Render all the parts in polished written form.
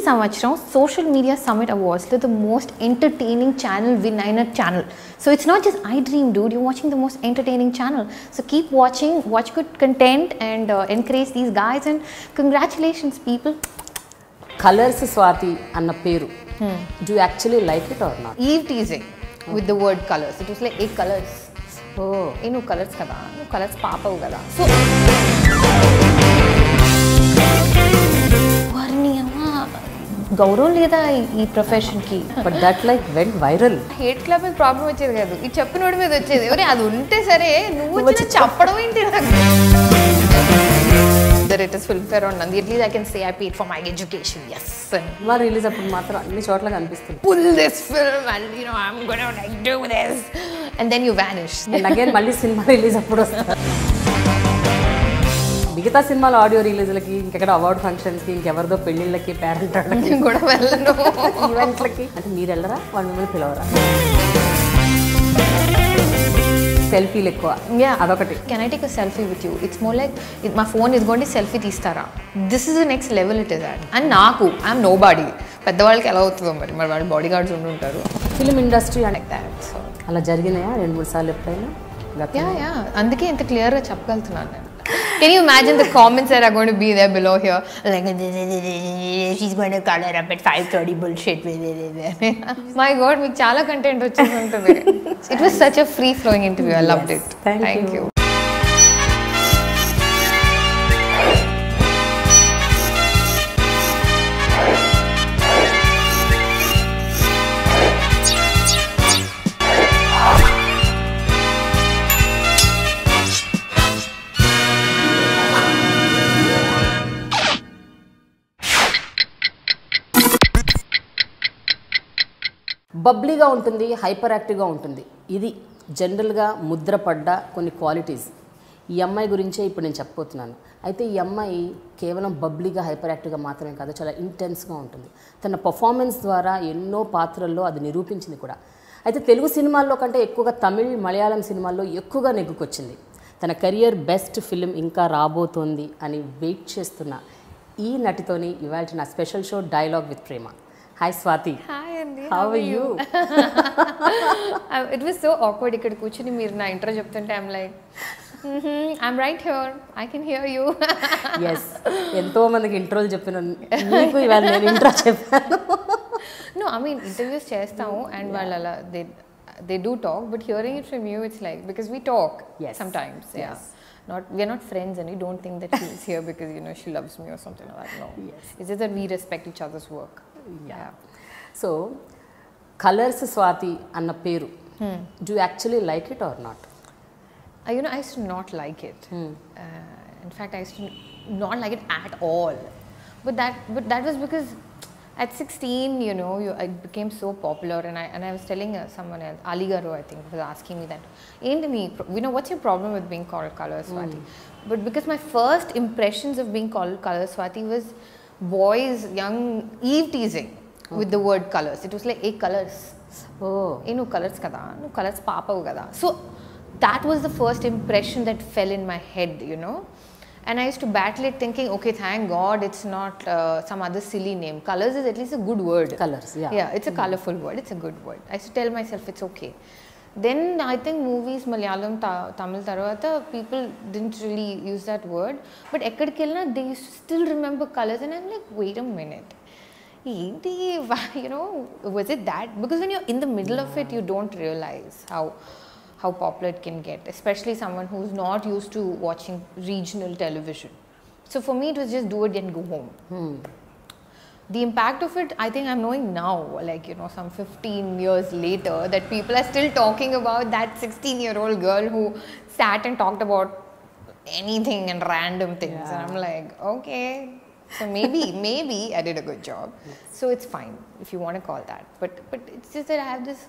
Samvacharam Social Media Summit Awards to the most entertaining channel winner channel. So it's not just iDream, dude. You're watching the most entertaining channel. So keep watching, watch good content, and encourage these guys. And congratulations, people. Colors Swathi anna peru. Do you actually like it or not? Eve teasing with the word colors. It was like 8 colors. Oh, You colors kada. You colors papa kada. So గౌరవం లేదా ఈ profession కి but that like went viral. Hate club మీద problem వచ్చేది కాదు, ఈ చెప్పినోడి మీద వచ్చేది. ఎవరే అది ఉంటే సరే, నువ్వు వచ్చి చెప్పడం ఏంటి నాకు? The latest film fair on Nandi, at least I can say I paid for my education. Yes. మా రిలీజ్ అప్పుడు మాత్రం అన్ని చోట్ల కనిపిస్తుంది. Pull this film and I'm gonna like do this, and then you vanish. And again మళ్ళీ cinema release అప్పుడు వస్తా. మిగతా సినిమాల ఆడియో రిలీజ్లకి, ఇంకెక్కడ అవార్డ్ ఫంక్షన్స్కి, ఇంకెవరిదో పెళ్ళిళ్ళకి, పేరెంట్ కూడా వెళ్ళను ఈవెంట్లకి. అంటే మీరు వెళ్ళరా, వాళ్ళు మిమ్మల్ని పిలవరా? సెల్ఫీలు ఎక్కువ, అదొకటి. Can I take a selfie with you? It's more like my phone is going to selfie తీస్తారా. This is the next level it is at. And నాకు I'm nobody. పెద్దవాళ్ళకి ఎలా అవుతుందో మరి వాళ్ళ బాడీ గార్డ్స్ ఉంటుంటారు. Film industry like that. So అలా జరిగినాయా 2-3 సార్లు ఎప్పుడైనా? Yeah. అందుకే ఇంత క్లియర్గా చెప్పగలుగుతున్నాను నేను. Can you imagine the comments that are going to be there below here? Like, she's going to color up at 5:30 bullshit. My God, మీకు చాలా కంటెంట్ వచ్చేసి ఉంటుంది. It was such a free flowing interview. I loved it. Thank you. బబ్లీగా ఉంటుంది, hyper యాక్టివ్గా ఉంటుంది. ఇది జనరల్గా ముద్రపడ్డ కొన్ని క్వాలిటీస్. ఈ అమ్మాయి గురించే ఇప్పుడు నేను చెప్పబోతున్నాను. అయితే ఈ అమ్మాయి కేవలం బబ్లీగా, హైపర్ యాక్టివ్గా మాత్రమే కాదు, చాలా ఇంటెన్స్గా ఉంటుంది. తన పర్ఫార్మెన్స్ ద్వారా ఎన్నో పాత్రల్లో అది నిరూపించింది కూడా. అయితే తెలుగు సినిమాల్లో కంటే ఎక్కువగా తమిళ్, మలయాళం సినిమాల్లో ఎక్కువగా నెగ్గుకొచ్చింది. తన కెరియర్ బెస్ట్ ఫిలిం ఇంకా రాబోతోంది అని వెయిట్ చేస్తున్న ఈ నటితోని ఇవాళ నా special show dialogue with Prema. Hi Swathi. Hi Andy. How are you? It was so awkward. ఇక్కడ కూర్చొని మీరు నా ఇంట్రో చెప్తుంటే I'm like, I'm right here. I can hear you. Yes. ఎంతో మందికి ఇంట్రోలు చెప్పినాను. నీకు ఇవాళ నేను ఇంట్రో చెప్పాను. No, I mean interviews చేస్తాము and వాళ్ళు అలా they do talk, but hearing it from you, it's like, because we talk sometimes. Yeah. We are not friends, and you don't think that she's here because she loves me or something like that. No. Yes. It's just that we respect each other's work. Yeah. So, colors Swathi anna peru. Do you actually like it or not? I used to not like it. In fact, I used to not like it at all. But that was because at 16, I became so popular, and I was telling someone else, Ali Garu, I think, was asking me that, what's your problem with being called Color Swathi? But because my first impressions of being called Color Swathi was boys, young, Eve teasing with the word colors. It was like 8 colors. Oh, colors kada, colors papa kada. So that was the first impression that fell in my head, And I used to battle it thinking, okay, thank God it's not some other silly name. Colors is at least a good word. Colors, yeah. Yeah, it's a colorful word. It's a good word. I used to tell myself it's okay. Then I think movies, Malayalam, Tamil, Taravata, people didn't really use that word. But ekkadikella, they used to still remember colors. And I'm like, wait a minute. Was it that? Because when you're in the middle of it, you don't realize how popular it can get, especially someone who's not used to watching regional television. So for me, it was just do it and go home. The impact of it, I think I'm knowing now, like, some 15 years later, that people are still talking about that 16-year-old girl who sat and talked about anything and random things. And I'm like, okay, so maybe I did a good job. So it's fine if you want to call that. But it's just that I have this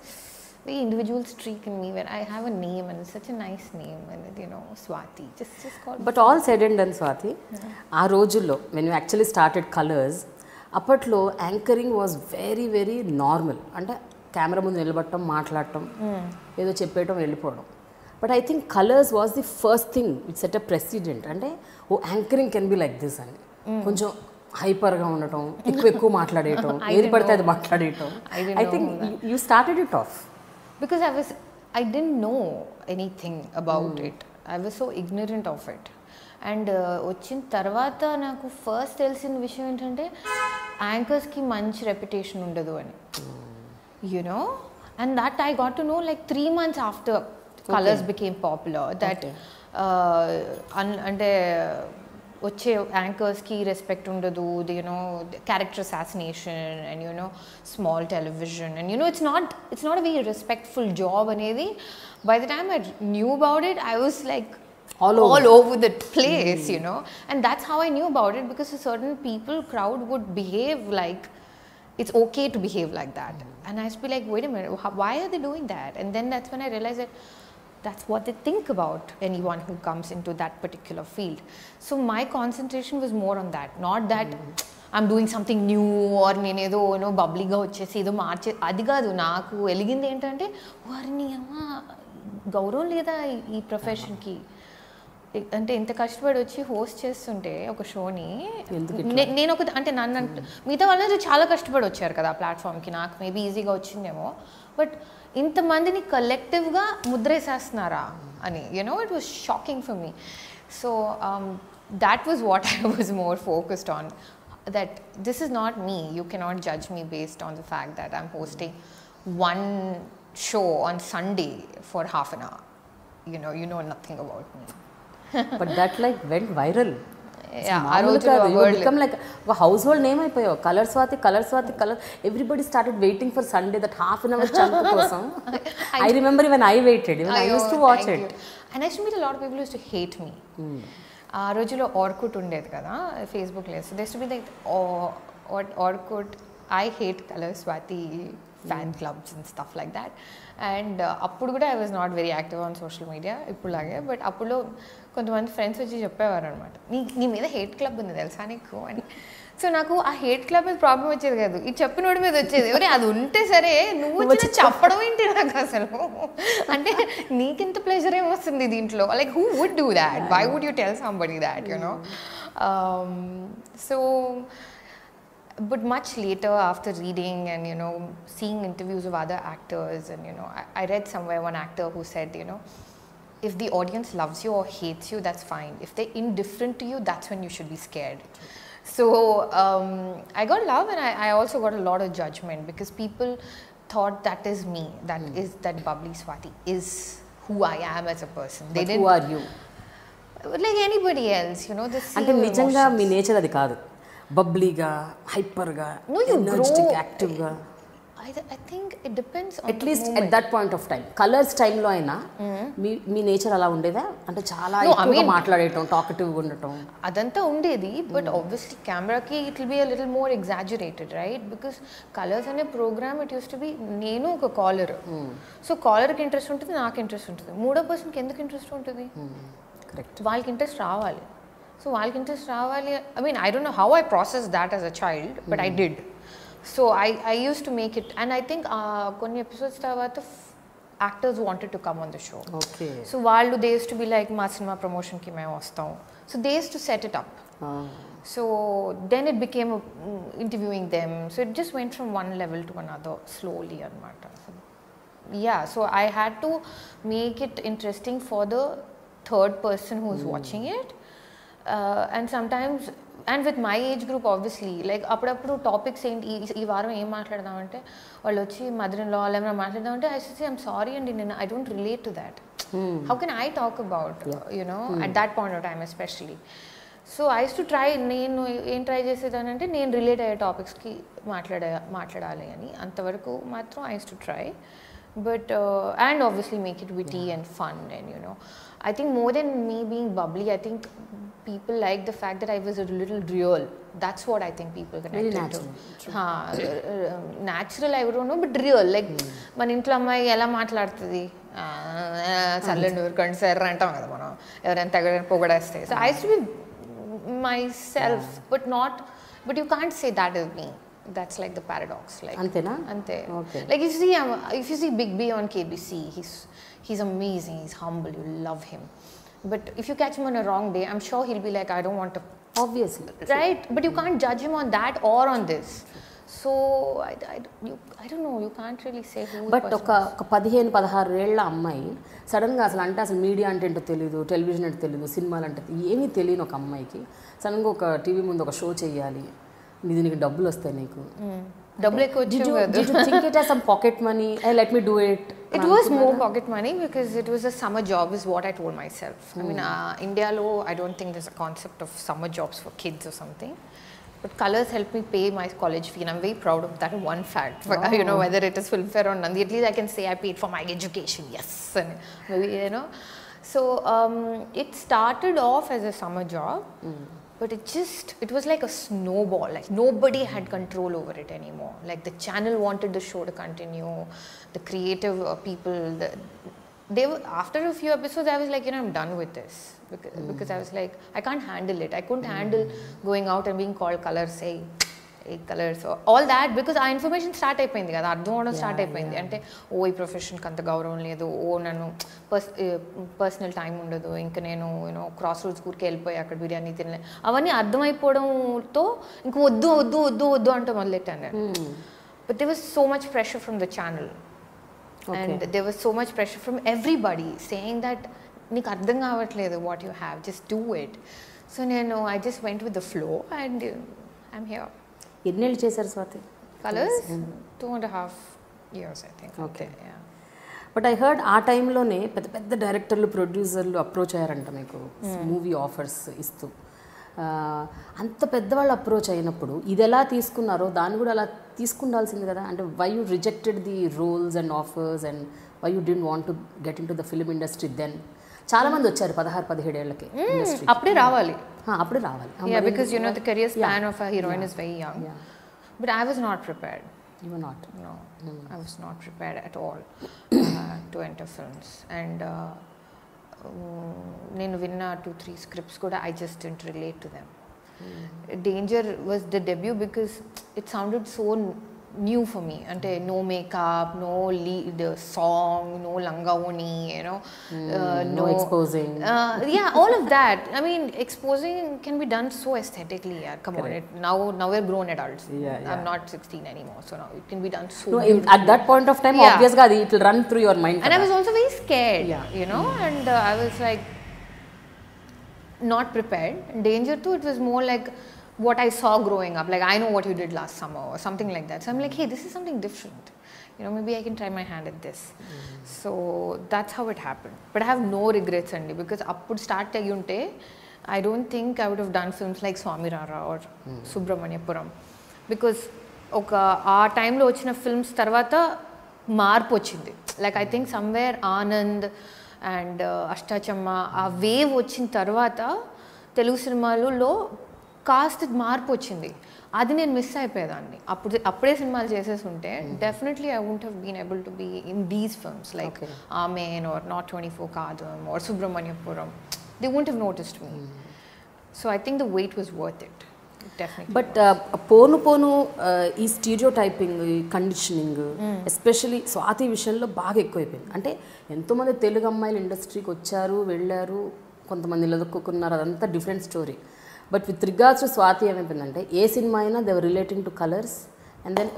very individual streak in me where I have a name, and it's such a nice name, and Swathi, just call me. But all said and done, Swathi, ఆ రోజుల్లో when you actually started Colors, అప్పట్లో anchoring was very very normal. అంటే camera ముందు నిలబడటం, మాట్లాడటం, ఏదో చెప్పేయటం, వెళ్ళిపోవడం. But I think Colors was the first thing which set a precedent. అంటే anchoring can be like this అని కొంచెం హైపర్గా ఉండటం, ఎక్కువ మాట్లాడేయటం, ఏది పడితే అది మాట్లాడేయటం. I think you started it off. Because I didn't know anything about it. I was so ignorant of it. And వచ్చిన తర్వాత నాకు ఫస్ట్ తెలిసిన విషయం ఏంటంటే యాంకర్స్కి మంచి రెప్యుటేషన్ ఉండదు అని, you know. And that I got to know like 3 months after Colors became popular, that అంటే వచ్చే యాంకర్స్కి రెస్పెక్ట్ ఉండదు, you know, character assassination and you know small television and you know it's not a very respectful job అనేది. By the time I knew about it, I was like all over the place, you know. And that's how I knew about it, because a certain crowd would behave like it's okay to behave like that. And I used to be like, wait a minute, why are they doing that? And then that's when I realized that that's what they think about anyone who comes into that particular field. So my concentration was more on that, not that I'm doing something new or nenedo, you know, bubbly ga vachesi edo marche adi kaadu. Naaku eligindi entante varni amma gauраవం లేదా ఈ profession కి అంటే ఇంత కష్టపడి వచ్చి host చేస్తుంటే ఒక షోని నేను ఒక అంటే నన్ను మిగతా వాళ్ళందరూ చాలా కష్టపడి వచ్చారు కదా ఆ ప్లాట్ఫామ్కి, నాకు మేబీ ఈజీగా వచ్చిందేమో, బట్ ఇంతమందిని కలెక్టివ్గా ముద్రేసేస్తున్నారా అని, you know, it was shocking for me. So that was what I was more focused on, that this is not me, you cannot judge me based on the fact that I'm hosting one show on Sunday for half an hour, you know nothing about me. But that like went viral. Yeah, you become like a household name అయిపోయావు. Colour Swathi, everybody started waiting for Sunday, that half an hour chunk కోసం. I remember when I waited, even I used to watch it. And I used to meet a lot of people who used to hate me. ఆ రోజులో Orkut ఉండేది కదా, Facebook లేదు. There used to be like Orkut, I hate Color Swathi fan clubs and stuff like that. And అప్పుడు కూడా I was not very active on social media ఇప్పుడులాగే, but అప్పుడు కొంతమంది ఫ్రెండ్స్ వచ్చి చెప్పేవారు అనమాట, నీ మీద హేట్ క్లబ్ ఉంది తెలుసా నీకు అని. సో నాకు ఆ హేట్ క్లబ్ మీద ప్రాబ్లం వచ్చేది కాదు, ఈ చెప్పినోడి మీద వచ్చేది. ఎవరే అది ఉంటే సరే, నువ్వు వచ్చి చెప్పడం ఏంటి నాకు అసలు, అంటే నీకెంత ప్లెజర్ ఏమొస్తుంది దీంట్లో, like who would do that, why would you tell somebody that, you know. So but much later, after reading and seeing interviews of other actors, and I read somewhere one actor who said, if the audience loves you or hates you, that's fine. If they're indifferent to you, that's when you should be scared. So I got love, and I also got a lot of judgment, because people thought that is me, that bubbly Swathi is who I am as a person. They didn't. Who are you? Like anybody else, the అంటే నిజంగా మీ nature అది కాదు, బబ్లీగా, హైపర్గా, energetic, యాక్టివ్గా. I think it depends on at least at that point of time. Colours టైంలో అయినా మీ nature అలా ఉండేదా, అంటే చాలా ఎక్కువగా మాట్లాడేయటం, టాకటివ్గా ఉండటం అదంతా ఉండేది. బట్ ఆబ్వియస్లీ కెమెరాకి it will be a little more exaggerated, right? Because Colors అనే program it use to be నేను ఒక కాలర్, సో కాలర్కి ఇంట్రెస్ట్ ఉంటుంది, నాకు ఇంట్రెస్ట్ ఉంటుంది, మూడో పర్సన్కి ఎందుకు ఇంట్రెస్ట్ ఉంటుంది? కరెక్ట్, వాళ్ళకి ఇంట్రెస్ట్ రావాలి. సో వాళ్ళకి ఇంట్రెస్ట్ రావాలి. I mean, I don't know how I processed that as a child, but I did. So I used to make it, and I think కొన్ని ఎపిసోడ్స్ తర్వాత actors wanted to come on the show. Okay. So వాళ్ళు they used to be like, మా cinema ప్రమోషన్కి మేము వస్తాం. So they used to set it up. So then it became interviewing them. So it just went from one level to another slowly anamata. Yeah, so I had to make it interesting for the third person who is watching it. And sometimes, and with my age group obviously, like అప్పుడప్పుడు topics ఏంటి, ఈ వారం ఏం మాట్లాడదామంటే వాళ్ళు వచ్చి mother in law ఏమైనా మాట్లాడదామంటే I say I'm sorry అండి, నేను I don't relate to that. How can I talk about at that point of time especially? So I used to try, నేను ఏం ట్రై చేసేదాన్ని అంటే నేను రిలేట్ అయ్యే టాపిక్స్కి మాట్లాడాలి అని, అంతవరకు మాత్రం I used to try. But and obviously make it witty and fun, and I think more than me being bubbly, I think people like the fact that I was a little real. That's what I think people connected to. Natural I don't know, but real, like మన ఇంట్లో అమ్మాయి ఎలా మాట్లాడుతుంది, చల్లండి ఊరుకోండి sir అంటాం కదా మనం, ఎవరైనా పొగడేస్తే. So I used to be myself, but you can't say that is me. That's like the paradox, like antena ante. Okay. Like if you see Big B on KBC, he's amazing, he's humble, you love him. But if you catch him on a wrong day, I'm sure he'll be like, I don't want to obviously right? But you can't judge him on that or on this. So I don't know, you can't really say who. But ఒక 15-16 ఏళ్ల అమ్మాయి సడన్గా అసలు media అంటే ఏంటో తెలియదు, television అంటే తెలియదు, సినిమాలు అంటే ఏమీ తెలియని ఒక అమ్మాయికి సడన్గా ఒక టీవీ ముందు ఒక షో చేయాలి, దీనికి డబ్బులు వస్తాయి నీకు, డబ్బులు ఎక్కువ think it as some pocket money, hey, let me do it? It was more pocket money because it was a summer job is what I told myself. I mean, India lo, I don't think there's a concept of summer jobs for kids or something. But Colors helped me pay my college fee and I'm very proud of that one fact. You know, whether it is Filmfare or Nandi, at least I can say I paid for my education, yes. And maybe, you know. So it started off as a summer job. But it was like a snowball. Like nobody had control over it anymore. Like the channel wanted the show to continue. The creative people, they were, after a few episodes, I was like, you know, I'm done with this. Because I was like, I can't handle it. I couldn't handle going out and being called Colors, say, Colors, all that, because our information start అయిపోయింది కదా, అర్థం అవడం start అయిపోయింది. అంటే ఓ ఈ ప్రొఫెషన్కి అంత గౌరవం లేదు, ఓ నన్ను పర్సనల్ టైం ఉండదు, ఇంకా నేను యూనో క్రాస్ రోడ్స్ ఊరికి వెళ్ళిపోయి అక్కడ బిర్యానీ తినలే, అవన్నీ అర్థమైపోవడంతో ఇంక వద్దు వద్దు వద్దు వద్దు అంటే మొదలెట్టాను. But there was so much pressure from the channel and there was so much pressure from everybody saying that నీకు అర్థం కావట్లేదు what you have, just do it. So నేను I just went with the flow and I'm here. ఎన్నేళ్ళు చేశారు Swathi Colors? 2.5 years, I think. Okay. Yeah. But I heard ఆ టైంలోనే పెద్ద పెద్ద డైరెక్టర్లు, ప్రొడ్యూసర్లు అప్రోచ్ అయ్యారంట మీకు మూవీ ఆఫర్స్ ఇస్తూ. అంత పెద్దవాళ్ళు అప్రోచ్ అయినప్పుడు ఇది ఎలా తీసుకున్నారో దాన్ని కూడా అలా తీసుకుండాల్సింది కదా. అంటే why you rejected the roles and offers and why you didn't want to get in to the film industry then? చాలా మంది వచ్చారు 16-17 ఏళ్ళకి ఇండస్ట్రీ. అప్పుడే రావాలి. Yeah, because you know the career span of a heroine is very young. But I was not prepared. You were not? No, I was not prepared at all to enter films. And నేను విన్న 2-3 scripts కూడా I just didn't relate to them. Danger was the debut because it sounded so new for me. Ante no makeup, no lead song, no langaoni, you know, no exposing. Yeah, all of that. I mean, exposing can be done so aesthetically. Yeah, come Correct. on. Now we're grown adults. Yeah. I'm not 16 anymore, so now it can be done so. No, at that point of time, obviously, it will run through your mind. And I was also very scared. You know, and I was like not prepared. Danger too. It was more like what I saw growing up, like I know what you did last summer or something like that. So I'm like, hey, this is something different. You know, maybe I can try my hand at this. So that's how it happened. But I have no regrets, Andy, because appudu start ayyunte, I don't think I would have done films like Swami Rara or Subramaniapuram. Because ఆ టైంలో వచ్చిన films తర్వాత మార్పు వచ్చింది. Like I think somewhere Anand and Ashtachamma ఆ wave వచ్చిన తర్వాత తెలుగు సినిమాలలో కాస్త మార్పు వచ్చింది. అది నేను మిస్ అయిపోయేదాన్ని. అప్పుడే సినిమాలు చేసేసి ఉంటే definitely I won't have been able to be in these films like Amen or North 24 Kaatham or Subramaniapuram. They won't have noticed me. So I think the wait was worth it. But పోను ఈ stereotyping, conditioning especially Swathi విషయంలో బాగా ఎక్కువైపోయింది. అంటే ఎంతోమంది తెలుగు అమ్మాయిలు ఇండస్ట్రీకి వచ్చారు, వెళ్ళారు, కొంతమంది నిలదొక్కున్నారు, అదంతా different story. But with regards to Swathi ఏమైపోయిందంటే ఏ సినిమా అయినా they were relating to Colors and then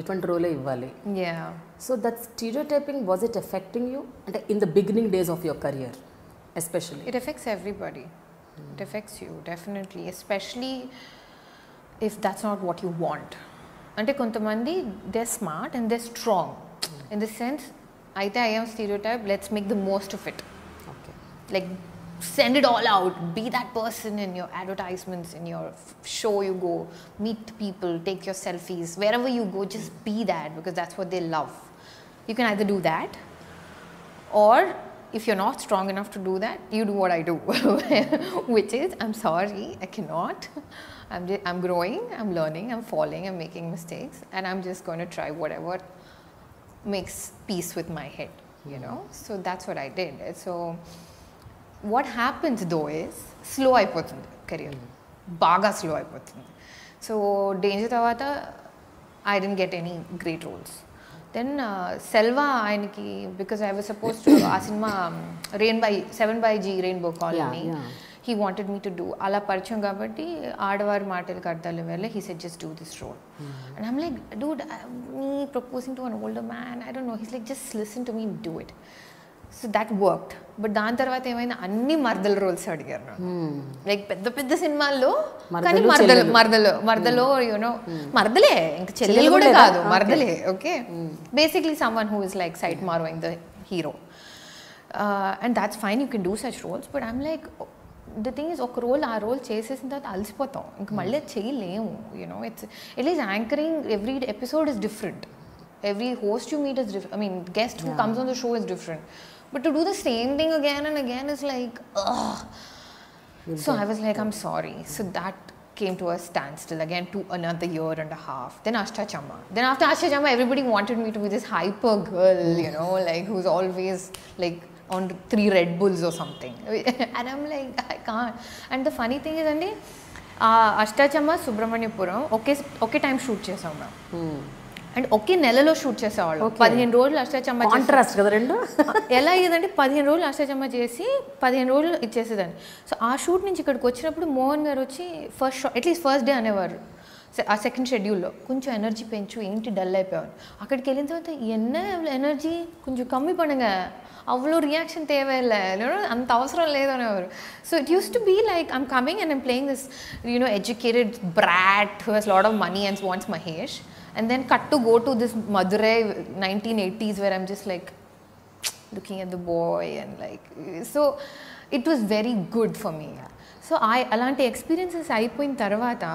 ఇటువంటి రోలే ఇవ్వాలి. So that stereotyping was it affecting you? అంటే in the beginning days of your career especially? It affects everybody. It affects you definitely, especially if that's not what you want. Ante kontamandi they're smart and they're strong in the sense aithe I am stereotype, let's make the most of it. Okay, like send it all out, be that person in your advertisements, in your show you go, meet people, take your selfies, wherever you go, just be that because that's what they love. You can either do that or if you're not strong enough to do that, you do what I do, which is, I'm sorry, I cannot. I'm growing, I'm learning, I'm falling, I'm making mistakes, and I'm just going to try whatever makes peace with my head, you know. So that's what I did. So what happens though is, slow అయిపోతుంది career, బాగా slow అయిపోతుంది. So Danger తర్వాత I didn't get any great roles. Then Selva because I was supposed to ఆ cinema 7 by G Rainbow Colony, he wanted me to do. Ala paricham kabatti aadavaru maatalu kardalu vella he said just do this role. And I'm like, dude, me proposing to an older man, I don't know. He's like, just listen to me and do it. So that worked. But దాని తర్వాత ఏమైనా అన్ని మర్దల roles అడిగారు నన్ను. Like పెద్ద పెద్ద సినిమాల్లో కానీ మర్దలో యూనో మర్దలే ఇంకా చెల్లెలు కూడా కాదు మర్దలే. Okay, basically someone who is like side marrying the hero. And that's fine, you can do such roles, but I'm like, the thing is ఒక రోల్ ఆ రోల్ చేసేసిన తర్వాత అలసిపోతాం, ఇంక మళ్ళీ చేయలేము. You know it is anchoring, every episode is different, every host you meet is different, I mean guest who comes on the show is different, but to do the same thing again and again is like ugh. So I was like, I'm sorry. So that came to a standstill again to another year and a half. Then Ashta Chamma. Then after Ashta Chamma, everybody wanted me to be this hyper girl, you know, like who's always like on 3 Red Bulls or something. And I'm like, I can't. And the funny thing is, Andi, Ashta Chamma, Subramaniapuram, okay time shoot chesam na. And ఒకే నెలలో shoot చేసేవాళ్ళు. 15 రోజులు Ashta Chamma contrast కదా రెండు. ఎలా అయ్యేదంటే 15 రోజులు అష్టాచమ్మ చేసి 15 రోజులు ఇచ్చేసేదాన్ని. సో ఆ షూట్ నుంచి ఇక్కడికి వచ్చినప్పుడు మోహన్ గారు వచ్చి first shot at least first day అనేవారు. ఆ సెకండ్ షెడ్యూల్లో కొంచెం ఎనర్జీ పెంచు, ఏంటి డల్ అయిపోయారు. అక్కడికి వెళ్ళిన తర్వాత ఎన్న ఎనర్జీ కొంచెం కమ్మి పడుగ, అవ్వలో రియాక్షన్ తేవేలే, అంత అవసరం లేదు అనేవారు. So it use to be like I'm coming and I'm playing this you know educated brat who has lot of money and wants Mahesh. And then cut to go to this Madurai 1980s where I'm just like looking at the boy and like, so it was very good for me. So alanti experiences ayipoyin tarvata,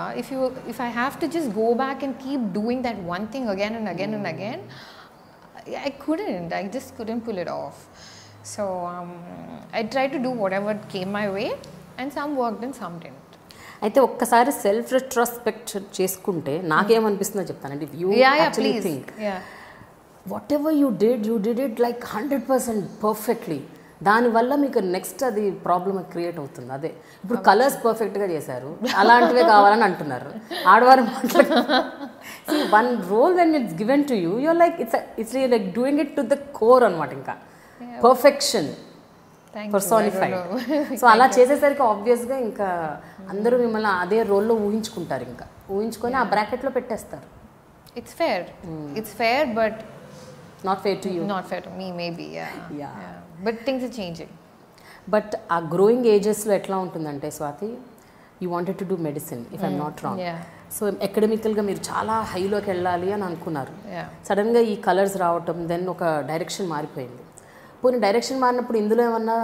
if I have to just go back and keep doing that one thing again and again and again, I just couldn't pull it off. So I tried to do whatever came my way, and some worked and some didn't. అయితే ఒక్కసారి self retrospect చేసుకుంటే నాకేమనిపిస్తుందో చెప్తానండి. You actually think what ever you did it like 100% perfectly. దానివల్ల మీకు next అది problem create అవుతుంది. అదే ఇప్పుడు కలర్స్ పర్ఫెక్ట్గా చేశారు, అలాంటివే కావాలని అంటున్నారు ఆడవారు. One role when it's given to you, you're like it's like doing it to the core అనమాట. ఇంకా పర్ఫెక్షన్ పర్సోనిఫైడ్. సో అలా చేసేసరికి ఆబ్వియస్గా ఇంకా అందరూ మిమ్మల్ని అదే రోల్లో ఊహించుకుంటారు, ఇంకా ఊహించుకొని ఆ బ్రాకెట్లో పెట్టేస్తారు. It's fair but not fair to you. Not fair to me maybe. But things are changing. But ఆ గ్రోయింగ్ ఏజెస్లో ఎట్లా ఉంటుందంటే Swathi, you wanted to do medicine if I'm not wrong. So అకాడమికల్గా మీరు చాలా హైలోకి వెళ్ళాలి అని అనుకున్నారు. సడన్గా ఈ కలర్స్ రావటం, దెన్ ఒక డైరెక్షన్ మారిపోయింది. పోనీ డైరెక్షన్ మారినప్పుడు ఇందులో ఏమన్నా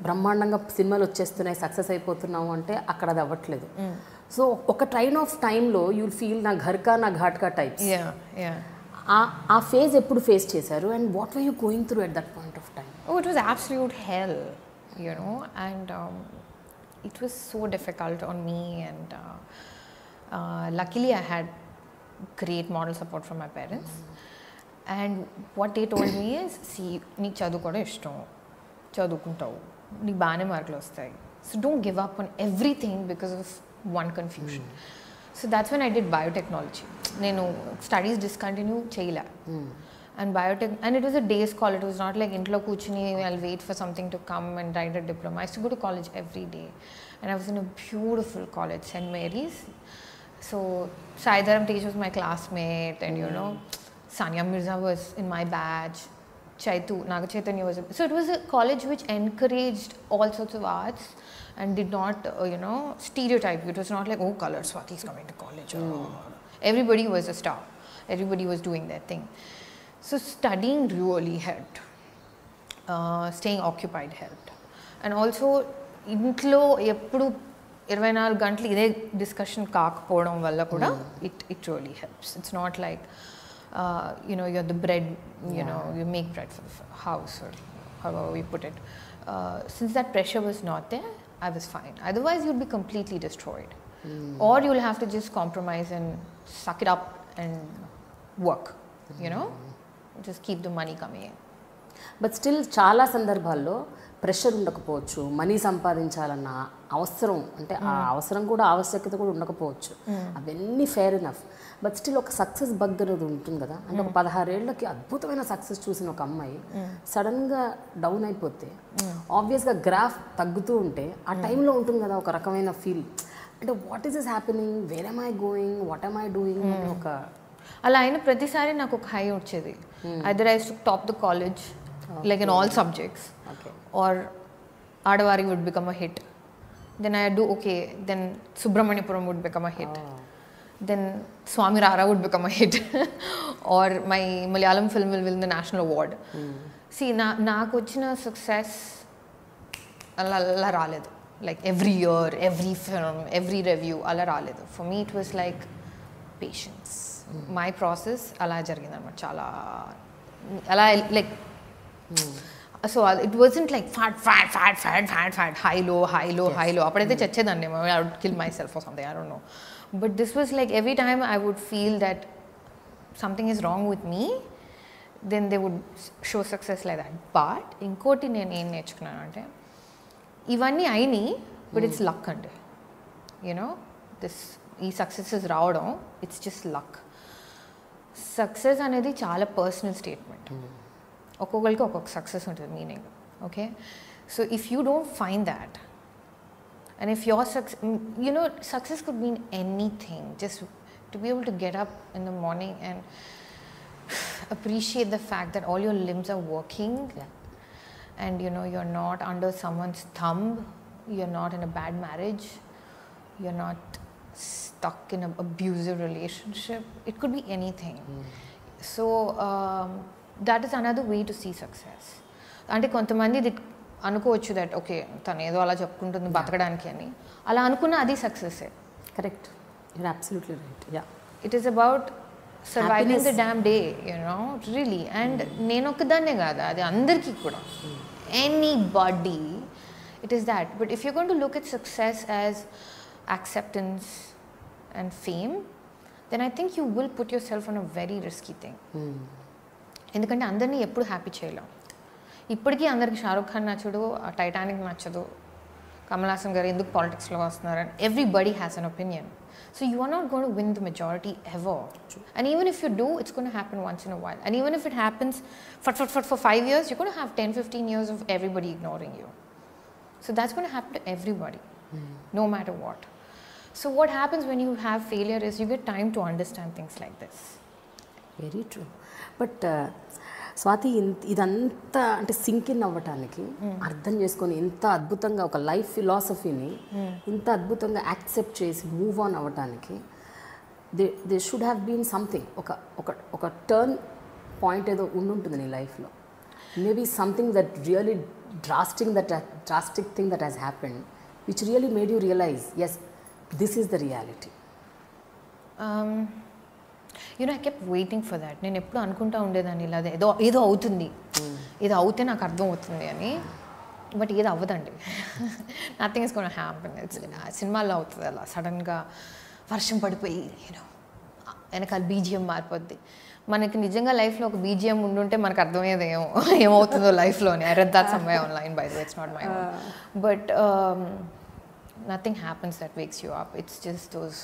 బ్రహ్మాండంగా సినిమాలు వచ్చేస్తున్నాయి, సక్సెస్ అయిపోతున్నాము అంటే అక్కడ అది అవ్వట్లేదు. సో ఒక ట్రైన్ ఆఫ్ టైంలో యూల్ ఫీల్ నా ఘర్కా నా ఘాట్కా టైప్స్. ఆ ఫేజ్ ఎప్పుడు ఫేస్ చేశారు, and what were you going through at that point of time? Oh, it was absolute hell, you know, and it was so difficult on me, and luckily I had great moral support from my parents. And what they told me is, see, నీకు చదువుకోవడం ఇష్టం, చదువుకుంటావు, నీకు బాగానే మార్కులు వస్తాయి, so don't give up on everything because of one confusion. So that's when I did biotechnology. నేను studies discontinue చేయలే. And biotech, and it was a day's call. It was not like intlo kuchni I'll wait for something to come and write a diploma. I used to go to college every day, and I was in a beautiful college, St. Mary's. So Saidaram Tej was my classmate, and you know, Sania Mirza was in my batch, Chaitu Naga Chaitanya was. So it was a college which encouraged all sorts of arts and did not you know, stereotype. It was not like, oh, color Swathi is coming to college. Everybody was a star, everybody was doing their thing. So studying really helped, staying occupied helped, and also intlo eppudu 24 గంటలు ఇదే discussion కాకపోవడం వల్ల కూడా it really helps. It's not like you know, you're the bread, you know, you make bread for the house or however you put it. Since that pressure was not there, I was fine. Otherwise you'll be completely destroyed, or you'll have to just compromise and suck it up and work, you know, just keep the money coming in. But still చాలా సందర్భాల్లో pressure ఉండకపోవచ్చు, money సంపాదించాలన్న అవసరం, అంటే ఆ అవసరం కూడా ఆవశ్యకత కూడా ఉండకపోవచ్చు, అవన్నీ ఫెయిర్ ఇనఫ్. బట్ స్టిల్ ఒక సక్సెస్ బగ్ అనేది ఉంటుంది కదా. అంటే ఒక 16 ఏళ్ళకి అద్భుతమైన సక్సెస్ చూసిన ఒక అమ్మాయి సడన్గా డౌన్ అయిపోతే ఆబ్వియస్గా గ్రాఫ్ తగ్గుతూ ఉంటే ఆ టైంలో ఉంటుంది కదా ఒక రకమైన ఫీల్, అంటే what is is happening, where am I going, what am I doing అని ఒక. అలా అయిన ప్రతిసారి నాకు ఒక హై వచ్చేది. Either I used to top the college like in all subjects, or Adavari would become a hit, then I do okay, then Subramaniapuram would become a hit, then Swami Rara would become a hit or my Malayalam film will win the national award. See, naaku vachina success alla raaledu, like every year, every film, every review alla raaledu. For me it was like patience. My process alla jarigindi anamata, chaala alla like so it wasn't like fat, high low. Appadayithe chachedandi, I would kill myself or something, I don't know. But this was like every time I would feel that something is wrong with me, then they would show success like that. But inkoti nenu em nechukunnanu ante ivanni aini, but it's luck ante, you know, this ee successes raavadam, it's just luck. Success anedi chaala personal statement. ఒక్కొక్కరికి ఒక్కొక్క success ఉంటుంది meaning. Okay, so if you don't find that, and if your success could mean anything, just to be able to get up in the morning and appreciate the fact that all your limbs are working, and you're not under someone's thumb, you're not in a bad marriage, you're not stuck in an abusive relationship, it could be anything. So that is another way to see success. అంటే కొంతమంది ఇది అనుకోవచ్చు that okay తను ఏదో అలా చెప్పుకుంటుంది బతకడానికి అని, అలా అనుకున్న అది సక్సెస్సే. Correct, you're absolutely right. Ya, it is about surviving the damn day, really. And నేను ఒక్కదాన్నే కాదు, అది అందరికీ కూడా, anybody, it is that. But if you going to look at success as acceptance and fame, then I think you will put yourself on a very risky thing. ఎందుకంటే అందరినీ ఎప్పుడు happy చేయలేం. ఇప్పటికీ అందరికి షారూఖ్ ఖాన్ నచ్చడు, టైటానిక్ నచ్చదు, కమల్ హాసన్ గారు ఎందుకు పాలిటిక్స్లో వస్తున్నారు, and everybody has an opinion. So you are not going to win the majority ever. And even if you do, it's going to happen once in a while. And even if it happens for 5 years, you're going to have 10-15 years of everybody ignoring you. So that's going to happen to everybody, no matter what. So what happens when you have failure is you get time to understand things like this. Very true. But Swathi, ఇదంతా అంటే sync in అవ్వటానికి, అర్థం చేసుకొని ఇంత అద్భుతంగా ఒక life ఫిలాసఫీని ఇంత అద్భుతంగా యాక్సెప్ట్ చేసి మూవ్ ఆన్ అవ్వటానికి they should have been something, ఒక టర్న్ పాయింట్ ఏదో ఉండుంటుంది నీ లైఫ్లో. Maybe something that really drastic thing that has happened which really made you realise as this is the reality. I kept waiting for that. నేను ఎప్పుడు అనుకుంటా ఉండేదాన్ని ఇలా ఏదో అవుతుంది, ఏదో అవుతే నాకు అర్థం అవుతుంది అని. బట్ ఏది అవ్వదండి. Nothing is gonna happen. It's సినిమాల్లో అవుతుంది అలా సడన్గా వర్షం పడిపోయి వెనకాల బీజిఎం మారిపోద్ది. మనకి నిజంగా లైఫ్లో ఒక బీజిఎం ఉండుంటే మనకు అర్థమయ్యేది ఏమవుతుందో లైఫ్లోని. I read that somewhere online, by the way, it's not my own. But nothing happens that wakes you up. It's just those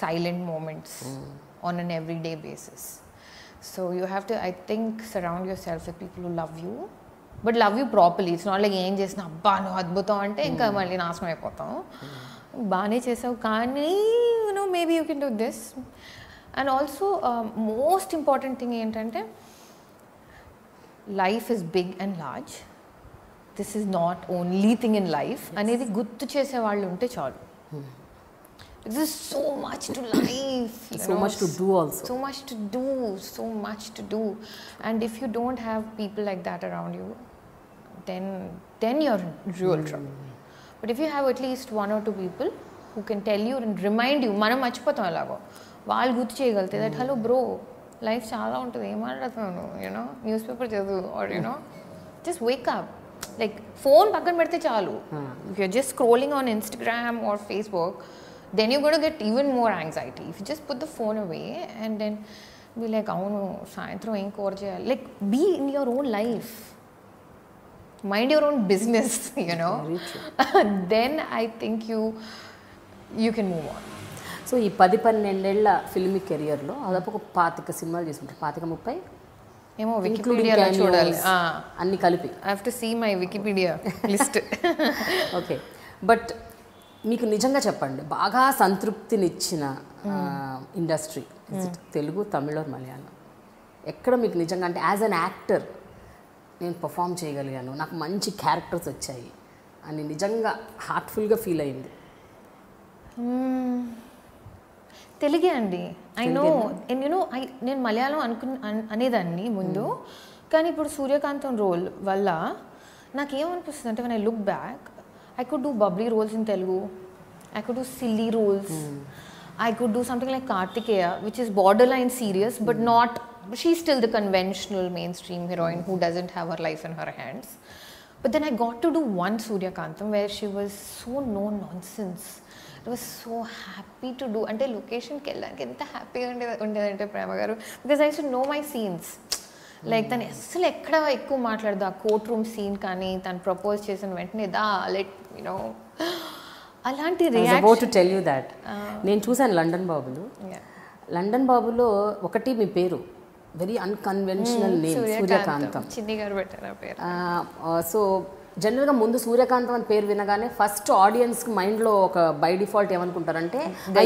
silent moments on an everyday basis. So you have to, I think, surround yourself with people who love you, but love you properly. It's not like ఏం చేసినా అబ్బా నువ్వు అద్భుతం అంటే ఇంకా మళ్ళీ నాశనం అయిపోతాం. బాగానే చేసావు కానీ maybe you can do this. And also most important thing ఏంటంటే life is big and large. This is not only thing in life అనేది గుర్తు చేసే వాళ్ళు ఉంటే చాలు. There's so much to life, so much to do also, so much to do. And if you don't have people like that around you, then you're in real trouble. But if you have at least one or two people who can tell you and remind you, మనం మర్చిపోతాం ఎలాగో, వాళ్ళు గుర్తు చేయగలితే that hello bro life చాలా ఉంటుంది, ఏం మాట్లాడుతున్నాను, news paper చదువు, are just wake up. Like phone పక్కన పెడితే చాలు. If you're just scrolling on Instagram or Facebook, then you're going to get even more anxiety. If you just put the phone away and then be like, అవును సాయంత్రం ఏం కూర చేయాలి, like be in your own life. mind your own business, you know, then I think you can move on. So ఈ 10-12 ఏళ్ల ఫిల్మీ కెరియర్లో దాదాపు ఒక 25 సినిమాలు చేసుకుంటారు. 25-30 ఏమో వికీపీడియాలో చూడాలి అన్ని కలిపి. I have to see my Wikipedia list. Okay, but మీకు నిజంగా చెప్పండి, బాగా సంతృప్తినిచ్చిన ఇండస్ట్రీ తెలుగు, తమిళ, మలయాళం, ఎక్కడ మీకు నిజంగా అంటే యాజ్ అన్ యాక్టర్ నేను పర్ఫామ్ చేయగలిగాను, నాకు మంచి క్యారెక్టర్స్ వచ్చాయి అని నిజంగా హార్ట్ఫుల్గా ఫీల్ అయింది? తెలుగే అండి. I know, and you know నేను మలయాళం అనేదాన్ని ముందు, కానీ ఇప్పుడు సూర్యకాంతం రోల్ వల్ల నాకేమనిపిస్తుంది అంటే when I look back, I could do bubbly roles in Telugu, I could do silly roles, I could do something like Kartikeya, which is borderline serious, but not, she's still the conventional mainstream heroine who doesn't have her life in her hands. But then I got to do one Suryakantam where she was so no nonsense. I was so happy to do. Ante location ki vellaniki enta happy ga undedante Prema garu, because I used to know my scenes. Like tanu assalu ekkada ekku maatladadu, aa court room scene kaani tanu propose chesina ventane da let you know అలాంటి reaction. I was about to tell you that. నేను చూసాను London బాబులు. London బాబులో ఒకటి మీ పేరు very unconventional name, సూర్యకాంతం. చిన్ని గారు పెట్టారు ఆ పేరు. సో జనరల్గా ముందు సూర్యకాంతం అని పేరు వినగానే ఫస్ట్ ఆడియన్స్కి మైండ్లో ఒక బై డిఫాల్ట్ ఏమనుకుంటారంటే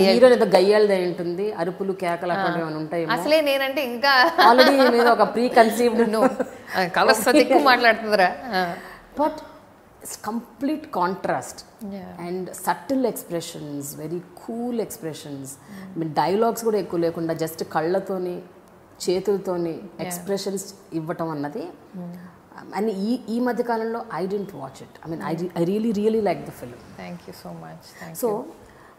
హీరో ఏదో గయ్యాలదే ఉంటుంది, అరుపులు కేకలు అట్లాంటివి ఏమైనా ఉంటాయి. అసలే నేనంటే ఇంకా ఆల్రెడీ మీద ఒక ప్రీ కన్సీవ్డ్ ఎక్కువ మాట్లాడుతుందిరా. But it's complete contrast and subtle expressions, very cool expressions. Mean dialogues కూడా ఎక్కువ లేకుండా జస్ట్ కళ్ళతోని చేతులతోని ఎక్స్ప్రెషన్స్ ఇవ్వటం అన్నది. అండ్ ఈ మధ్య కాలంలో I didn't watch it. I mean I really like the film. Thank you so much. So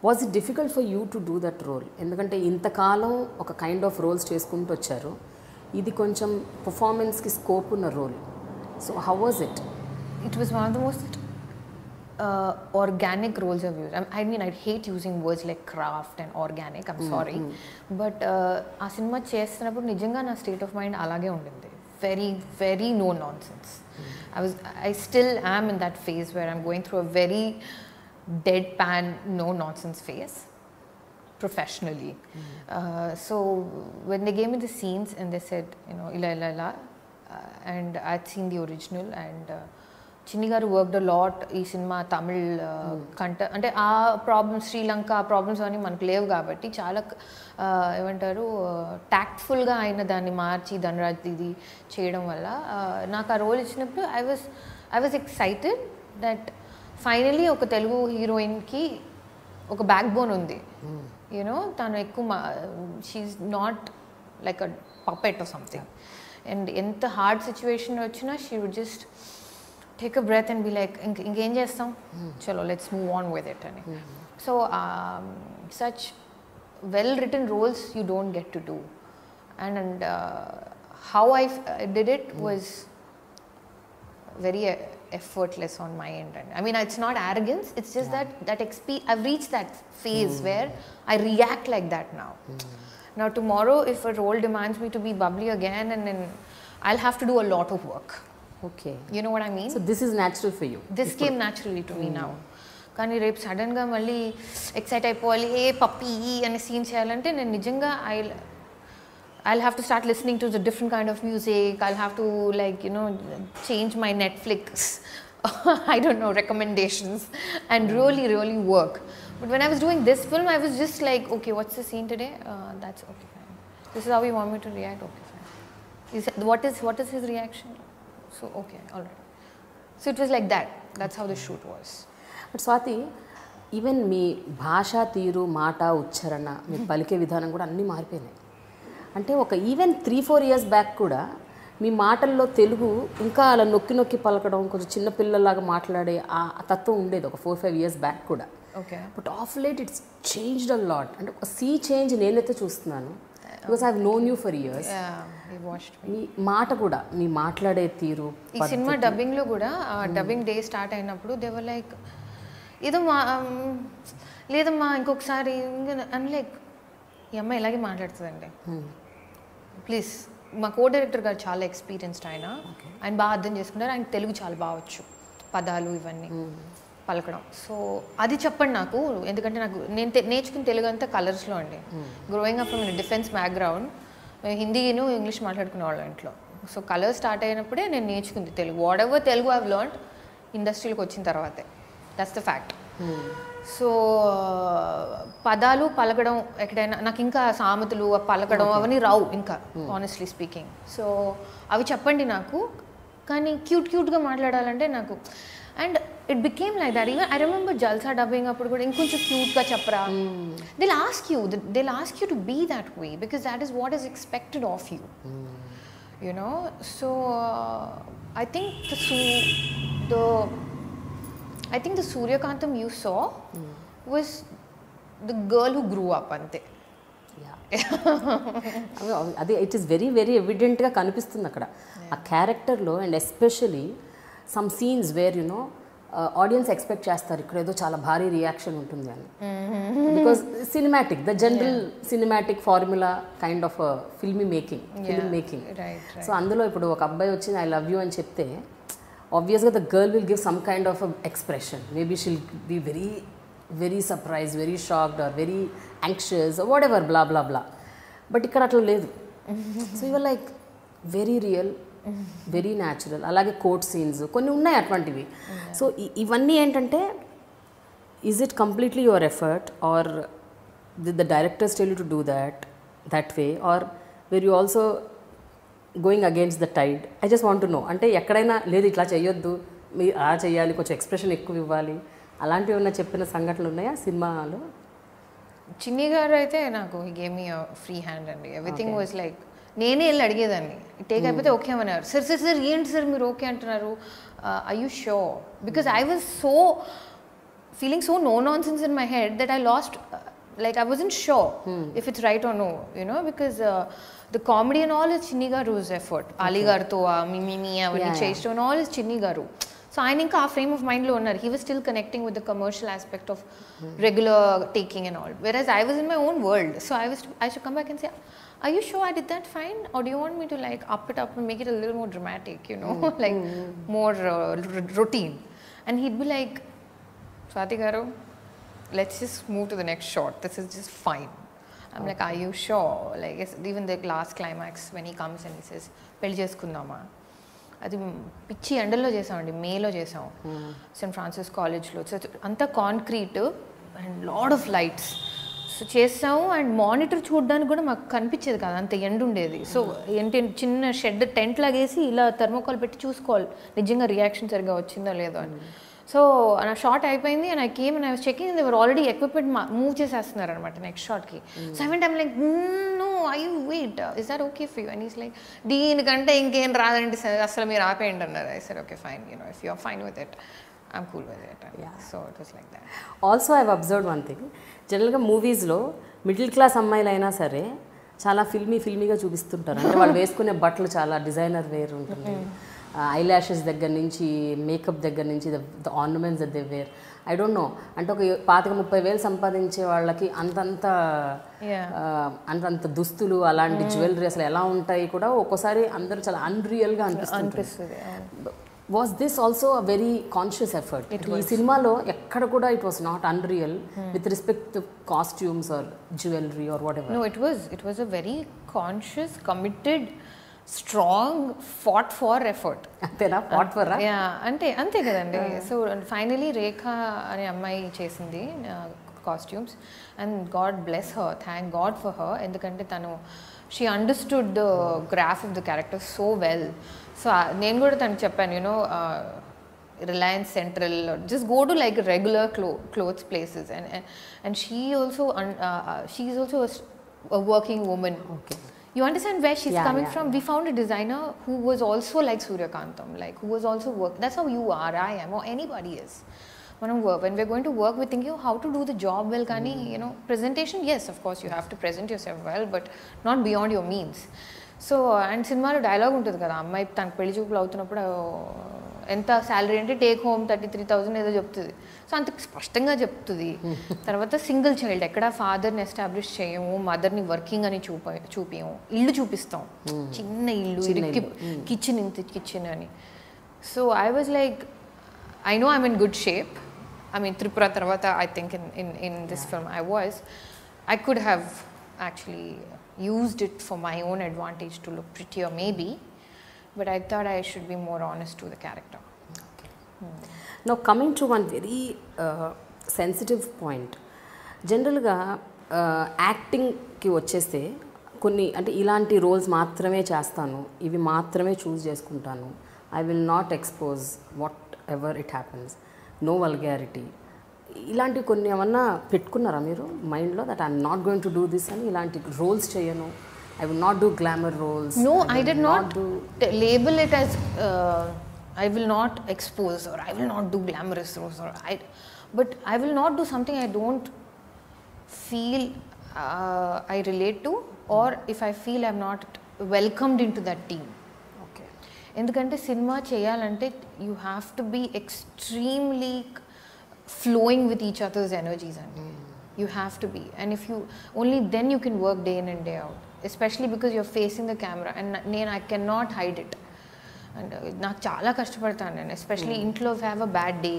was it difficult for you to do that role? ఎందుకంటే ఇంతకాలం ఒక కైండ్ ఆఫ్ రోల్స్ చేసుకుంటూ వచ్చారు, ఇది కొంచెం పర్ఫార్మెన్స్కి స్కోప్ ఉన్న role. So how was it? It was one of the most organic roles I've used. I mean, I hate using words like craft and organic. I'm sorry. But ఆ cinema చేస్తున్నప్పుడు నిజంగా నా స్టేట్ ఆఫ్ మైండ్ అలాగే ఉండింది. Very no nonsense. I still am in that phase where I'm going through a very deadpan, no nonsense phase professionally. So when they gave me the scenes and they said, you know, ila and I'd seen the original, and చిన్ని గారు worked a lot ఈ cinema Tamil అంటే ఆ problems, Sri Lanka ఆ problems అని మనకు లేవు కాబట్టి చాలా ఏమంటారు టాక్ట్ఫుల్గా ఆయన దాన్ని మార్చి ధనరాజ్ ఇది చేయడం వల్ల నాకు ఆ రోల్ ఇచ్చినప్పుడు I was excited that finally ఒక తెలుగు హీరోయిన్కి ఒక బ్యాక్ బోన్ ఉంది. యూనో తను ఎక్కువ she's not like a puppet or something. And ఎంత హార్డ్ సిచ్యువేషన్ వచ్చినా she would just take a breath and be like, ఇంకేం చేస్తాం, చలో let's move on with it అని. So such well written roles you don't get to do, and how I did it was very effortless on my end. And I mean, it's not arrogance, it's just that I've reached that phase where I react like that now. Now tomorrow if a role demands me to be bubbly again, and then I'll have to do a lot of work. Okay, you know what I mean? So this is natural for you. This came naturally to me now. కానీ రేపు సడన్గా మళ్ళీ excite అయిపోవాలి, ఏ puppy అనే scene చేయాలంటే నేను నిజంగా I'll have to start listening to the different kind of music. I'll have to, like, you know, change my Netflix I don't know, recommendations, and really work. But when I was doing this film, I was just like, okay, what's the scene today? That's okay, fine. This is how you want me to react? Okay, fine. What is his reaction? So, okay, all right. So it was like that. That's how the shoot was. But Swathi, even మీ భాషా తీరు, మాట, ఉచ్చారణ, మీ పలికే విధానం కూడా అన్నీ మారిపోయినాయి. అంటే ఒక ఈవెన్ 3-4 years బ్యాక్ కూడా మీ మాటల్లో తెలుగు ఇంకా అలా నొక్కి పలకడం, కొంచెం చిన్నపిల్లలాగా మాట్లాడే ఆ తత్వం ఉండేది ఒక 4-5 years బ్యాక్ కూడా. Okay. But of late it's changed a lot. అంటే ఒక సీ చేంజ్ నేనైతే చూస్తున్నాను. Because I have known you for years. మీ మాట కూడా, మీ మాట్లాడే తీరు. ఈ సినిమా డబ్బింగ్లో కూడా డబ్బింగ్ డే స్టార్ట్ అయినప్పుడు దే వర్ లైక్, ఏదో లేదమ్మా ఇంకొకసారి అని, లైక్ ఈ అమ్మాయి ఇలాగే మాట్లాడుతుందండి, ప్లీజ్ మా కో డైరెక్టర్ గారు చాలా ఎక్స్పీరియన్స్డ్ ఆయన బాగా అర్థం చేసుకున్నారు. ఆయన తెలుగు చాలా బాగా వచ్చు, పదాలు ఇవన్నీ పలకడం. సో అది చెప్పండి నాకు, ఎందుకంటే నాకు నేను నేర్చుకున్న తెలుగు అంతా కలర్స్లో అండి. Growing up from defence background, హిందీను ఇంగ్లీష్ మాట్లాడుకునే వాళ్ళం ఇంట్లో. సో కలర్ స్టార్ట్ అయినప్పుడే నేను నేర్చుకుంది Telugu. Whatever Telugu I've learned ఇండస్ట్రీలోకి వచ్చిన తర్వాతే, దట్స్ ద ఫ్యాక్ట్. సో పదాలు పలకడం ఎక్కడైనా నాకు ఇంకా సామెతలు పలకడం అవన్నీ రావు ఇంకా, ఆనెస్ట్లీ స్పీకింగ్. సో అవి చెప్పండి నాకు, కానీ క్యూట్గా మాట్లాడాలంటే నాకు. And it became like that. Even I remember Jalsa dubbing అప్పుడు కూడా ఇంకొంచెం క్యూట్గా చెప్పరా, they'll ask you to be that way because that is what is expected of you, you know. So I think the Suryakantam you saw was the girl who grew up ante. అది it is very very ఎవిడెంట్గా కనిపిస్తుంది అక్కడ ఆ క్యారెక్టర్లో. And especially some scenes where you know audience expect చేస్తారు ఇక్కడ ఏదో చాలా భారీ రియాక్షన్ ఉంటుంది అని, because cinematic, the general cinematic formula kind of film making. So అందులో ఇప్పుడు ఒక అబ్బాయి వచ్చి ఐ లవ్ యూ అని చెప్తే ఆబ్వియస్గా the girl will give some kind of expression. Maybe she'll be very very surprise, very shocked or very anxious, whatever, blah blah blah. But ఇక్కడ అట్లా లేదు. So ever like very real, very natural. అలాగే court scenes కొన్ని ఉన్నాయి అటువంటివి. సో ఇవన్నీ ఏంటంటే, is it completely your effort or the directors tell you to do that way, or were you also going against the Tide? I just want to know. అంటే ఎక్కడైనా లేదు ఇట్లా చేయొద్దు, మీరు అలా చేయాలి, కొంచెం ఎక్స్ప్రెషన్ ఎక్కువ ఇవ్వాలి, అలాంటివి ఏమన్నా చెప్పిన సంఘటనలు ఉన్నాయా సినిమాలో? చిన్ని గారు అయితే నాకు గేమ్ మీ ఫ్రీ హ్యాండ్ అండి. ఎవ్రీథింగ్ వాజ్ లైక్, నేనే వెళ్ళి అడిగేదాన్ని, టేక్ అయిపోతే ఓకే అన్నారు. సార్ ఏంటి సార్ మీరు ఓకే అంటున్నారు, are you sure? Because I was so feeling so no nonsense in my head that I lost, like I wasn't sure if it's right or no, you know, because the comedy and all is Chinni Garu's effort. Ali Garto, me, avanni cheysto and all is Chinni Garu. So I think our frame of mind lo unnaru. He was still connecting with the commercial aspect of regular taking and all, whereas I was in my own world. So I should come back and say, are you sure I did that fine, or do you want me to like up it up and make it a little more dramatic, you know, like more routine? And he'd be like, Swathi Garu, let's just move to the next shot, this is just fine. I'm like, are you sure? Like even the last climax when he comes and he says pelli cheskundama, అది పిచ్చి ఎండల్లో చేసామండి, మేలో చేసాం Saint Francis కాలేజ్లో. So అంతా concrete and lot of lights. So చేసాము and monitor చూడడానికి కూడా మాకు కనిపించేది కాదు, అంత ఎండ ఉండేది. సో ఏంటి చిన్న షెడ్ టెంట్ లాగేసి ఇలా థర్మోకాల్ పెట్టి చూసుకోవాలి నిజంగా రియాక్షన్ సరిగా వచ్చిందో లేదో అని. సో నా షార్ట్ అయిపోయింది and I came and I was checking, they were already equipment move చేసేస్తున్నారు అనమాట నెక్స్ట్ షాట్కి. So I went I'm like, no I wait, is that okay for you? And is like, దీనికంటే ఇంకేం రాదండి అసలు మీరు ఆపేయండి అన్నారు. I said okay fine, you know, if you are fine with it I'm cool with it. So it was like that. Also I observe one thing, జనరల్గా మూవీస్లో middle class అమ్మాయిలు అయినా సరే చాలా ఫిల్మీగా చూపిస్తుంటారు. అంటే వాళ్ళు వేసుకునే బట్టలు చాలా డిజైనర్ వేర్ ఉంటుంది, ఐ ల్యాషెస్ దగ్గర నుంచి మేకప్ దగ్గర నుంచి the ornaments that they were. I don't no, అంటే ఒక 25,000 సంపాదించే వాళ్ళకి అంతంత దుస్తులు అలాంటి జ్యువెలరీ అసలు ఎలా ఉంటాయి కూడా ఒక్కోసారి అందరూ చాలా అన్రియల్గా అనిపిస్తుంది. Was this also a very conscious effort? ఈ సినిమాలో ఎక్కడ కూడా it was not unreal with respect to costumes or jewellery or whatever. No, it was a very conscious, committed, strong fought for effort. అంతేనా? Fought for? అంతే కదండి. So finally Rekha అనే అమ్మాయి చేసింది costumes and God bless her, thank God for her. ఎందుకంటే తను she understood the graph of the character so well. So నేను కూడా తనకు చెప్పాను, you know, Reliance Central, just go to like regular clothes places, and she's also a working woman. Okay. You understand where she's coming from? We found a designer who was also like Suryakantam, like who was also that's how you are, I am, or anybody is. When we're going to work, we're thinking of how to do the job well. Kani, you know, presentation, yes, of course you have to present yourself well, but not beyond your means. So and సినిమాలో dialogue ఉంటుంది కదా, అమ్మాయి తనకు పెళ్లి చూపులు అవుతున్నప్పుడు ఎంత salary అంటే టేక్ హోమ్ 33,000 ఏదో చెప్తుంది. సో అంత స్పష్టంగా చెప్తుంది. తర్వాత సింగిల్ చైల్డ్, ఎక్కడ ఫాదర్ని ఎస్టాబ్లిష్ చేయము, మదర్ని వర్కింగ్ అని చూపించము, ఇల్లు చూపిస్తాం, చిన్న ఇల్లు, కిచెన్ ఇంత కిచెన్ అని. So I was like, I know I'm in good shape. I mean, Tripura Tarvata, I think in this film I could have actually used it for my own advantage to look prettier maybe, but I thought I should be more honest to the character. Okay. Now coming to one very sensitive point. జనరల్గా యాక్టింగ్కి వచ్చేస్తే కొన్ని అంటే ఇలాంటి roles మాత్రమే చేస్తాను, ఇవి మాత్రమే choose చేసుకుంటాను, I will not expose whatever it happens, no vulgarity, ఇలాంటి కొన్ని ఏమన్నా పెట్టుకున్నారా మీరు మైండ్లో, that I'm not going to do this అని, ఇలాంటి రోల్స్ చేయను, I will not do glamour roles? No, I did not label it as I will not expose or I will not do glamorous roles, or but I will not do something I don't feel I relate to, or if I feel I'm not welcomed into that team. ఎందుకంటే సినిమా చేయాలంటే you have to be extremely flowing with each others energies అండి. You have to be, and if you only then you can work day in and day out, especially because you're facing the camera. And I can not hide it. And నాకు చాలా కష్టపడతాను నేను, especially ఇంట్లో if have a bad day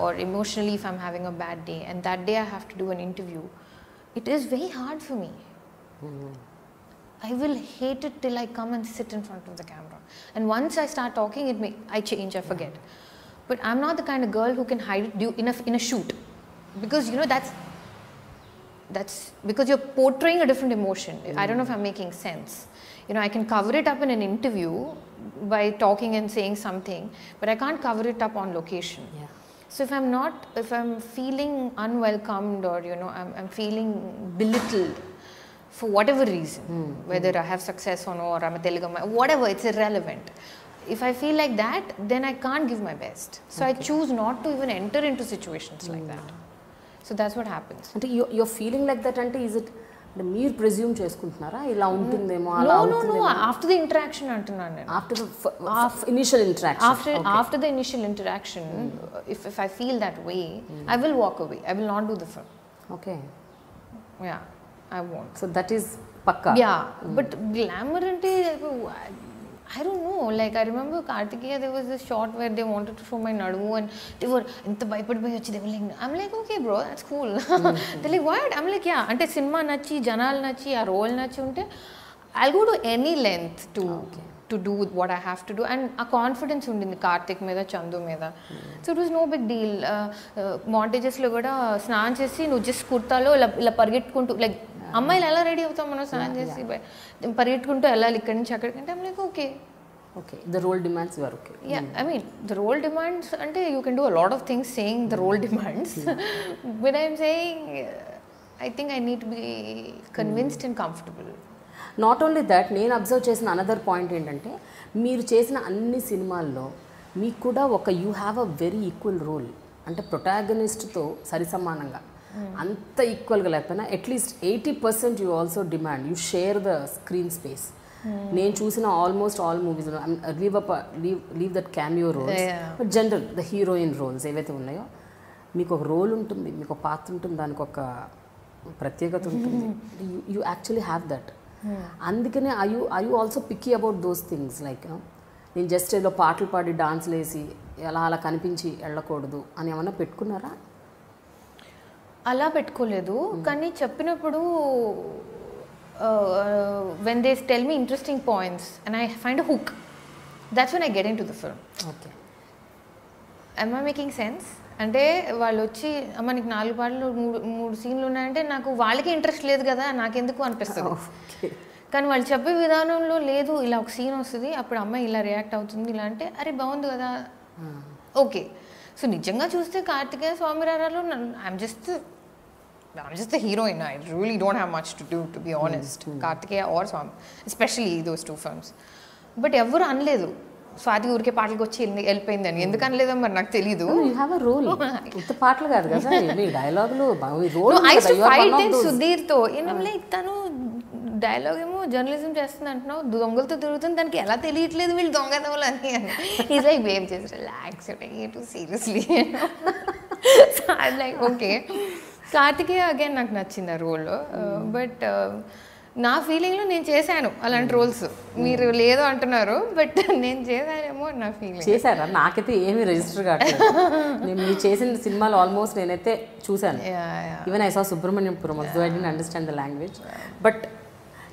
or emotionally if I'm having a bad day and that day I have to do an interview, it is very hard for me. I will hate it till I come and sit in front of the camera. And once I start talking, I change, I forget. But I'm not the kind of girl who can hide it in a shoot. Because, you know, that's because you're portraying a different emotion. I don't know if I'm making sense. You know, I can cover it up in an interview by talking and saying something, but I can't cover it up on location. Yeah. So if I'm feeling unwelcomed, or, you know, I'm feeling belittled, for whatever reason, whether I have success or no, or I'm a Telugu, whatever, it's irrelevant. If I feel like that, then I can't give my best. So I choose not to even enter into situations like that. So that's what happens. అంటే you're feeling like that అంటే is it మీరు presume చేసుకుంటున్నారా ఇలా ఉంటుందేమో అలా అవుతుందేమో? No, after the interaction అంటున్నాను నేను. After the initial interaction. After the initial interaction, if I feel that way, I will walk away. I will not do the film. Okay. Yeah. I won't. So that is pakka. Yeah, but glamour ante, I don't know. Like I remember Kartikeya, there was this shot where they wanted to show my nadu and they were enta bhayapadi vachi, they were like, I'm like, okay bro, that's cool. They're like, what? I'm like, yeah, ante cinema nachi, janal nachi, aa role nachi unte I'll go to any length to do what I have to do, and a confidence undindi Kartik meeda, Chandu meeda. So it was no big deal. Montages lo kuda snaan chesi nu just kurtalo ila పరిగెట్టుకుంటూ, like అమ్మాయిలు ఎలా ready అవుతాం మనం స్నానం చేసి పరిగెట్టుకుంటూ వెళ్ళాలి ఇక్కడి నుంచి అక్కడికి అంటే, I'm like, okay. Okay, the role demands you are okay. Yeah, I mean the role demands ante you can do a lot of things saying the role demands, but I'm saying I think I need to be convinced and comfortable. Not only that, నేను observe చేసిన another point ఏంటంటే, మీరు చేసిన అన్ని సినిమాల్లో మీకు కూడా ఒక you have a very equal role, అంటే ప్రొటాగనిస్ట్తో సరిసమానంగా, అంత ఈక్వల్గా లేకపోయినా at least 80% you also demand, you share the screen space. నేను చూసిన ఆల్మోస్ట్ ఆల్ మూవీస్లో leave that cameo roles, but general the heroine roles ఏవైతే ఉన్నాయో మీకు ఒక రోల్ ఉంటుంది, మీకు ఒక పాత్ర ఉంటుంది, దానికి ఒక ప్రత్యేకత ఉంటుంది. You actually have that. అందుకనే I you also picky about those things, like నేను జస్ట్ ఏదో పాటలు పాడి డాన్స్లు వేసి అలా కనిపించి వెళ్ళకూడదు అని ఏమన్నా పెట్టుకున్నారా? అలా పెట్టుకోలేదు, కానీ చెప్పినప్పుడు when they tell me interesting points and I find a hook, that's when I get into the film. Okay. Am I making sense? అంటే వాళ్ళు వచ్చి అమ్మ నీకు 4 పాటలు 3 సీన్లు ఉన్నాయంటే నాకు వాళ్ళకి ఇంట్రెస్ట్ లేదు కదా, నాకెందుకు అనిపిస్తుంది. కానీ వాళ్ళు చెప్పే విధానంలో లేదు, ఇలా ఒక సీన్ వస్తుంది అప్పుడు అమ్మాయి ఇలా రియాక్ట్ అవుతుంది ఇలా అంటే, అరే బాగుంది కదా, ఓకే. సో నిజంగా చూస్తే కార్తికేయ స్వామిరారాలో I'm just the heroine. I really don't have much to do, to be honest. Kartikeya or Swami, especially those 2 films. But ఎవరు అనలేదు స్వాతి ఊరికే పాటలకు వచ్చి వెళ్ళిపోయింది అని. ఎందుకు అనలేదో మరి నాకు తెలీదు. యూ హ్యావ్ అ రోల్, ఇంత పాటలు కాదు కదా మీ డైలాగులు, role. I used to fight in సుధీర్తో, లైక్ తను డైలాగ్ ఏమో జర్నలిజం చేస్తుంది అంటున్నావు, దొంగలతో తిరుగుతుంది, దానికి ఎలా తెలియట్లేదు వీళ్ళు దొంగదవులు అని. ఈజ్ లైక్ వేవ్ చేసి relax too seriously. Like okay. Karthikeya again నాకు నచ్చింది ఆ రోల్. బట్ నా ఫీలింగ్లో నేను చేశాను అలాంటి రోల్స్. మీరు లేదు అంటున్నారు, బట్ నేను చేశానేమో నా ఫీలింగ్. చేశారా? నాకైతే ఏమీ రిజిస్టర్ కావట్లేదు. నేను మీరు చేసిన సినిమాలు ఆల్మోస్ట్ నేనైతే చూశాను. Even I saw Subramaniapuram, though I didn't understand the language, but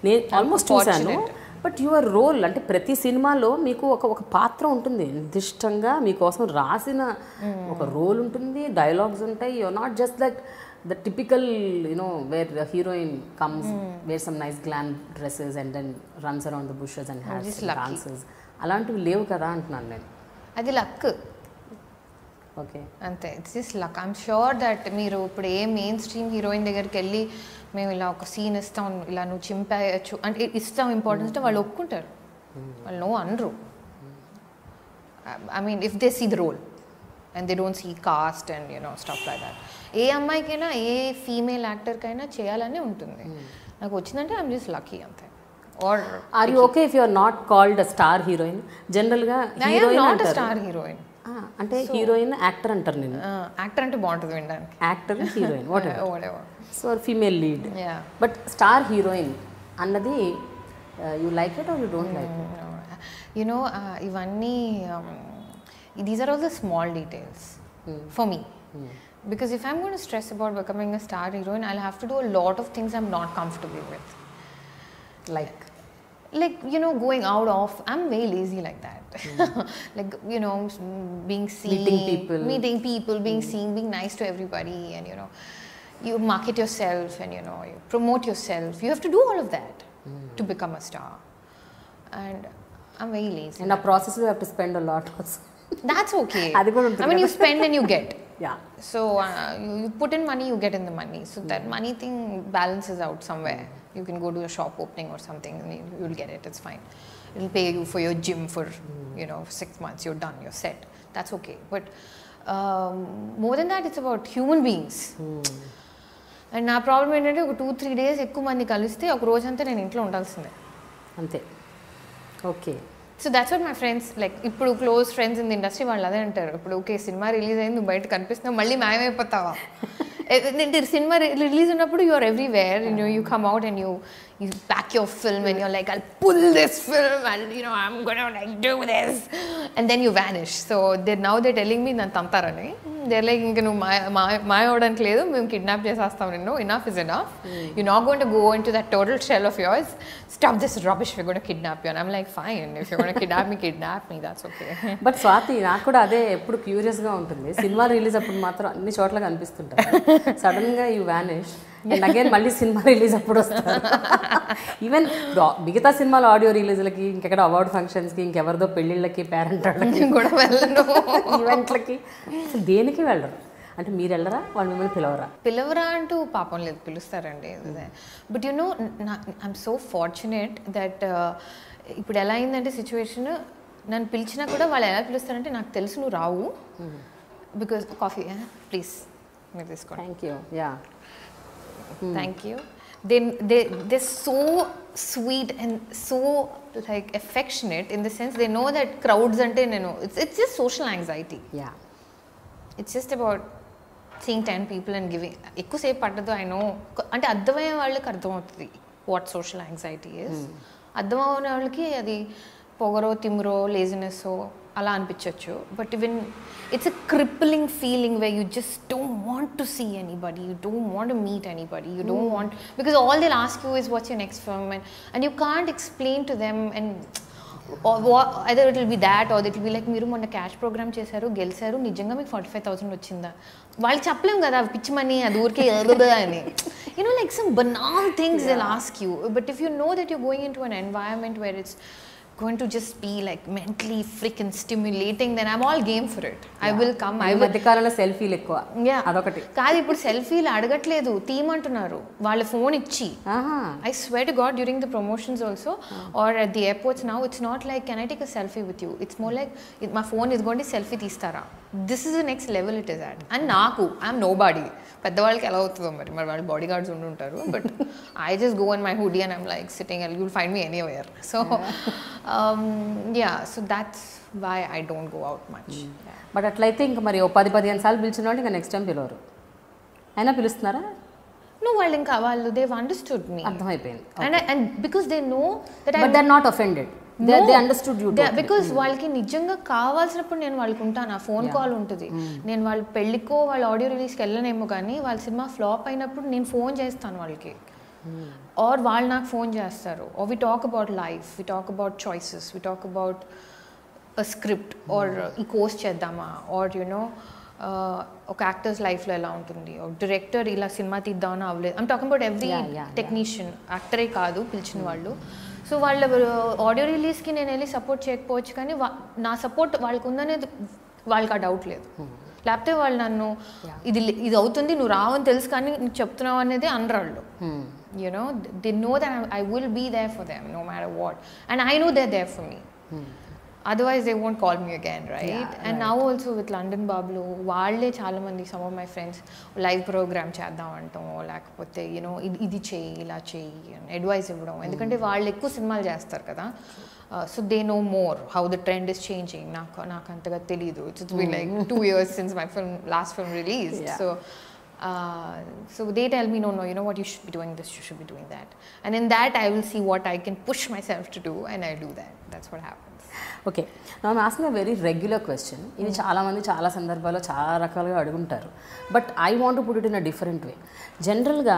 నేను ఆల్మోస్ట్ చూశాను. బట్ యువర్ రోల్ అంటే ప్రతి సినిమాలో మీకు ఒక పాత్ర ఉంటుంది, నిర్దిష్టంగా మీకోసం రాసిన ఒక రోల్ ఉంటుంది, డైలాగ్స్ ఉంటాయి. Your not just like the typical, where the heroine comes, wears some nice glam dresses and then runs around the bushes and has dances. అలాంటివి లేవు కదా అంటున్నాను నేను. అది లక్. ఓకే, అంతే. It's just luck. I'm sure that మీరు ఇప్పుడు ఏ main stream heroine దగ్గరికి వెళ్ళి మేము ఇలా ఒక సీన్ ఇస్తాం, ఇలా నువ్వు చింపేయచ్చు అంటే ఇస్తాం ఇంపార్టెన్స్ అంటే వాళ్ళు ఒప్పుకుంటారు. వాళ్ళు నో అనరు. I mean if they see the role and they don't see caste and stuff like that. ఏ అమ్మాయికైనా ఏ ఫీమేల్ యాక్టర్కైనా చేయాలనే ఉంటుంది. నాకు వచ్చిందంటే ఐఎమ్ జస్ట్ లక్కీ అంతే. Or are you okay if you are not called a star heroine? జనరల్గా హీరోయిన్ నాట్ స్టార్ హీరోయిన్ అంటే హీరోయిన్ యాక్టర్ అంటారు. నేను యాక్టర్ అంటే బాగుంటుంది వినడానికి. Actor heroine whatever, so female lead. But star heroine అన్నది you like it or you don't like it? ఇవన్నీ these are all the small details for me. Because if I'm going to stress about becoming a star heroine, I'll have to do a lot of things I'm not comfortable with. Like going out of, I'm very lazy like that. Like, being seen, meeting people, being seen, being nice to everybody, and you market yourself and you promote yourself. You have to do all of that to become a star. And I'm very lazy. And a process you have to spend a lot also. That's okay. I mean, you spend and you get. Yeah. So you put in money, you get in the money. So that money thing balances out somewhere. You can go to a shop opening or something and you'll get it. It's fine. It'll pay you for your gym for 6 months. You're done. You're set. That's okay. But more than that, it's about human beings. And నా problem ఏంటంటే ఒక 2-3 days ఎక్కువ మంది కలిస్తే ఒక రోజంతా నేను ఇంట్లో ఉండాల్సిందే అంతే. Okay. So that's what my friends like. ఇప్పుడు close friends in the industry వాళ్ళు అదే అంటారు. ఇప్పుడు ఓకే సినిమా రిలీజ్ అయింది, నువ్వు బయట కనిపిస్తున్నావు, మళ్ళీ మాయమైపోతావా? సినిమా రిలీజ్ ఉన్నప్పుడు you are everywhere, you come out and you back your film and you're like, I'll pull this film and I'm gonna like do this, and then you vanish. So they're telling me nanu tantarani. They're like, inga nu maya avdaniki ledu, mem kidnap chesastam ninnu, enough is enough. You're not going to go into that total shell of yours. Stop this rubbish, we're going to kidnap you. And I'm like, fine, if you're going to kidnap me, that's okay. But Swathi, నాకు కూడా అదే ఎప్పుడు curious గా ఉంటుంది. Cinema release అప్పుడు మాత్రం అన్ని చోట్ల కనిపిస్తుంటారు, సడన్ గా యూ వానిష్ అండ్ అగైన్ మళ్ళీ సినిమా రిలీజ్ అప్పుడు వస్తారు. ఈవెన్ మిగతా సినిమాల ఆడియో రిలీజ్లకి, ఇంకెక్కడ అవార్డ్ ఫంక్షన్స్కి, ఇంకెవరిదో పెళ్ళిళ్ళకి, పేరెంట్ కూడా వెళ్ళను, ఈవెంట్లకి, అసలు దేనికి వెళ్ళరు. అంటే మీరు వెళ్ళరా? వాళ్ళు మిమ్మల్ని పిలవరా అంటూ పాపం లేదు, పిలుస్తారండి. But I'm so fortunate that ఇప్పుడు ఎలా అయిందంటే సిచ్యువేషన్, నన్ను పిలిచినా కూడా వాళ్ళు ఎలా పిలుస్తారంటే నాకు తెలుసు నువ్వు రావు, బికాస్ కాఫీ ప్లీజ్ మీరు తీసుకోండి. Thank you. Yeah, thank you. They're so sweet and so like affectionate in the sense they know that crowds ante it's just social anxiety. Yeah, it's just about seeing 10 people and giving ekku se paddadu. I know ante addamaye vallaki ardham avutadi what social anxiety is. అర్థం అవని వాళ్ళకి అది పొగరో, తిమ్రో, లేజినెస్సో అలా అనిపించవచ్చు. But even it's a crippling feeling where you just don't want to see anybody, you don't want to meet anybody, you don't want, because all they'll ask you is what's your next film, and you can't explain to them, and either it will be that or it will be like, మీరు మొన్న cash programme చేశారు, గెలిచారు, నిజంగా మీకు 45,000 వచ్చిందా? వాళ్ళు చెప్పలేం కదా, పిచ్చి మనీ అది ఊరికే అని. Like some banal things they'll ask you. But if you know that you're going into an environment where it's going to just be like mentally freaking stimulating, then I'm all game for it. I will come. I will. మధ్యకాలంలో సెల్ఫీలు ఎక్కువ. అదొకటి కాదు, ఇప్పుడు సెల్ఫీలు అడగట్లేదు, తీయమంటున్నారు వాళ్ళ phone ఇచ్చి. I swear to God, during the promotions also or at the airports now, it's not like, can I take a selfie with you? It's more like, my phone is going to selfie తీస్తారా. This is the next level it is at. And నాకు I'm nobody. పెద్దవాళ్ళకి ఎలా అవుతుందో మరి వాళ్ళు bodyguards ఉంటుంటారు. But I just go in my hoodie and I'm like sitting and you'll find me anywhere. So so that's why I don't go out much. But అట్లయితే ఇంకా మరి 10-15 సార్లు పిలిచిన వాళ్ళు ఇంకా నెక్స్ట్ టైం పిలవరు. అయినా పిలుస్తున్నారా? No, వాళ్ళు they've understood me. అర్థమైపోయింది. And because they know that but they're not offended. They understood you totally. Because వాళ్ళకి నిజంగా కావాల్సినప్పుడు నేను వాళ్ళకి ఉంటాను. ఆ ఫోన్ కాల్ ఉంటుంది. నేను వాళ్ళ పెళ్ళికో వాళ్ళ ఆడియో రిలీజ్కి వెళ్ళనేమో కానీ వాళ్ళ సినిమా ఫ్లాప్ అయినప్పుడు నేను ఫోన్ చేస్తాను వాళ్ళకి. ఆర్ వాళ్ళు నాకు ఫోన్ చేస్తారు. Or we talk about life, we talk about choices, we talk about a script or ఈ కోర్స్ చేద్దామా, ఆర్ యునో ఒక యాక్టర్స్ లైఫ్లో ఎలా ఉంటుంది, ఒక డైరెక్టర్ ఇలా సినిమా తీద్దామని అవ్వలేదు. I'm talking about every technician, యాక్టరే కాదు పిలిచిన వాళ్ళు. సో వాళ్ళ ఆడియో రిలీజ్కి నేను వెళ్ళి సపోర్ట్ చేయకపోవచ్చు కానీ నా సపోర్ట్ వాళ్ళకు ఉందనేది వాళ్ళకి ఆ డౌట్ లేదు. లేకపోతే వాళ్ళు నన్ను ఇది అవుతుంది నువ్వు రావని తెలుసు కానీ నీకు చెప్తున్నావు అనేది అనరాళ్ళు. You know they know that I will be there for them no matter what, and I know they there for me. Otherwise they won't call me again, right? And now also with London Bablu, వాళ్ళే చాలా మంది, some of my friends live programme చేద్దాం అంటాం, లేకపోతే you know ఇది చేయి ఇలా చేయి అడ్వైస్ ఇవ్వడం. ఎందుకంటే వాళ్ళు ఎక్కువ సినిమాలు చేస్తారు కదా. So they know more how the trend is changing. నాకు అంతగా తెలీదు. It's been like 2 years since my last film released. So they tell me, no, you know what, you should be doing this, you should be doing that. And in that I will see what I can push myself to do, and I do that. That's what happens. ఓకే, నా asking a very regular question. ఇది చాలామంది చాలా సందర్భాల్లో చాలా రకాలుగా అడుగుంటారు. But I want to put it in a different way. జనరల్గా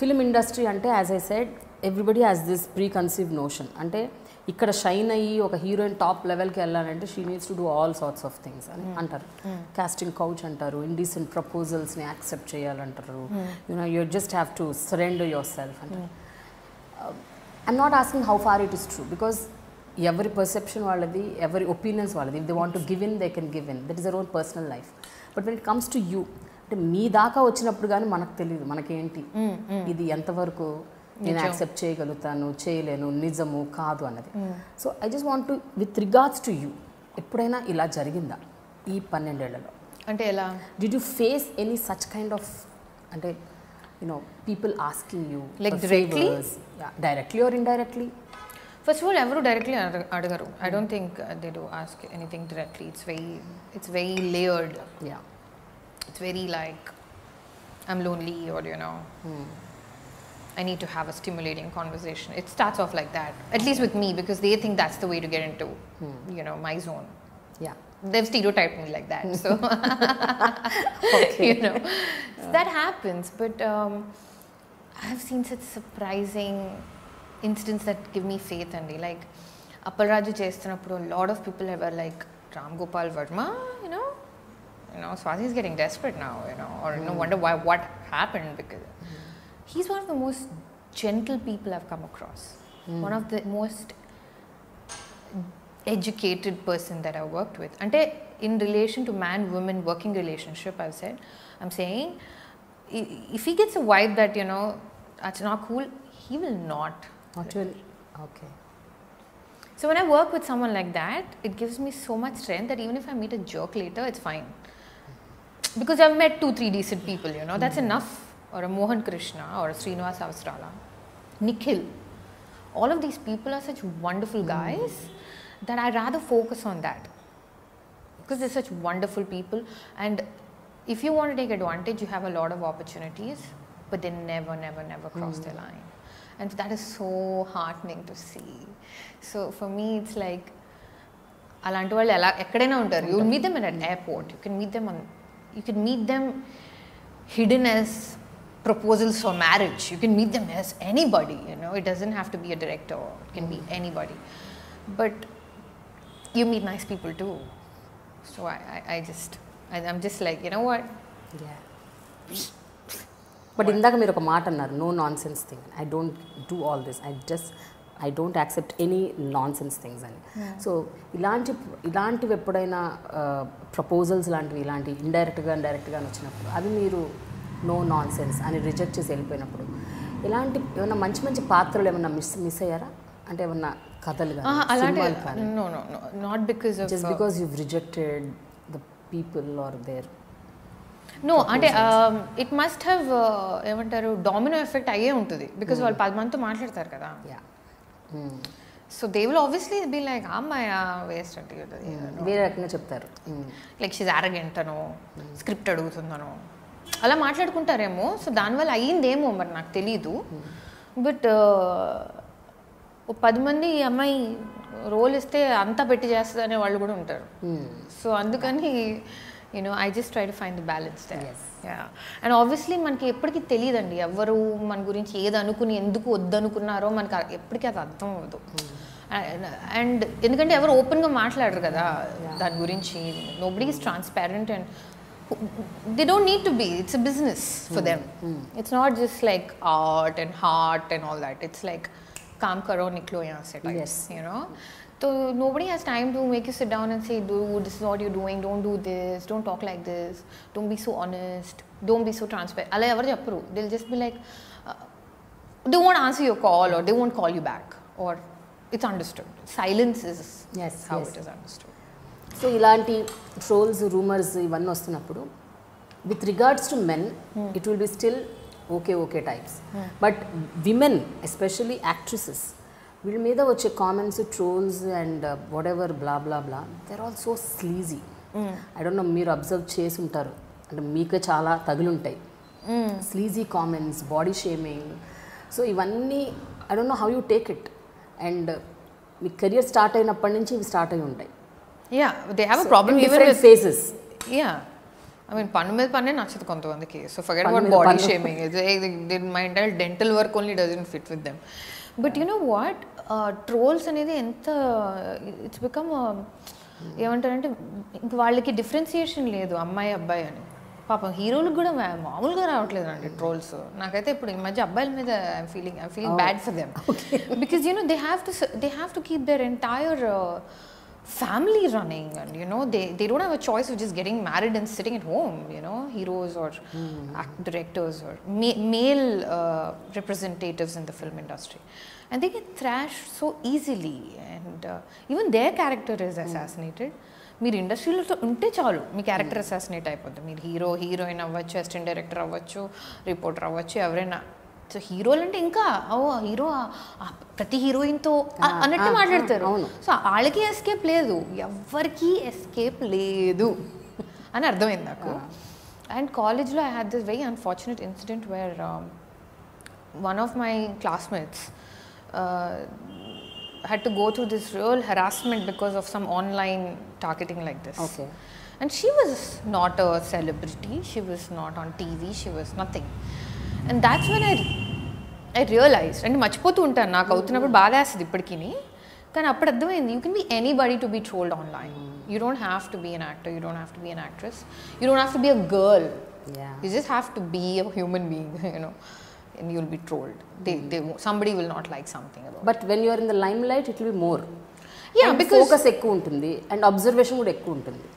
ఫిల్మ్ ఇండస్ట్రీ అంటే as I said everybody has this pre conceive notion. అంటే ఇక్కడ షైన్ అయ్యి ఒక హీరోయిన్ టాప్ లెవెల్కి వెళ్ళాలంటే she needs to do all sorts of things అని అంటారు. కాస్టింగ్ కౌచ్ అంటారు, ఇండీసెంట్ ప్రపోజల్స్ని యాక్సెప్ట్ చేయాలంటారు, you know you just have to surrender yourself అంటారు. I'm not asking how far it is true, because ఎవరి perception వాళ్ళది, ఎవరి ఒపీనియన్స్ వాళ్ళది. If they want to give in they can give in, that is their own personal life. But when it comes to you, అంటే మీ దాకా వచ్చినప్పుడు కానీ మనకు తెలియదు మనకేంటి ఇది ఎంతవరకు నేను యాక్సెప్ట్ చేయగలుగుతాను, చేయలేను, నిజము కాదు అన్నది. So I just want to, with regards to you, ఎప్పుడైనా ఇలా జరిగిందా ఈ 12 ఏళ్లలో? అంటే ఎలా did you face any such kind of, అంటే you know people asking you like directly or indirectly? First of all, ఎవరు డైరెక్ట్లీ అడగరు. I don't think they do ask anything directly. It's very layered. Yeah. It's very like, I'm lonely, or you know, I need to have a stimulating conversation. It starts off like that, at least with me, because they think that's the way to get into, you know, my zone. Yeah. They've stereotyped me like that, so okay. You know, so that happens. But I have seen such surprising incidents that give me faith, and like Appalraju చేస్తున్నప్పుడు a lot of people were like, Ram Gopal Verma, you know Swathi is getting desperate now, you know, or you know, wonder why, what happened, because he's one of the most gentle people I've come across. One of the most educated person that I've worked with. Ante in relation to man woman working relationship, I'm saying if he gets a vibe that, you know, that's not cool, he will not. Actually, okay. So when I work with someone like that, it gives me so much strength that even if I meet a jerk later, it's fine. Because I've met 2-3 decent people, you know, that's enough. Or a Mohan Krishna, or a Srinivas Avasrala, Nikhil. All of these people are such wonderful guys that I rather focus on that. Because they're such wonderful people. And if you want to take advantage, you have a lot of opportunities, but they never cross their line. And that is so heartening to see. So for me, it's like, అలాంటి వాళ్ళు ఎలా ఎక్కడైనా ఉంటారు. You will meet them at an airport. You can meet them hidden as proposals for marriage. You can meet them as anybody, you know. It doesn't have to be a director. It can be anybody. But you meet nice people too. So I'm just like, you know what? Yeah. But ఇందాక మీరు ఒక మాట అన్నారు, no non sense thing, I don't do all this, I don't accept any non sense things అని. So ఇలాంటివి ఎప్పుడైనా proposals లాంటివి ఇలాంటి డైరెక్ట్గా వచ్చినప్పుడు అవి మీరు నో నాన్ సెన్స్ అని రిజెక్ట్ చేసి వెళ్ళిపోయినప్పుడు ఏమైనా మంచి పాత్రలు ఏమైనా మిస్ అయ్యారా? అంటే ఏమన్నా కథలు కానీ, not because just because you rejected the people are there? No అంటే ఇట్ మస్ట్ హ్యావ్ ఏమంటారు డామినో ఎఫెక్ట్ అయ్యే ఉంటుంది బికాస్ వాళ్ళు 10 మందితో మాట్లాడతారు కదా. So they will obviously be like అమ్మాయి వేస్ట్ అంటే వేరే రకంగా చెప్తారు, లైక్ షీజ్ అరగెంట్ అనో స్క్రిప్ట్ అడుగుతుందనో అలా మాట్లాడుకుంటారేమో. సో దానివల్ల అయ్యిందేమో మరి నాకు తెలీదు. బట్ 10 మంది ఈ అమ్మాయి రోల్ ఇస్తే అంతా పెట్టి చేస్తుంది అనే వాళ్ళు కూడా ఉంటారు. సో అందుకని I just try to find the balance there. Yes. Yeah. And obviously మనకి ఎప్పటికీ తెలియదండి ఎవరు మన గురించి ఏది అనుకుని ఎందుకు వద్దనుకున్నారో మనకి ఎప్పటికీ అది అర్థం అవ్వదు. అండ్ ఎందుకంటే ఎవరు ఓపెన్గా మాట్లాడరు కదా దాని గురించి. Nobody is transparent and they don't need to be. It's a business for them. It's not just like art and heart and all that. It's like kaam karo niklo yahan se type. Yes. So nobody has time to make you sit down and say, dude, this is what you're doing, don't do this, don't talk like this, don't be so honest, don't be so transparent. Alla evaru chepparu. They'll just be like they won't answer your call or they won't call you back or it's understood. Silence is how it is understood. సో ఇలాంటి trolls rumours ఇవన్నీ వస్తున్నప్పుడు with regards to men it will be still okay types. But women especially actresses వీళ్ళ మీద వచ్చే comments trolls and whatever blah blah blah they're all so sleazy. I don't know మీరు observe చేసి ఉంటారు అంటే మీకు చాలా తగులుంటాయి sleazy comments, body shaming. So ఇవన్నీ I don't know how you take it. And మీ కెరియర్ స్టార్ట్ అయినప్పటి నుంచి ఇవి స్టార్ట్ అయి ఉంటాయి. Yeah, they have a problem even with phases. Yeah, I mean pannu med panne nachadu kontavandiki. So forget about body shaming. My entire dental work only doesn't fit with them. But you know what, trolls anedi enta it's become ఏమంటారంటే ఇంక వాళ్ళకి differentiation లేదు అమ్మాయి అబ్బాయి అని. పాపం హీరోలకు కూడా మామూలుగా రావట్లేదు అండి ట్రోల్స్. నాకైతే ఇప్పుడు ఈ మధ్య అబ్బాయిల మీద I'm feeling bad for them because they have to keep their entire family running, and they don't have a choice of just getting married and sitting at home. Heroes or directors or male representatives in the film industry, and they get thrashed so easily, and even their character is assassinated. మీరు ఇండస్ట్రీలో ఉంటే చాలు మీ character assassinate అయిపోద్ది. మీరు heroine అవ్వచ్చు, assistant director అవ్వచ్చు, reporter అవ్వచ్చు, ఎవరైనా. సో హీరోలు అంటే ఇంకా హీరో ప్రతి హీరోయిన్తో అన్నట్టు మాట్లాడతారు. సో వాళ్ళకి ఎస్కేప్ లేదు, ఎవరికి ఎస్కేప్ లేదు అని అర్థమైంది నాకు. అండ్ కాలేజ్లో I had this very unfortunate incident wear one of my classmates had to go through this real harassment because of some online targeting like this. Okay. And she was not a celebrity, she was not on TV, she was nothing. And that's when I realized, and మర్చిపోతూ ఉంటాను నాకు అవుతున్నప్పుడు బాధ వేస్తుంది ఇప్పటికీ, కానీ అప్పుడు అర్థమైంది you can be anybody to be trolled online. You don't have to be an actor, you don't have to be an actress, you don't have to be a girl, you just have to be a human being, and you'll be trolled. Somebody will not like something about it. But when you are in the limelight it will be more. Yeah, and because focus ekku untundi and observation kuda ekku untundi.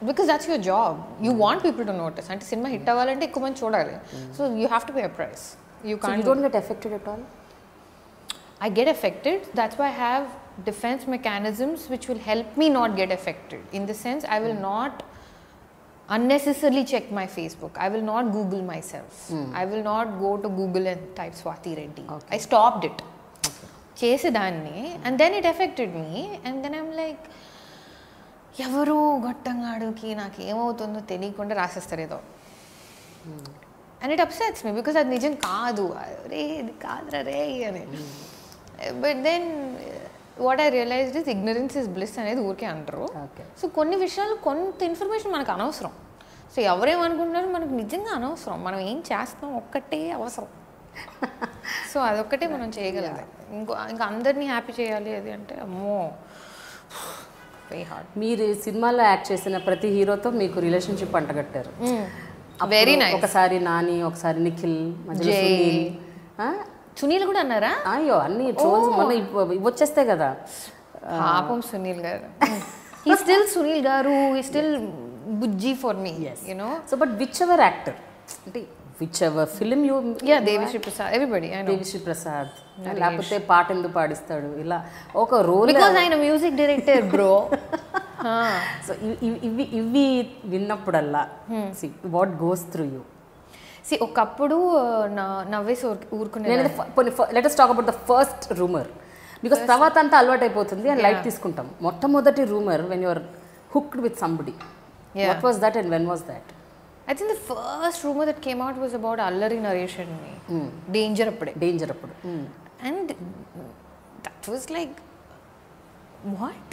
Because that's your job. You want people to notice. Ante cinema hit avvalante ekku mandi chodali. So you have to pay a price. You can't. So you don't get affected at all? I get affected. That's why I have defense mechanisms which will help me not get affected. In the sense, I will not unnecessarily check my Facebook. I will not Google myself. I will not go to Google and type Swathi Reddy. Okay. I stopped it. Chesedanni, and then it affected me, and then I'm like, ఎవరు గొట్టంగాడుకి నాకు ఏమవుతుందో తెలియకుండా రాసేస్తారు ఏదో. And it upsets me because అది నిజం కాదు, రే ఇది కాదురా రే అని. But then what I realized is ignorance is bliss అనేది ఊరికే అంటారు. సో కొన్ని విషయాలు కొంత ఇన్ఫర్మేషన్ మనకు అనవసరం. సో ఎవరేమనుకుంటున్నారో మనకు నిజంగా అనవసరం. మనం ఏం చేస్తాం ఒక్కటే అవసరం. సో అదొక్కటే మనం చేయగలదు. ఇంకా అందరినీ హ్యాపీ చేయాలి అది అంటే అమ్మో వెరీ హార్డ్. మీరు సినిమాలో యాక్ట్ చేసిన ప్రతి హీరోతో మీకు రిలేషన్షిప్ అంటగట్టారు. Very nice. ఒకసారి నాని, ఒకసారి నిఖిల్, సునీల్ కూడా అన్నారా? అయ్యో అన్ని ట్రోల్స్ మొన్న వచ్చేస్తాయి కదా. పాపం సునీల్ గారు. హీ స్టిల్ సునీల్ గారు, he still Bujji for me, so but which ever actor అంటే which ever film you, Devi Sri Prasad, everybody, Devi Sri Prasad, లేకపోతే పాట ఎందుకు పాడిస్తాడు ఇలా ఒక రోల్, బికాజ్ ఆయన మ్యూజిక్ డైరెక్టర్ బ్రో. సో ఇవి విన్నప్పుడల్లా వాట్ గోస్ త్రూ యూ? ఒకప్పుడు నవ్వేసి ఊరుకునే. Let us talk about the first rumor, because తర్వాత అంతా అలవాటు అయిపోతుంది అండ్ లైట్ తీసుకుంటాం. మొట్టమొదటి rumour when you are hooked with somebody, what was that and when was that? I think the first rumor that came out was about Allari Naresh and me. Danger appude. And that was like, what?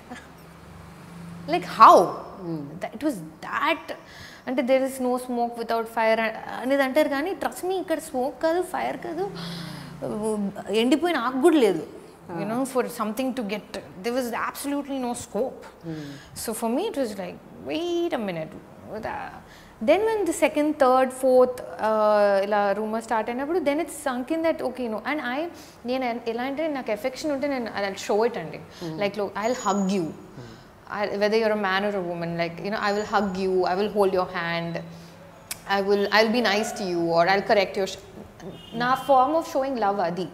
Like how? It was that. అంటే there is no smoke without fire అనేది అంటారు కానీ trust me ఇక్కడ smoke కాదు, fire కాదు, ఎండిపోయిన ఆకు కూడా లేదు. For something to get, there was absolutely no scope. So for me it was like, wait a minute. Then when the second, third, fourth ఇలా rumor start అయినప్పుడు then it's sunk in that okay and నేను ఎలా అంటే నాకు affection ఉంటే నేను I'll show it అండి. Like look, I'll hug you. Whether you're a man or a woman, like I will hug you, I will hold your hand, I'll be nice to you, or I'll correct your na form of showing love adi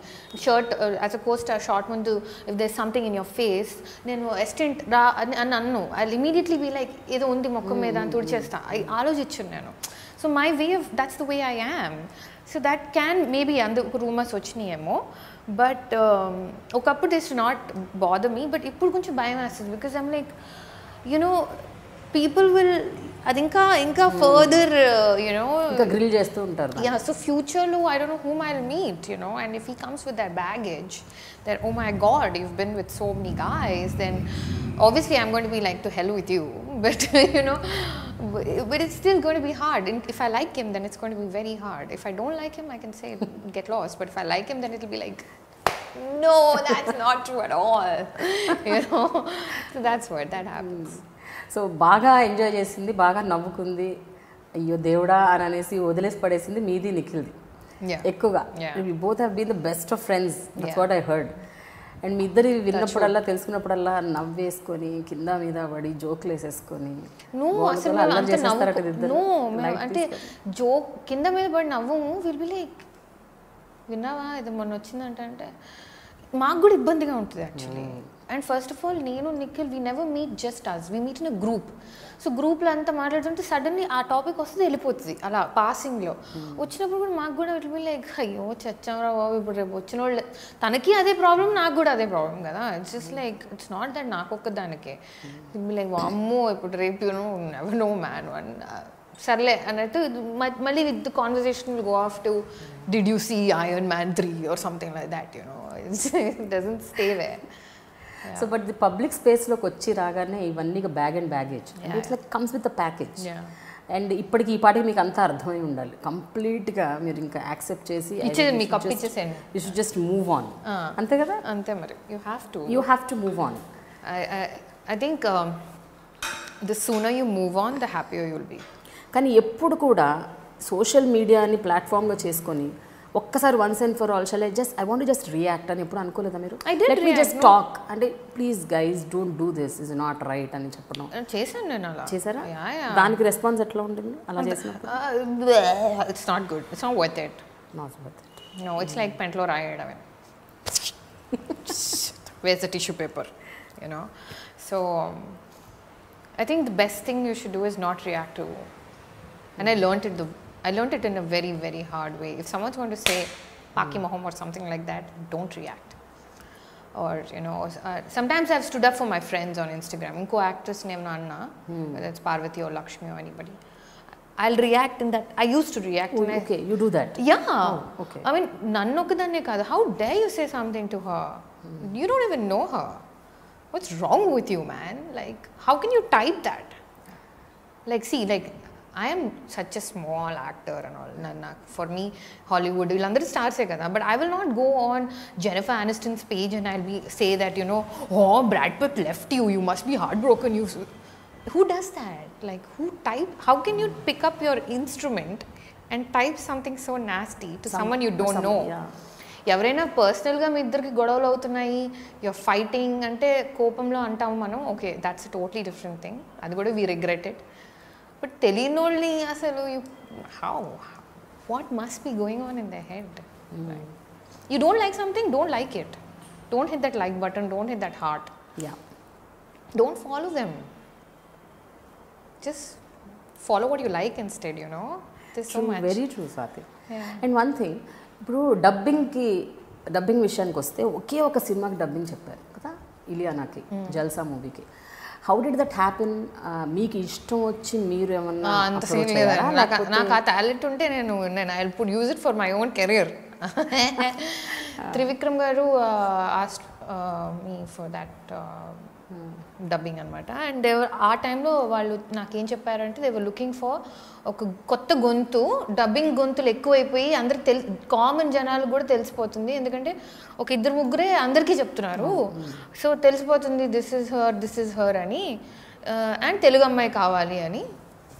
shirt as a co-star short mundu if there's something in your face nenu assistant ra annu I'll immediately be like edo undi mokkam meda an tudichesta I alochichunu nenu. So my way of, that's the way I am. So that can maybe andu rumors vachinayemo, but okappudu this not bother me, but ippudu koncham bayam vestadi because I'm like people will అది ఇంకా further ఇంకా grill చేస్తూ ఉంటారు. So ఫ్యూచర్లో I don't know whom I'll meet, and if he comes with that baggage that oh my god you've been with so many guys, then obviously I'm going to be like to hell with you, but but it's still going to be hard. If I like him then it's going to be very hard. If I don't like him I can say get lost, but if I like him then it'll be like no, that's not true at all. So that's what that happens. So బాగా enjoy చేసింది, బాగా నవ్వుకుంది, అయ్యో దేవుడా అని అనేసి వదిలేసి పడేసింది మీది నిఖిల్ది ఎక్కువగా. We both have been the best of friends, that's what I heard. And మీ ఇద్దరు విన్నప్పుడల్లా తెలుసుకున్నప్పుడల్లా నవ్వేసుకొని కింద మీద పడి జోక్లు వేసేసుకొని అంటే జోక్ కింద మీద పడి నవ్వము. విల్ బి లైక్ విన్నావా ఇది మొన్న వచ్చిందంటే మాకు కూడా ఇబ్బందిగా ఉంటుంది actually. And first of all నేను Nikhil we never meet just us, we meet in a group. So గ్రూప్లో అంతా మాట్లాడుతుంటే సడన్లీ ఆ టాపిక్ వస్తుంది వెళ్ళిపోతుంది అలా పాసింగ్లో. వచ్చినప్పుడు కూడా మాకు కూడా ఇట్ బి లైక్ అయ్యో చచ్చాంరా బాబు ఇప్పుడు రేపు వచ్చిన వాళ్ళు తనకి అదే ప్రాబ్లం నాకు కూడా అదే ప్రాబ్లం కదా. It's just like it's not that నాకు ఒక్క దానికే ఇట్ బి లైక్ అమ్మో ఇప్పుడు రేపు నెవర్ నో మ్యాన్ వన్ సర్లే అన్నట్టు మళ్ళీ with the conversation will go off to did you see Iron Man 3 or something like that, it doesn't stay there. So but the public స్పేస్లోకి వచ్చి రాగానే ఇవన్నీ bag and baggage, it's like comes with the package. And ఇప్పటికి ఈ పాటికి మీకు అంతా అర్థమై ఉండాలి కంప్లీట్గా, మీరు ఇంకా యాక్సెప్ట్ చేసి you should just move on. అంతే కదా? అంతే మరి. You have to move on. I think the sooner you move on the happier you will be. కానీ ఎప్పుడు కూడా సోషల్ మీడియాని ప్లాట్ఫామ్గా చేసుకొని ఒక్కసారి once and for all shall I want just react అని ఎప్పుడు అనుకోలేదా మీరు? లెట్ మీ జస్ట్ టాక్ అంటే please guys don't do this is not right అని చెప్పడం చేశాను నేను. అలా చేశారా? దానికి రెస్పాన్స్ ఎట్లా ఉంటుంది అలా చేసినప్పుడు? It's not good, it's not worth it. No, it's like పెంట్లో రాయడమే. Where's the tissue paper, so I think the best thing you should do is not react to, and I learned it in a very, very hard way. If someone's going to say Paki Moham or something like that, don't react. Or sometimes I've stood up for my friends on Instagram. Unko actress name na anna, whether it's Parvati or Lakshmi or anybody, I'll react in that. I used to react. Okay, you do that? Yeah. Oh, okay. I mean nannokkadanne kaadu, how dare you say something to her? You don't even know her. What's wrong with you, man? Like, how can you type that? Like, see, like, I am such a small actor and all. For me, Hollywood, villandaru stars e kada. But I will not go on Jennifer Aniston's page and I'll say that, oh, Brad Pitt left you. You must be heartbroken. Who does that? Like, how can you pick up your instrument and type something so nasty to someone you don't know? Yeah. ఎవరైనా పర్సనల్గా మీ ఇద్దరికి గొడవలు అవుతున్నాయి, you're fighting అంటే కోపంలో అంటాము మనం, okay that's totally different thing, అది కూడా వీ రిగ్రెట్ ఇట్. బట్ తెలియని వాళ్ళని అసలు what must be going on in the head? You don't like something, don't like it, don't hit that like button, don't hit that heart, don't follow them. just follow what you like instead, you know. There's so much. Very true Swathi. Yeah. And one thing, ఇప్పుడు dubbing విషయానికి వస్తే ఒకే ఒక సినిమాకి dubbing చెప్పారు కదా, ఇలియానాకి, జల్సా మూవీకి. How did that happen? మీకు ఇష్టం వచ్చి మీరు ఏమన్నా అంత సీన్ లేదు నాకు. ఆ టాలెంట్ ఉంటే నేను I would use it for my own career. Trivikram garu asked me for that dubbing అనమాట. అండ్ ఆ టైంలో వాళ్ళు నాకేం చెప్పారంటే దే వర్ లుకింగ్ ఫర్ ఒక కొత్త గొంతు. డబ్బింగ్ గొంతులు ఎక్కువైపోయి అందరికి కామన్ జనాలకు కూడా తెలిసిపోతుంది, ఎందుకంటే ఒక ఇద్దరు ముగ్గురే అందరికీ చెప్తున్నారు. సో తెలిసిపోతుంది దిస్ ఇస్ హర్ అని, అండ్ తెలుగు అమ్మాయి కావాలి అని.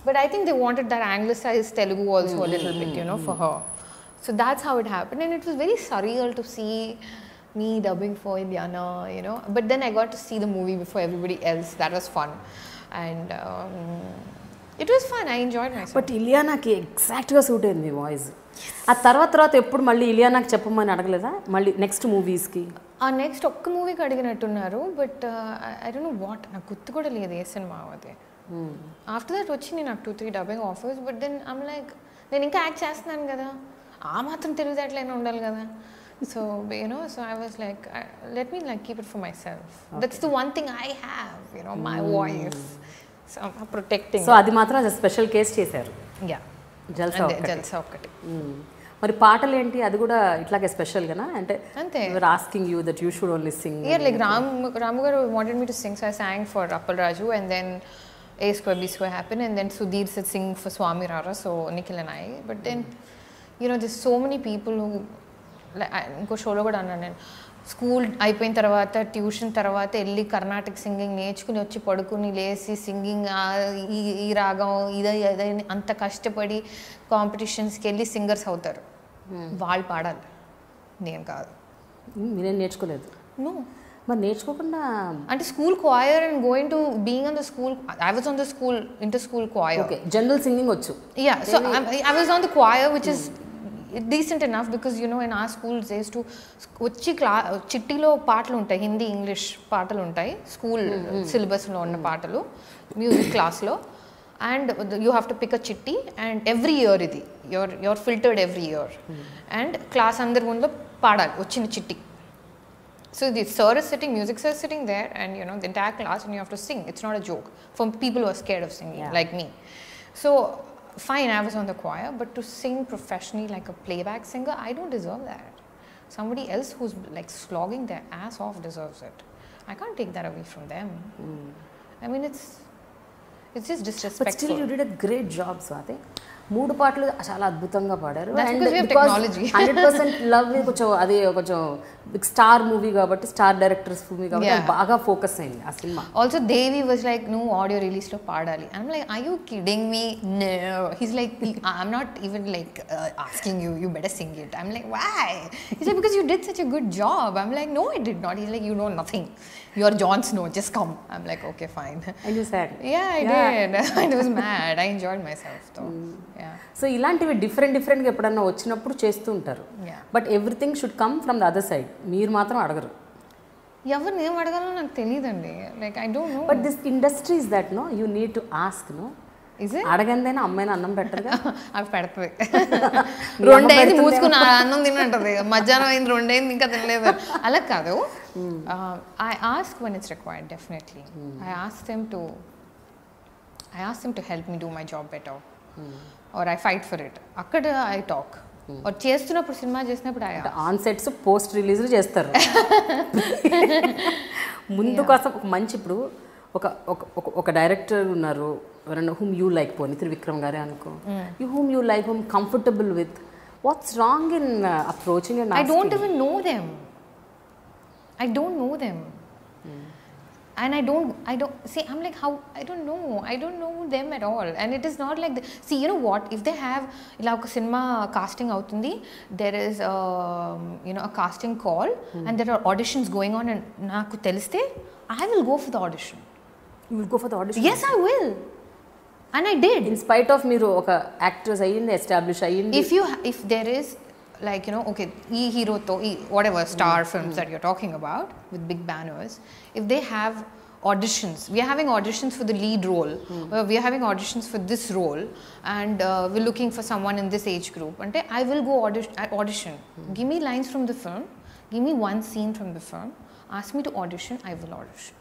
But I think they wanted that anglicise Telugu also little bit, you know, for her. So that's how it happened, and it was very surreal to see me dubbing for Ilyana, you know. But then I got to see the movie before everybody else. That was fun, and it was fun. I enjoyed myself. But ఇలియానాకి ఎగ్జాక్ట్గా suit అయింది మీ voice. ఆ తర్వాత ఎప్పుడు మళ్ళీ ఇలియానాకి చెప్పమని అడగలేదా మళ్ళీ నెక్స్ట్ మూవీస్కి? ఆ నెక్స్ట్ ఒక్క మూవీకి అడిగినట్టున్నారు, but I don't know what, నాకు గుర్తు కూడా లేదు ఏ సినిమా అదే. ఆఫ్టర్ దట్ వచ్చింది నాకు 2-3 dubbing offers, but then I'm like, నేను ఇంకా యాక్ట్ చేస్తున్నాను కదా, ఆ మాత్రం తెలివితేటలైనా ఉండాలి కదా. So you know, so I was like, let me like keep it for myself. Okay. That's the one thing I have, you know, my voice. So I'm protecting. So అది మాత్రం స్పెషల్ కేస్ చేశారు. Yeah. జల్సా ఒక్కటి. మరి పాటలు ఏంటి, అది కూడా ఇట్లాగే స్పెషల్గానా? అంటే అంతే, asking you that you should only Singh. Yeah, like Ramu garu wanted me to sing, so I sang for Appal Raju, and then A Square B Square happened, and then Sudhir said sing for Swami Rara, so Nikhil and I. But then, you know, there's so many people who, like, ఇంకో షోలో కూడా అన్నాను నేను, school అయిపోయిన తర్వాత tuition తర్వాత వెళ్ళి Karnataka singing నేర్చుకుని వచ్చి పడుకుని లేచి సింగింగ్ ఈ రాగం ఇదని అంత కష్టపడి కాంపిటీషన్స్కి వెళ్ళి సింగర్స్ అవుతారు. వాళ్ళు పాడాలి, నేను కాదు. మీరేం నేర్చుకోలేదు? నో. మరి నేర్చుకోకుండా అంటే school choir and going to being on the school, I was on the school inter school choir. Okay, general singing వచ్చు. Yeah, so I was on the choir which is decent enough, because you know in our schools days to వచ్చి చిట్టీలో పాటలు ఉంటాయి, Hindi English పాటలు ఉంటాయి, school సిలబస్లో ఉన్న పాటలు మ్యూజిక్ క్లాస్లో. And you have to pick a చిట్టి, అండ్ ఎవ్రీ ఇయర్ ఇది your filtered every year, and class అందరి ముందులో పాడాలి వచ్చిన చిట్టి. So the sir is sitting, music sir is sitting there, and you know the entire class, and you have to sing. It's not a joke for people who are scared of singing, like me. So fine, I was on the choir, but to sing professionally like a playback singer, I don't deserve that. Somebody else who's like slogging their ass off deserves it. I can't take that away from them. I mean, it's just disrespectful. But still you did a great job, Swathi. 3 పాటలు చాలా అద్భుతంగా పాడారు. And 100% love కొంచెం అది కొంచెం big star movie కాబట్టి, star directors movie కాబట్టి బాగా ఫోకస్ అయింది ఆ సినిమా. ఆల్సో దేవి వాజ్ లైక్, నువ్వు ఆడియో రిలీజ్ లో పాడాలి. I'm like, are you kidding me? No. He's like, I'm not even like asking you, you better sing it. I'm like, why? He's like, because you did such a good job. I'm like, no, I did not. He's like, you know nothing. You're Jon Snow, just come. I'm like, okay, fine. And you said? Yeah, I did. I was mad. I enjoyed myself though. Yeah. So ఇలాంటివి డిఫరెంట్గా ఎప్పుడన్నా వచ్చినప్పుడు చేస్తూ ఉంటారు. But everything should come from the other side. మీరు మాత్రం అడగరు. ఎవరిని ఏం అడగాలో నాకు తెలియదండి. Like I don't know. But this industry is that no, you need to ask no. అడగందైనా అమ్మాయిని అన్నం పెట్టరుగా? అవి పెడుతుంది. 2 అయింది మూసుకుని అన్నం తినంటది, మధ్యాహ్నం అయింది 2 అయింది ఇంకా తినలేదు, అలా కాదు. I ask when it's required, definitely. I ask them to help me do my job better, or I fight for it. Akkada I talk. Or చేస్తున్నప్పుడు సినిమా చేసినప్పుడు ఆన్ సెట్స్ పోస్ట్ రిలీజ్లు చేస్తారు. ముందు కోసం మంచి, ఇప్పుడు ఒక డైరెక్టర్ ఉన్నారు ఎవరన్నా whom you like, పోనీ త్రివిక్రమ్ గారే అనుకో, whom you like, whom comfortable with. What's wrong in approaching and asking? I don't even know them. I don't know them. And I don't see, I'm like, how? I don't know them at all. And it is not like see, you know what, if they have ila oka cinema casting avutundi, there is you know, a casting call, and there are auditions going on, and naaku teliste I will go for the audition. You will go for the audition? Yes, I will. And I did, in spite of మీరు ఒక actress అయ్యింది, establish అయ్యింది. If there is like, you know, okay, hero to whatever star films that you're talking about with big banners, if they have auditions. We are having auditions for the lead role. We are having auditions for this role, and we're looking for someone in this age group. And I will go audition. Give me lines from the film. Give me one scene from the film. Ask me to audition. I will audition.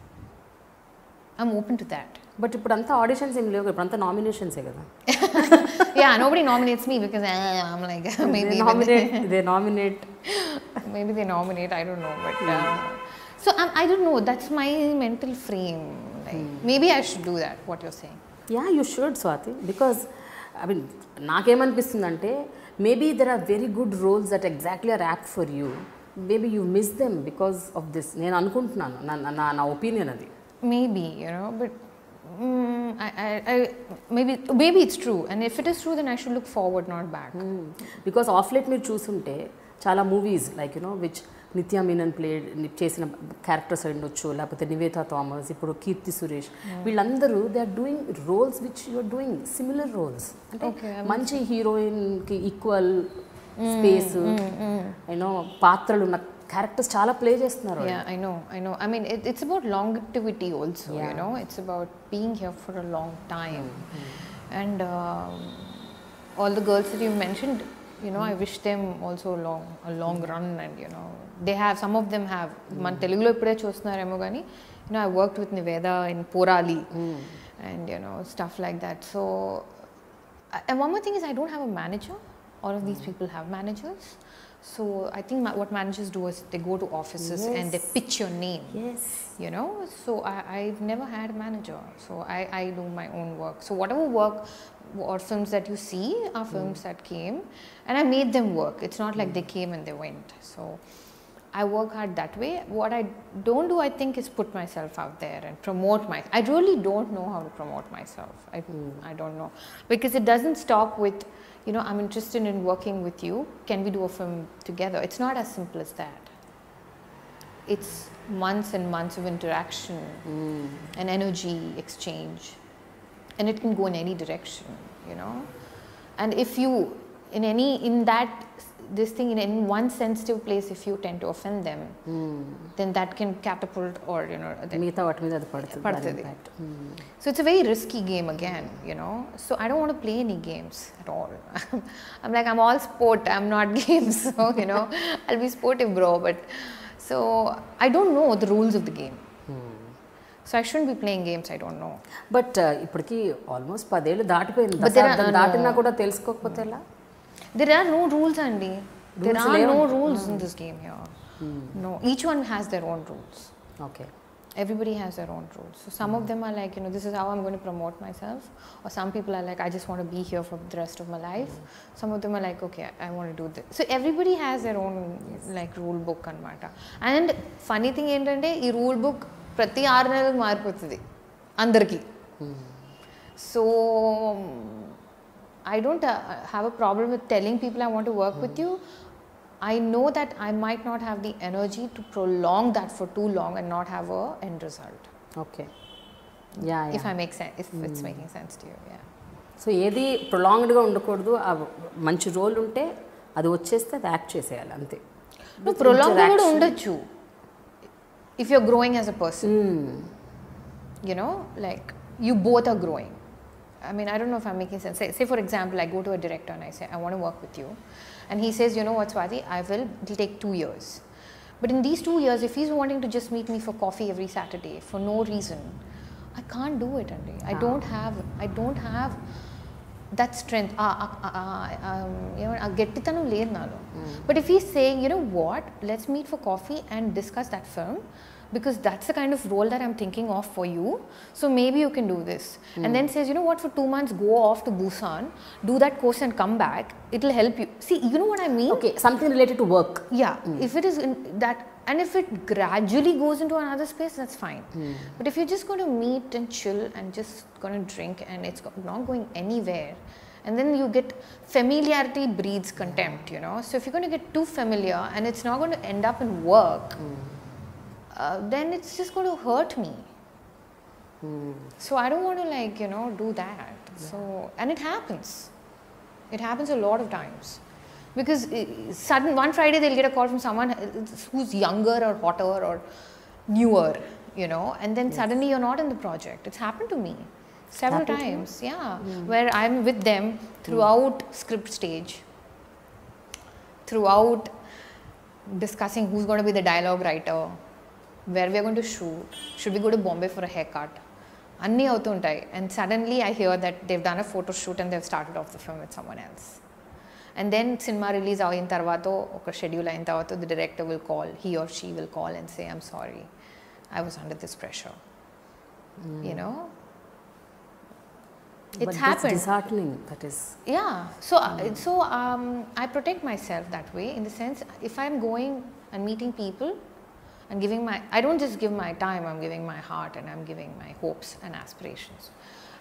I'm open to that. But ఇప్పుడు అంతా auditions ఏం లేవు, ఇప్పుడు అంతా నామినేషన్సే కదా. Yeah, nobody nominates me because I'm like maybe they nominate. Maybe they nominate. I don't know, but so I don't know. That's my mental frame. Like maybe I should do that. What you're saying? Yeah, you should, Swathi, because I mean, నాకేమనిపిస్తుందంటే maybe there are very good roles that exactly are apt for you. Maybe you miss them because of this. నేను అనుకుంటున్నాను, నా opinion అది. Maybe, you know, but maybe it's true, and if it is true, then I should look forward, not back. Because of late మీరు చూసుంటే చాలా movies like you know which నిత్యా మీనన్ చేసిన characters ఉండొచ్చు, లేకపోతే నివేతా థామస్, ఇప్పుడు కీర్తి సురేష్, వీళ్ళందరూ they are doing roles which you are doing similar roles. అంటే మంచి హీరోయిన్కి ఈక్వల్ స్పేస్ యూనో పాత్రలు ఉన్న క్యారెక్టర్స్ చాలా ప్లే చేస్తున్నారు. Yeah, I know. I mean, it's about longevity also, you know. It's about being here for a long time. And all the girls that you mentioned, you know, I wish them also a long run, and you know, they have, some of them have, man Telugulo ippude chustunaremo gaani, you know, I worked with Niveda in Porali and you know, stuff like that. So and one more thing is, I don't have a manager. All of these people have managers. So I think what managers do is they go to offices and they pitch your name. Yes. You know, so I've never had a manager. So I do my own work. So whatever work or films that you see are films that came, and I made them work. It's not like they came and they went. So I work hard that way. What I don't do, I think, is put myself out there and promote myself. I really don't know how to promote myself. I don't know, because it doesn't stop with, you know, I'm interested in working with you. Can we do a film together? It's not as simple as that. It's months and months of interaction and energy exchange, and it can go in any direction, you know. And if you this thing in one sensitive place, if you tend to offend them, then that can catapult, or you know, మిగతా వాటి మీద అది పడుతుంది. So it's a very risky game again, you know. So I don't want to play any games at all. I'm like, I'm all sport, I'm not games. So you know, I'll be sportive, bro, but so I don't know the rules of the game. So I shouldn't be playing games I don't know. But ఇప్పటికి almost 10 ఏళ్ళు దాటిపోయింది. దాటినా కూడా తెలుసుకోకపోతే ఎలా? There are no rules, Andy. There are no rules in this game here. No, each one has their own rules. Okay. Everybody has their own rules. So some of them are like, you know, this is how I'm going to promote myself. Or some people are like, I just want to be here for the rest of my life. Some of them are like, okay, I want to do this. So everybody has their own like rule book anamata. And funny thing endante, ee rule book prati 6 నెలలకు మారిపోతుంది అందరికి. So I don't have a problem with telling people I want to work with you. I know that I might not have the energy to prolong that for too long and not have a end result. Okay. Yeah. If I make sense, if it's making sense to you, yeah. So ఏది ప్రొలాంగ్డ్గా ఉండకూడదు, మంచి role ఉంటే అది వచ్చేస్తే అది act చేసేయాలి అంతే. No, prolonged కూడా ఉండొచ్చు if you're growing as a person. You know, like you both are growing. I mean, I don't know if I'm making sense. Say for example, I go to a director and I say, I want to work with you. And he says, you know what, Swathi, it'll take 2 years. But in these 2 years, if he's wanting to just meet me for coffee every Saturday for no reason, I can't do it, Andy. I don't have that strength. You know, gettitanam ledhu nalo. But if he's saying, you know what, let's meet for coffee and discuss that film, because that's the kind of role that I'm thinking of for you. So maybe you can do this. And then says, you know what, for 2 months, go off to Busan, do that course and come back. It'll help you. See, you know what I mean? Okay, something related to work. Yeah. If it is in that, and if it gradually goes into another space, that's fine. But if you're just going to meet and chill and just going to drink and it's not going anywhere, and then you get familiarity breeds contempt, you know. So if you're going to get too familiar and it's not going to end up in work, then it's just going to hurt me. So I don't want to, like, you know, do that. So, and it happens. It happens a lot of times. Because one Friday they'll get a call from someone who's younger or hotter or newer, you know, and then suddenly you're not in the project. It's happened to me several times, where I'm with them throughout script stage, throughout discussing who's going to be the dialogue writer, where we're going to shoot, should we go to Bombay for a haircut. Anni avutuntai, and suddenly I hear that they've done a photo shoot and they've started off the film with someone else. And then cinema release ayin tarvato, oka schedule ayin tarvato, the director will call, he or she will call and say, I'm sorry, I was under this pressure. You know? It's happened. It's disheartening, that is. Yeah. So I protect myself that way, in the sense, if I'm going and meeting people and giving I don't just give my time, I'm giving my heart and I'm giving my hopes and aspirations.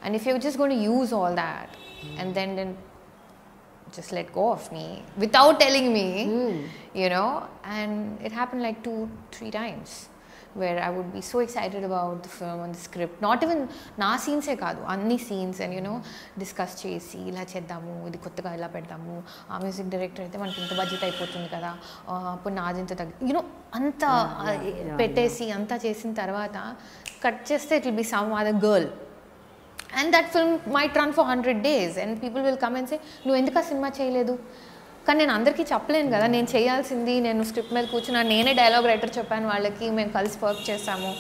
And if you're just going to use all that and then just let go of me without telling me, you know, and it happened like 2-3 times. Where I would be so excited about the film and the script, not even na scenes e kaadu, anni scenes, and you know, discuss chesi ila cheddamu, idi kottaga ila peddamu, aa music director aithe manaki inta budget ayipotundi kada, appudu naadi inta you know, anta pettesi anta chesin tarvata cut cheste it will be some other girl, and that film might run for 100 days and people will come and say nu enduka cinema cheyaledu. కానీ నేను అందరికీ చెప్పలేను కదా, నేను చేయాల్సింది, నేను script మీద కూర్చున్నా, నేనే డైలాగ్ రైటర్ చెప్పాను వాళ్ళకి, మేము కలిసి వర్క్ చేస్తాము.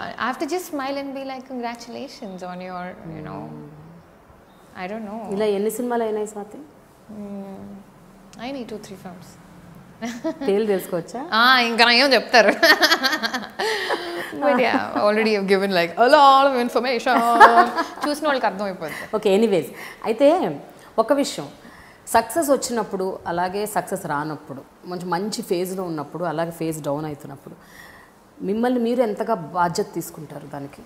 I have to just smile and be like congratulations on your you know, I don't know. ఇలా ఎన్ని సినిమాలు అయినాయి స్వాతి? అయినాయి 2-3 films. పేర్లు తెలుసుకోవచ్చా? ఇంకా ఏం చెప్తారు. But yeah, already have given like a lot of information. చూసిన వాళ్ళకి అర్థమైపోతుంది. ఓకే, ఎనీవేస్, అయితే ఒక విషయం, సక్సెస్ వచ్చినప్పుడు అలాగే సక్సెస్ రానప్పుడు, మంచి ఫేజ్లో ఉన్నప్పుడు అలాగే ఫేజ్ డౌన్ అవుతున్నప్పుడు మిమ్మల్ని మీరు ఎంతగా బాధ్యత తీసుకుంటారు దానికి?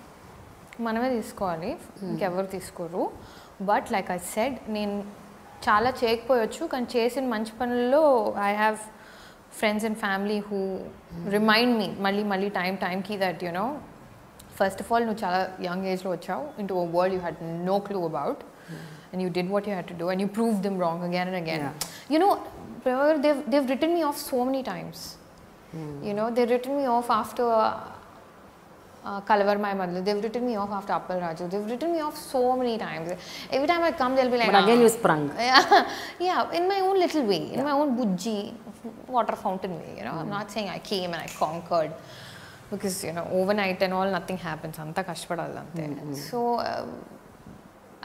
మనమే తీసుకోవాలి, ఇంకెవరు తీసుకోరు. బట్ లైక్ ఐ సెడ్, నేను చాలా చేయకపోవచ్చు, కానీ చేసిన మంచి పనుల్లో I have friends and family who remind me మళ్ళీ టైంకి that you know, first of all నువ్వు చాలా యంగ్ ఏజ్లో వచ్చావు into a world you had no clue about. And you did what you had to do and you proved them wrong again and again. You know, they've written me off so many times. You know, they've written me off after Kalavar My Mother. They've written me off after Appal Raju. They've written me off so many times. Every time I come, they'll be like, but again you sprung. Yeah, in my own little way, in my own bujji, water fountain way. You know, I'm not saying I came and I conquered, because you know, overnight and all, nothing happens. Anta kashpadallu ante. So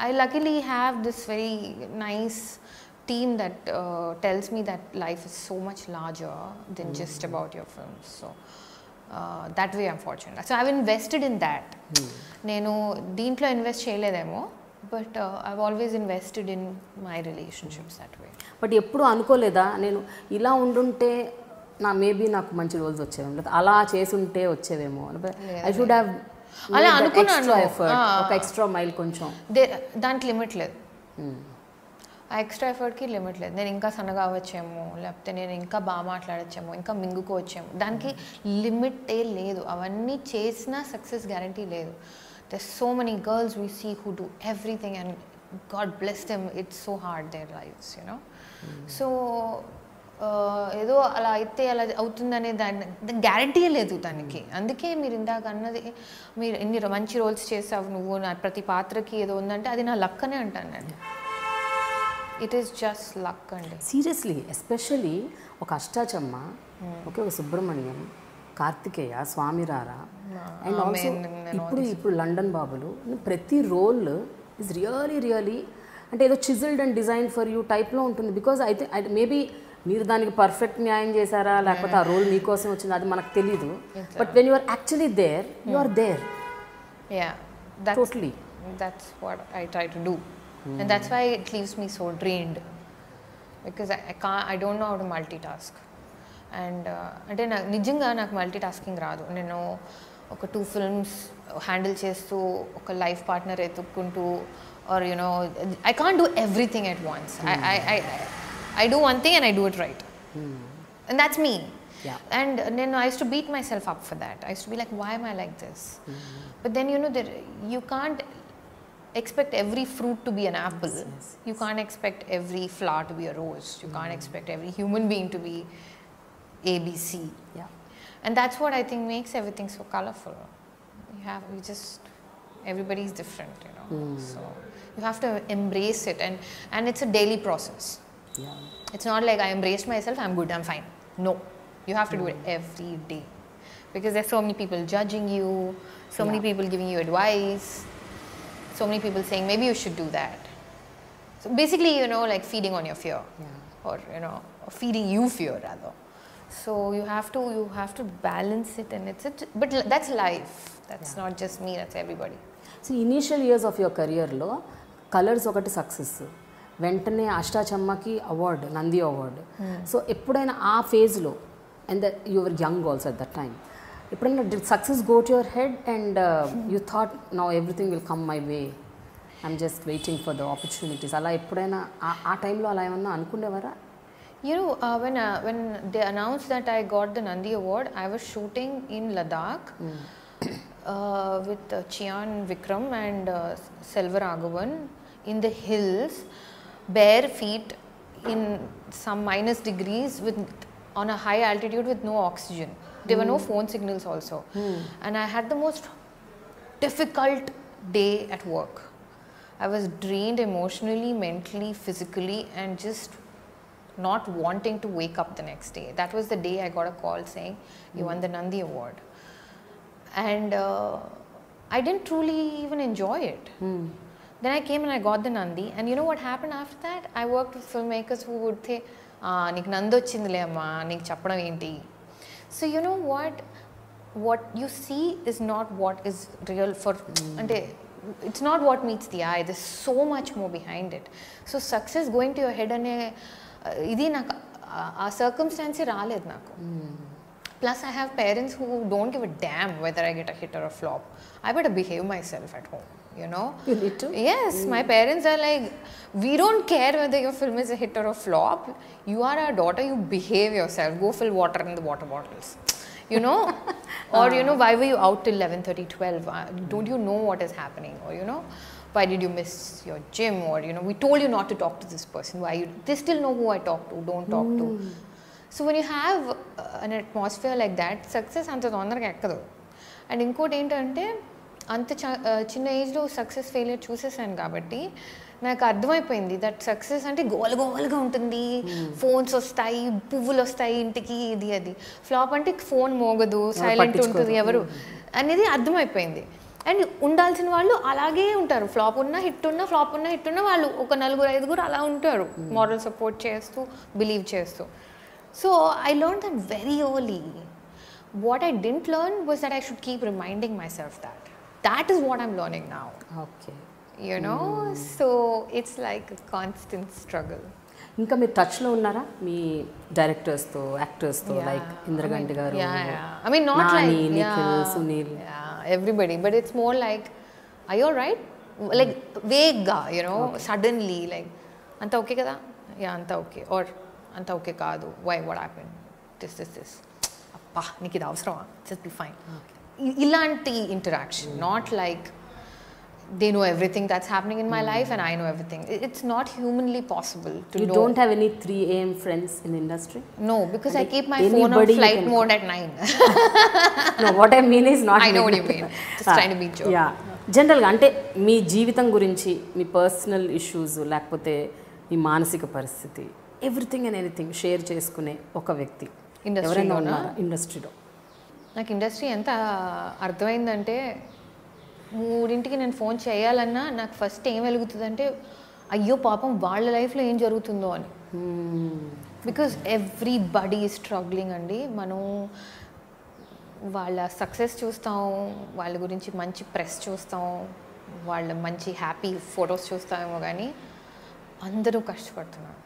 I luckily have this very nice team that tells me that life is so much larger than just about your films. So that way I'm fortunate. So I've invested in that. Nenu deentlo invest cheyaledemo, but I've always invested in my relationships that way. But eppudu anukoleda nenu ila undunte maybe నాకు మంచి రోజులు వచ్చేవేమో, లేదా అలా చేసుంటే వచ్చేవేమో, I should have అలా అనుకున్నాను. ఒక extra mile కొంచెం దానికి లిమిట్ లేదు, ఆ ఎక్స్ట్రా ఎఫర్ట్కి లిమిట్ లేదు. నేను ఇంకా సన్నగా అవ్వచ్చేమో, లేకపోతే నేను ఇంకా బాగా మాట్లాడచ్చేమో, ఇంకా మింగుకోవచ్చేమో, దానికి లిమిటే లేదు. అవన్నీ చేసినా సక్సెస్ గ్యారంటీ లేదు. There's so many girls we see who do everything and God bless them, it's so hard their lives, you know. So ఏదో అలా అయితే అలా అవుతుందనే దాని గ్యారంటీ లేదు దానికి. అందుకే మీరు ఇందాక అన్నది, మీరు ఎన్ని మంచి రోల్స్ చేసావు నువ్వు, నా ప్రతి పాత్రకి ఏదో ఉందంటే అది నా లక్ అనే అంటాను నేను. ఇట్ ఈస్ జస్ట్ లక్ అండి, సీరియస్లీ. ఎస్పెషలీ ఒక అష్టాచమ్మ, ఓకే, ఒక సుబ్రహ్మణ్యం, కార్తికేయ, స్వామిరారా, అండ్ ఆల్సో ఇప్పుడు లండన్ బాబులు, ప్రతి రోల్ ఈజ్ రియలీ అంటే ఏదో చిజిల్డ్ అండ్ డిజైన్ ఫర్ యూ టైప్లో ఉంటుంది. బికాజ్ అయితే మేబీ మీరు దానికి పర్ఫెక్ట్ న్యాయం చేశారా, లేకపోతే ఆ రోల్ మీకోసం వచ్చింది, అది మనకు తెలీదు. But when you are actually there, you are there. Totally. That's what I try to do. And that's why it leaves me so drained, because I don't know how to multitask. And అంటే నిజంగా నాకు multitasking రాదు. నేను ఒక 2 films handle చేస్తూ, ఒక life partner ఎత్తుక్కుంటూ, or you know, I can't do everything at once. I do one thing and I do it right. And that's me. And then I used to beat myself up for that. I used to be like, why am I like this? But then you know, you can't expect every fruit to be an apple. You can't expect every flower to be a rose. You can't expect every human being to be ABC. And that's what I think makes everything so colorful. you just, everybody is different, you know. So you have to embrace it, and it's a daily process. Yeah. It's not like I embraced myself, I'm good, I'm fine. No, you have to do it every day, because there's so many people judging you, so many people giving you advice, so many people saying maybe you should do that. So basically, you know, like feeding on your fear, or you know, or feeding you fear rather. So you have to balance it, and but that's life. That's not just me. That's everybody. So initial years of your career lo, colors ఒకటి success, వెంటనే అష్టాచమ్మకి award, Nandi award. So ఎప్పుడైనా ఆ ఫేజ్లో, and you were young also at that time, ఎప్పుడైనా did success go to your head and you thought now everything will come my way, I'm just waiting for the opportunities, అలా ఎప్పుడైనా ఆ టైంలో అలా ఏమన్నా అనుకునేవారా? You know, when they announced that I got the Nandi Award, I was shooting in Ladakh with Chian Vikram and Selva Raghavan in the hills, bare feet in some minus degrees on a high altitude with no oxygen. There were no phone signals also. And I had the most difficult day at work. I was drained emotionally, mentally, physically, and just not wanting to wake up the next day. That was the day I got a call saying, you won the Nandi Award. And I didn't truly even enjoy it. Then I came and I got the Nandi, and you know what happened after that? I worked with filmmakers who would say, నీకు నంది వచ్చిందిలే అమ్మా, నీకు చెప్పడం ఏంటి. So you know what you see is not what is real for, అంటే it's not what meets the eye. There's so much more behind it. So success going to your head అనే ఇది నాకు ఆ circumstance రాలేదు నాకు. Plus I have parents who don't give a damn whether I get a hit or a flop. I better behave myself at home, you know. You need to? Yes, my parents are like, we don't care whether your film is a hit or a flop. You are our daughter, you behave yourself. Go fill water in the water bottles, you know. Or you know, why were you out till 11:30, 12? Don't you know what is happening? Or you know, why did you miss your gym? Or you know, we told you not to talk to this person. Why they still know who I talk to, don't talk to. So when you have an atmosphere like that, success anta tondaraga ekkadu. And inkoti entante anta chinna age lo success failure చూసేసాను కాబట్టి నాకు అర్థమైపోయింది that success అంటే గోలగోలగా ఉంటుంది, phones వస్తాయి, పువ్వులు వస్తాయి ఇంటికి, ఇది అది. ఫ్లాప్ అంటే ఫోన్ మోగదు, సైలెంట్ ఉంటుంది ఎవరు అనేది అర్థమైపోయింది. అండ్ ఉండాల్సిన వాళ్ళు అలాగే ఉంటారు, ఫ్లాప్ ఉన్నా హిట్ ఉన్నా, ఫ్లాప్ ఉన్నా హిట్ ఉన్నా వాళ్ళు ఒక 4-5 అలా ఉంటారు, మారల్ సపోర్ట్ చేస్తూ, బిలీవ్ చేస్తూ. So I learned that very early. What I didn't learn was that I should keep reminding myself that. That is what I'm learning now. Okay. You know, so it's like a constant struggle. ఇంకా మీరు టచ్లో ఉన్నారా మీ డైరెక్టర్స్తో, యాక్టర్స్తో, like Indraganti గారు, I mean not Nani, like Nikhil, Sunil, everybody, but it's more like, are you alright? Like vague, you know, suddenly like, anta okay kada? Yeah, anta okay. Or anta okay kaadu. Why? What happened? This. Appa, నీకు ఇది అవసరమా? Just be fine. ఇలాంటి interaction, not like they know everything that's happening in my life and I know everything. It's not humanly possible to know. You don't have any 3 AM friends in the industry? No, because I keep my phone on flight mode at 9. No, what I mean is not. I know what you mean. Just trying to be joke. Yeah. జనరల్గా అంటే మీ జీవితం గురించి, మీ personal issues, లేకపోతే మీ మానసిక పరిస్థితి, everything and anything share చేసుకునే ఒక వ్యక్తి ఎవరైనా ఉన్నారా ఇండస్ట్రీలో? నాకు ఇండస్ట్రీ ఎంత అర్థమైందంటే, 3ంటికి నేను ఫోన్ చేయాలన్నా నాకు ఫస్ట్ ఏం వెలుగుతుందంటే, అయ్యో పాపం వాళ్ళ లైఫ్లో ఏం జరుగుతుందో అని. బికాజ్ ఎవ్రీబడీ ఈజ్ స్ట్రగ్లింగ్ అండి. మనం వాళ్ళ సక్సెస్ చూస్తాం, వాళ్ళ గురించి మంచి ప్రెస్ చూస్తాం, వాళ్ళ మంచి హ్యాపీ ఫొటోస్ చూస్తామేమో, కానీ అందరూ కష్టపడుతున్నారు.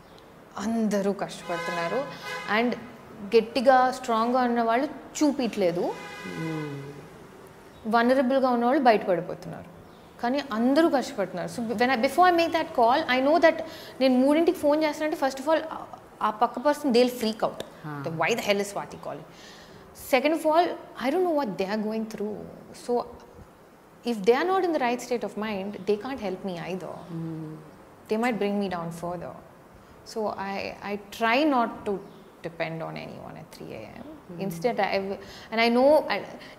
అండ్ గట్టిగా స్ట్రాంగ్గా ఉన్న వాళ్ళు చూపించలేదు, వనరబుల్గా ఉన్నవాళ్ళు బయటపడిపోతున్నారు, కానీ అందరూ కష్టపడుతున్నారు. So before I make that call, I know that నేను 3ంటికి ఫోన్ చేస్తానంటే ఫస్ట్ ఆఫ్ ఆల్ ఆ పక్క person they will freak out, why the hell is Swathi calling. Second of all, I don't know what they are going through. So if they are not in the right state of mind, they can't help me either. They might bring me down further. So I try not to depend on anyone at 3 a.m. Instead, and I know,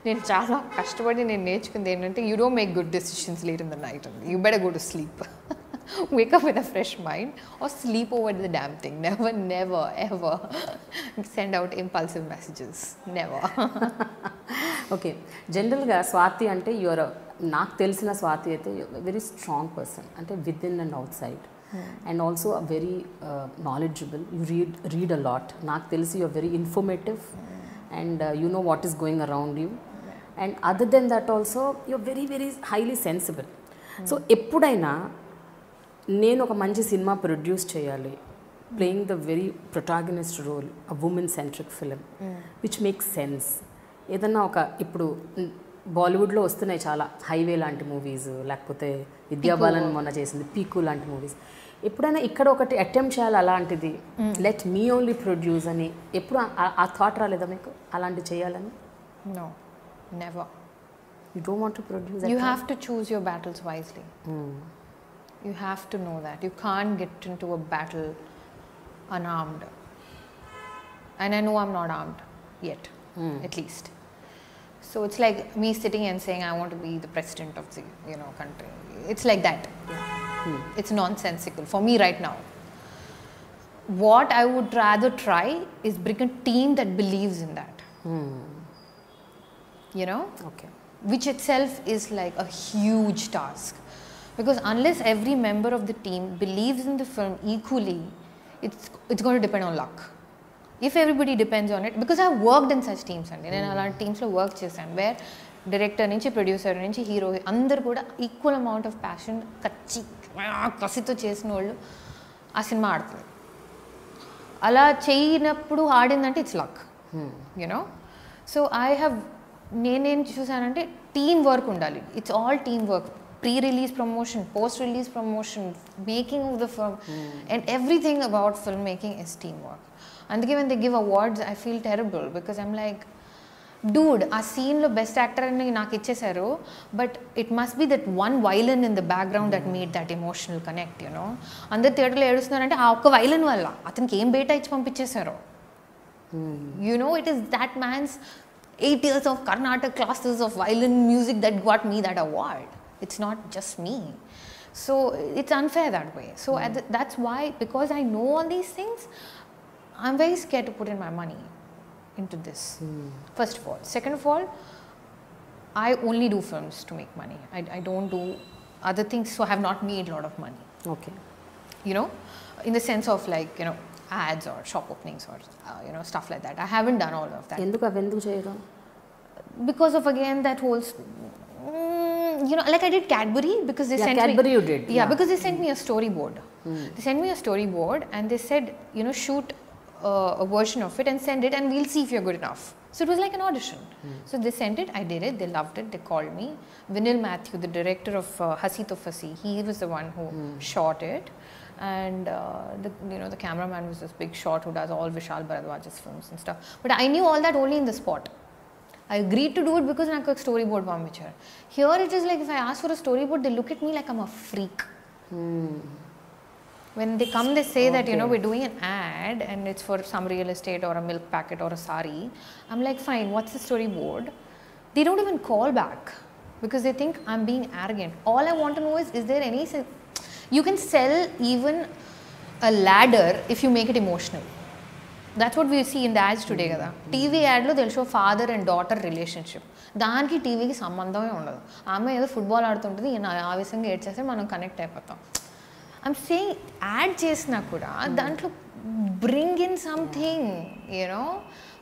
నేను చాలా కష్టపడి నేను నేర్చుకుంది ఏంటంటే, you don't make good decisions late in the night. You better go to sleep. Wake up with a fresh mind or sleep over the damn thing. Never, never, ever send out impulsive messages. Never. Okay, జనరల్గా స్వాతి అంటే your, నాకు తెలిసిన స్వాతి అయితే very strong person, అంటే within and outside, and also very knowledgeable. You read a lot. నాకు తెలిసి you're very informative and you know what is going around you, and other then that also you're very very highly sensible. So ఎప్పుడైనా నేను ఒక మంచి సినిమా produce చేయాలి, playing the very protagonist role, a women centric film which makes sense, ఏదన్నా ఒక, ఇప్పుడు బాలీవుడ్లో వస్తున్నాయి చాలా, హైవే లాంటి మూవీస్, లేకపోతే విద్యాబాలన్ మొన్న చేసింది పీకు లాంటి మూవీస్, ఎప్పుడైనా ఇక్కడ ఒకటి అటెంప్ట్ చేయాలి అలాంటిది, లెట్ మీ ఓన్లీ ప్రొడ్యూస్ అని ఎప్పుడు ఆ థాట్ రాలేదా మీకు అలాంటి చేయాలని? No, never. You don't want to produce? You have to choose your battles wisely. You have to know that. You can't get into a battle unarmed. And I know I'm not armed yet, at least. So it's like me sitting and saying I want to be the president of the country. It's like that. It's nonsensical for me right now. What I would rather try is bring a team that believes in that. Okay. Which itself is like a huge task, because unless every member of the team believes in the film equally, it's going to depend on luck. If everybody depends on it, because I've worked in such teams and నేను అలాంటి టీమ్స్లో work చేశాను, wear director నుంచి producer నుంచి hero అందరు కూడా equal amount of passion కసితో చేసిన వాళ్ళు ఆ సినిమా ఆడుతుంది. అలా చేయనప్పుడు ఆడిందంటే ఇట్స్ లక్, యూనో. సో నేనేం చూసానంటే టీమ్ వర్క్ ఉండాలి. It's all team work. Pre-release promotion, post-release promotion, making of the film, and everything about filmmaking is teamwork. And when they give awards, I feel terrible, because I'm like, dude, a scene lo best actor ani naaku ichesaru, but it must be that one violin in the background that made that emotional connect, you know. Andaru theater lo edustunarante aa okka violin valla ataniki em beta ichi pampichesaru. You know, it is that man's 8 years of Carnatic classes of violin music that got me that award. It's not just me. So it's unfair that way. So that's why, because I know all these things, I'm very scared to put in my money into this. First of all. Second of all, I only do films to make money. I don't do other things, so I have not made a lot of money. Okay. You know, in the sense of like, you know, ads or shop openings or stuff like that. I haven't done all of that. Enduku cheyaru? Because of, again, that whole like I did Cadbury, because they sent Cadbury me, you did. Yeah, because they sent me a storyboard. They sent me a storyboard and they said, shoot a version of it and send it, and we'll see if you're good enough. So it was like an audition. So they sent it, I did it, they loved it, they called me. Vinil Matthew, the director of Hasi to Fasi, he was the one who shot it, and the cameraman was this big shot who does all Vishal Bharadwaj's films and stuff. But I knew all that only in the spot. I agreed to do it because I got a storyboard pampicharu. Here it is like, if I ask for a storyboard, they look at me like I'm a freak. When they come, they say that, we're doing an ad and it's for some real estate or a milk packet or a sari. I'm like, fine, what's the storyboard? They don't even call back because they think I'm being arrogant. All I want to know is there any sense? You can sell even a ladder if you make it emotional. That's what we see in the ads today kada. TV ad lo they'll show father and daughter relationship. దానికి టీవీకి సంబంధమే ఉండదు. ఆమె ఏదో football ఆడుతుంటుంది, ఈయన ఆవేశంగా ఏడ్ చేస్తే మనం కనెక్ట్ అయిపోతాం. ఐమ్ సేయింగ్ యాడ్ చేసినా కూడా దాంట్లో బ్రింగ్ ఇన్ సంథింగ్,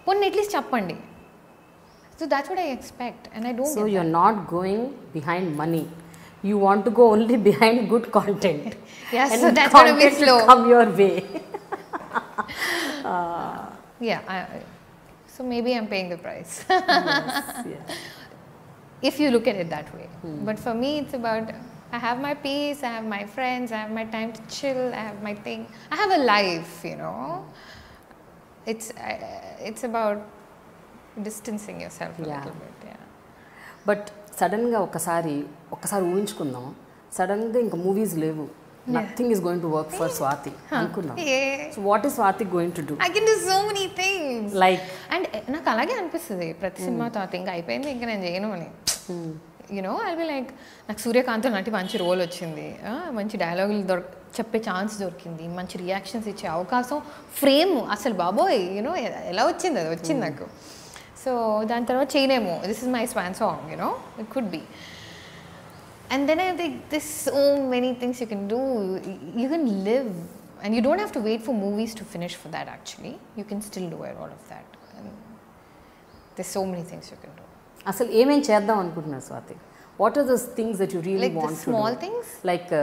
కొన్ని అట్లీస్ట్ చెప్పండి. So that's what I expect and I don't. So you're not going behind money, you want to go only behind good content. Yeah, so that's going to be slow. Come your way. So maybe I'm paying the price. Yes. If you look at it that way. But for me, it's about, I have my peace, I have my friends, I have my time to chill, I have my thing. I have a life, It's about distancing yourself a little bit. Yeah. But సడన్గా ఒకసారి ఊహించుకుందాం, సడన్గా ఇంకా movies లేవు, nothing is going to work for Swathi. అనుకున్నాం. So what is Swathi going to do? I can do so many things. Like And నాకు అలాగే అనిపిస్తుంది ప్రతి సినిమా తర్వాత ఇంకా అయిపోయింది ఇంకా నేను చేయను అని. I'll be like నాకు సూర్యకాంత్ లాంటి మంచి రోల్ వచ్చింది, మంచి డైలాగులు చెప్పే ఛాన్స్ దొరికింది, మంచి రియాక్షన్స్ ఇచ్చే అవకాశం, ఫ్రేమ్ అసలు బాబోయ్ ఎలా వచ్చింది, అది వచ్చింది నాకు. సో దాని తర్వాత చేయలేము, this is my swan song, it could be. And then I think there's so many things you can do. You can live, and you don't have to wait for movies to finish for that. Actually, you can still do all of that. And there's so many things you can do. అసలు ఏమేం చేద్దాం అనుకుంటున్నారు Swathi? What are those things that you really want to do? Small things like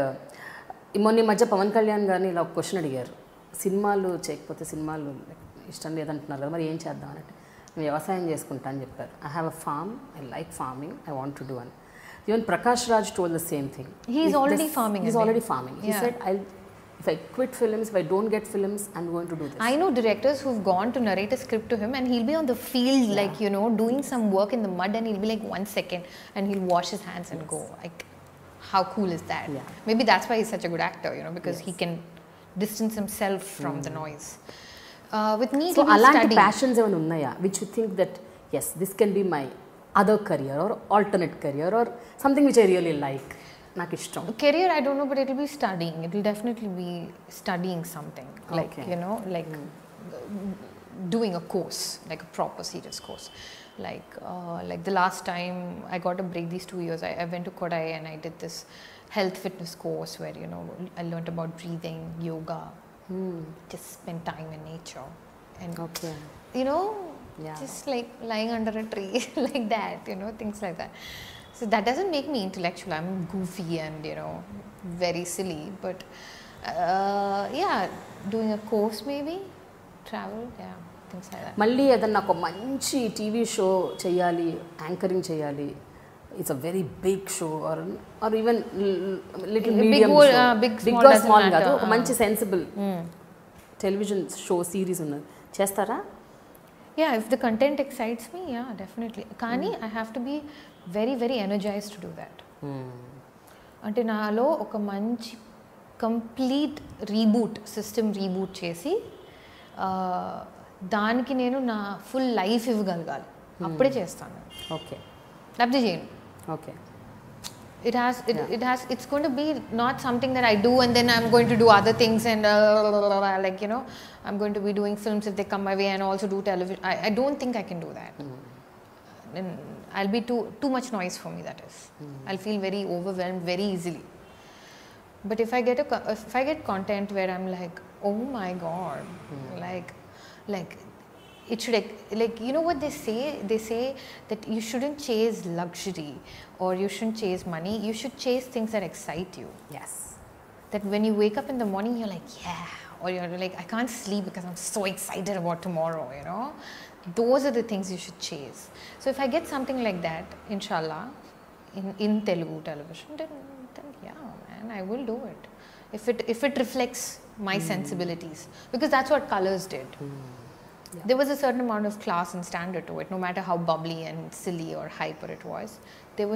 మొన్న మధ్య పవన్ కళ్యాణ్ గారిని ఇలా ఒక question అడిగారు, సినిమాలు చేయకపోతే సినిమాలు ఇష్టం లేదంటున్నారు కదా, మరి ఏం చేద్దాం అంటే నేను వ్యవసాయం చేసుకుంటా అని చెప్పారు. I have a farm, I like farming, I want to do అని. Even Prakash Raj told the same thing. He's already farming. He's already farming. He said, if I quit films, if I don't get films, I'm going to do this. I know directors who've gone to narrate a script to him, and he'll be on the field, like, doing some work in the mud, and he'll be like 1 second, and he'll wash his hands and go. Like, how cool is that? Yeah. Maybe that's why he's such a good actor, because he can distance himself from the noise. With me, so alanti passions even unnaya, which you think that, yes, this can be my other career or alternate career or something which I really like. నాకు ఇష్టం. Career, I don't know, but it'll be studying. It'll definitely be studying something. Like, like doing a course, like a proper serious course. Like the last time I got a break these 2 years, I went to Kodai and I did this health fitness course where, I learned about breathing, yoga, just spend time in nature. And, just like lying under a tree, like that, things like that. So that doesn't make me intellectual. I'm goofy and, very silly. But, doing a course maybe, travel, things like that. మళ్ళీ ఏదన్నా ఒక మంచి TV show చేయాలి, anchoring చేయాలి, it's a very big show or even little medium show, big or small కాదు, ఒక మంచి sensible television show series ఉన్నది, చేస్తారా? Yeah, if the content excites me, definitely. Kani, I have to be very, very energized to do that. అంటే నాలో ఒక మంచి complete system reboot చేసి దానికి నేను నా ఫుల్ లైఫ్ ఇవ్వగలగాలి, అప్పుడే చేస్తాను. ఓకే, లేకపోతే చేయను. Okay. It's going to be not something that I do and then I'm going to do other things and I'm going to be doing films if they come my way and also do television. I don't think I can do that. And I'll be too much noise for me, that is. I'll feel very overwhelmed very easily. But if I get content where I'm like, oh my God, like it should, like, what they say? They say that you shouldn't chase luxury or you shouldn't chase money. You should chase things that excite you. Yes. That when you wake up in the morning, you're like, yeah. Or you're like, I can't sleep because I'm so excited about tomorrow, Those are the things you should chase. So if I get something like that, inshallah, in Telugu television, then yeah, man, I will do it. If it reflects my sensibilities. Because that's what Colors did. Yeah. There was a certain amount of class and standard to it, no matter how bubbly and silly or hyper it was. There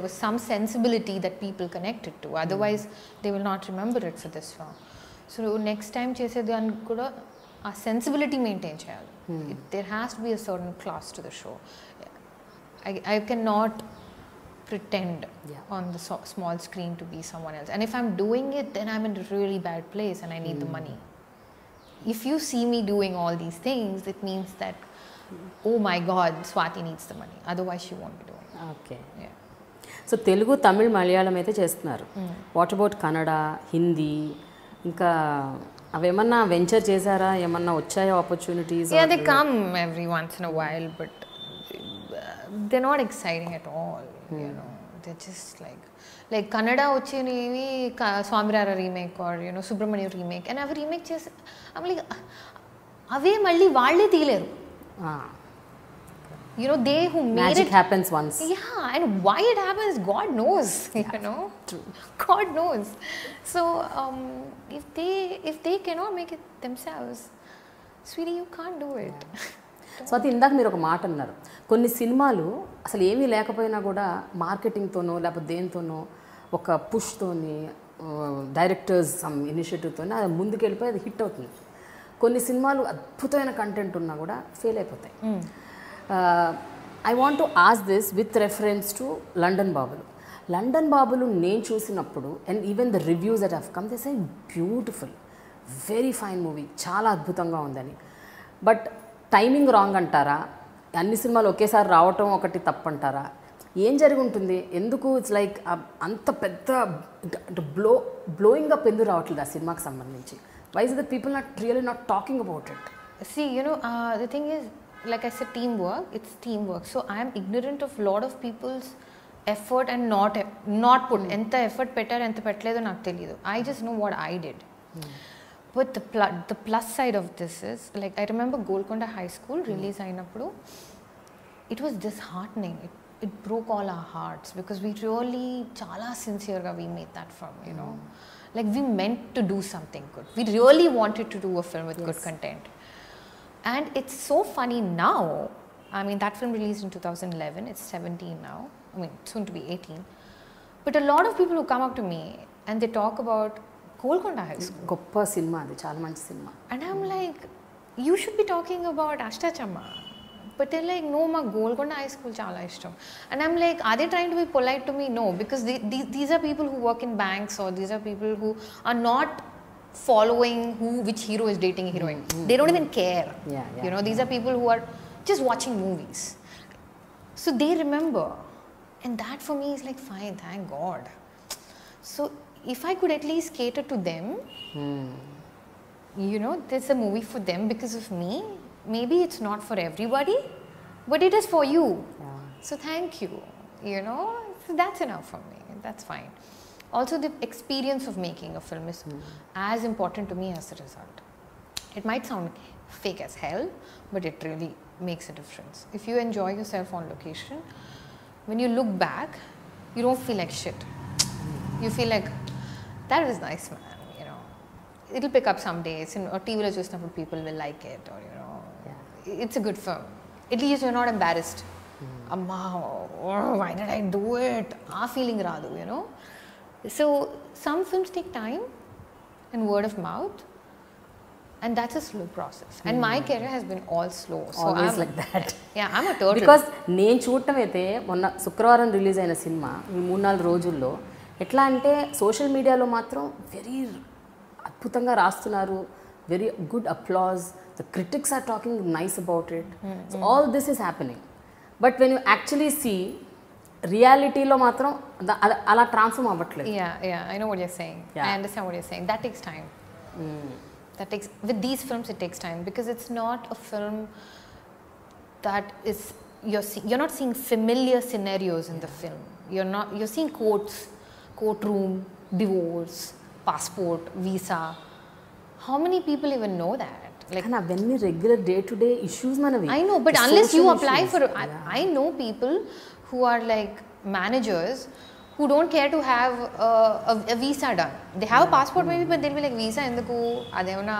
was some sensibility that people connected to. Otherwise, they will not remember it for this long. So next time, chesedaniki kuda aa sensibility maintain cheyali. There has to be a certain class to the show. I cannot pretend on the small screen to be someone else. And if I'm doing it, then I'm in a really bad place and I need the money. If you see me doing all these things, it means that, oh my God, Swathi needs the money. Otherwise, she won't be doing it. Okay. Yeah. So, Telugu, Tamil, Malayalam అయితే చేస్తున్నారు. What about Kannada, Hindi? ఇంకా అవేమన్నా venture చేశారా? ఏమన్నా వచ్చాయా opportunities? Yeah, they come every once in a while, but they're not exciting at all, They're just like Kannada వచ్చినవి Swamy Ra Ra remake or Subrahmanyam remake and అవి remake చేసి I'm like అవే మళ్ళీ వాళ్ళే తీయలేరు. They who made magic it happens once. Yeah, and why it happens, God knows. True. God knows. So if they cannot make it themselves, sweetie, you can't do it. Swathi, ఇందాక మీరు ఒక మాట అన్నారు, కొన్ని సినిమాలు అసలు ఏమీ లేకపోయినా కూడా మార్కెటింగ్తోనో లేకపోతే దేనితోనో ఒక పుష్తోని డైరెక్టర్స్ సమ్ ఇనిషియేటివ్తోనే అది ముందుకు వెళ్ళిపోయి అది హిట్ అవుతుంది. కొన్ని సినిమాలు అద్భుతమైన కంటెంట్ ఉన్నా కూడా ఫెయిల్ అయిపోతాయి. I want to ask this with reference to London బాబులు. లండన్ బాబులు నేను చూసినప్పుడు and even the reviews that have come they say beautiful, very fine movie, చాలా అద్భుతంగా ఉందని. బట్ టైమింగ్ రాంగ్ అంటారా, అన్ని సినిమాలు ఒకేసారి రావటం ఒకటి తప్పంటారా, ఏం జరిగి ఉంటుంది? ఎందుకు ఇట్స్ లైక్ అంత పెద్ద బ్లోయింగ్ అప్ ఎందుకు రావట్లేదు ఆ సినిమాకి సంబంధించి? Why is the people really not talking about it? See, the thing is, like I said, teamwork. It's teamwork. So I am ignorant of lot of people's effort and not put. Enta effort pettaru enta pettaledo naaku teliyadu. I just know what I did. But the plus side of this is, like, I remember Golconda High School release ayinappudu, it was disheartening. It broke all our hearts because we really chala sincere ga we made that film, like we meant to do something good. We really wanted to do a film with good content. And it's so funny now. I mean, that film released in 2011. It's 17 now. I mean, soon to be 18. But a lot of people who come up to me and they talk about Golconda High School. Goppa cinema adi, chaala manchi cinema. And I'm like, you should be talking about Ashtachamma. But they're like, no, ma Golconda High School chala ishtam. And I'm like, are they trying to be polite to me? No, because these are people who work in banks, or these are people who are not following which hero is dating a heroine. They don't even care. These are people who are just watching movies. So they remember. And that for me is like, fine, thank God. So if I could at least cater to them, there's a movie for them because of me. Maybe it's not for everybody, but it is for you. So thank you. So that's enough for me. That's fine. Also, the experience of making a film is as important to me as the result. It might sound fake as hell, but it really makes a difference. If you enjoy yourself on location, when you look back, you don't feel like shit. You feel like, that was nice, man. It'll pick up some days. Or TV lo chusnappudu people will like it, or it's a good film. At least you're not embarrassed. Amma, why did I do it? Aa feeling raadu, So some films take time and word of mouth, and that's a slow process. And my career has been all slow. So always like that. Yeah, I'm a turtle. Because నేను చూడటం అయితే మొన్న శుక్రవారం release అయిన cinema ఈ 3-4 రోజుల్లో ఎట్లా అంటే సోషల్ మీడియాలో మాత్రం వెరీ అద్భుతంగా రాస్తున్నారు, very good applause, the critics are talking nice about it. So all this is happening. But when you actually see రియాలిటీలో మాత్రం అలా ట్రాన్స్ఫార్మ్ అవ్వట్లేదు. I know what you're saying. I understand what you're saying. That takes time. With these films it takes time because it's not a film that is you're not seeing familiar scenarios in the film. You're seeing courtroom, divorce, passport, visa. How many people even know that? Like, and aveni regular day to day issues manavi. I know, but unless you apply for I know people who are like managers who don't care to have a visa done. They have a passport maybe, but they'll be like, visa enduku adevana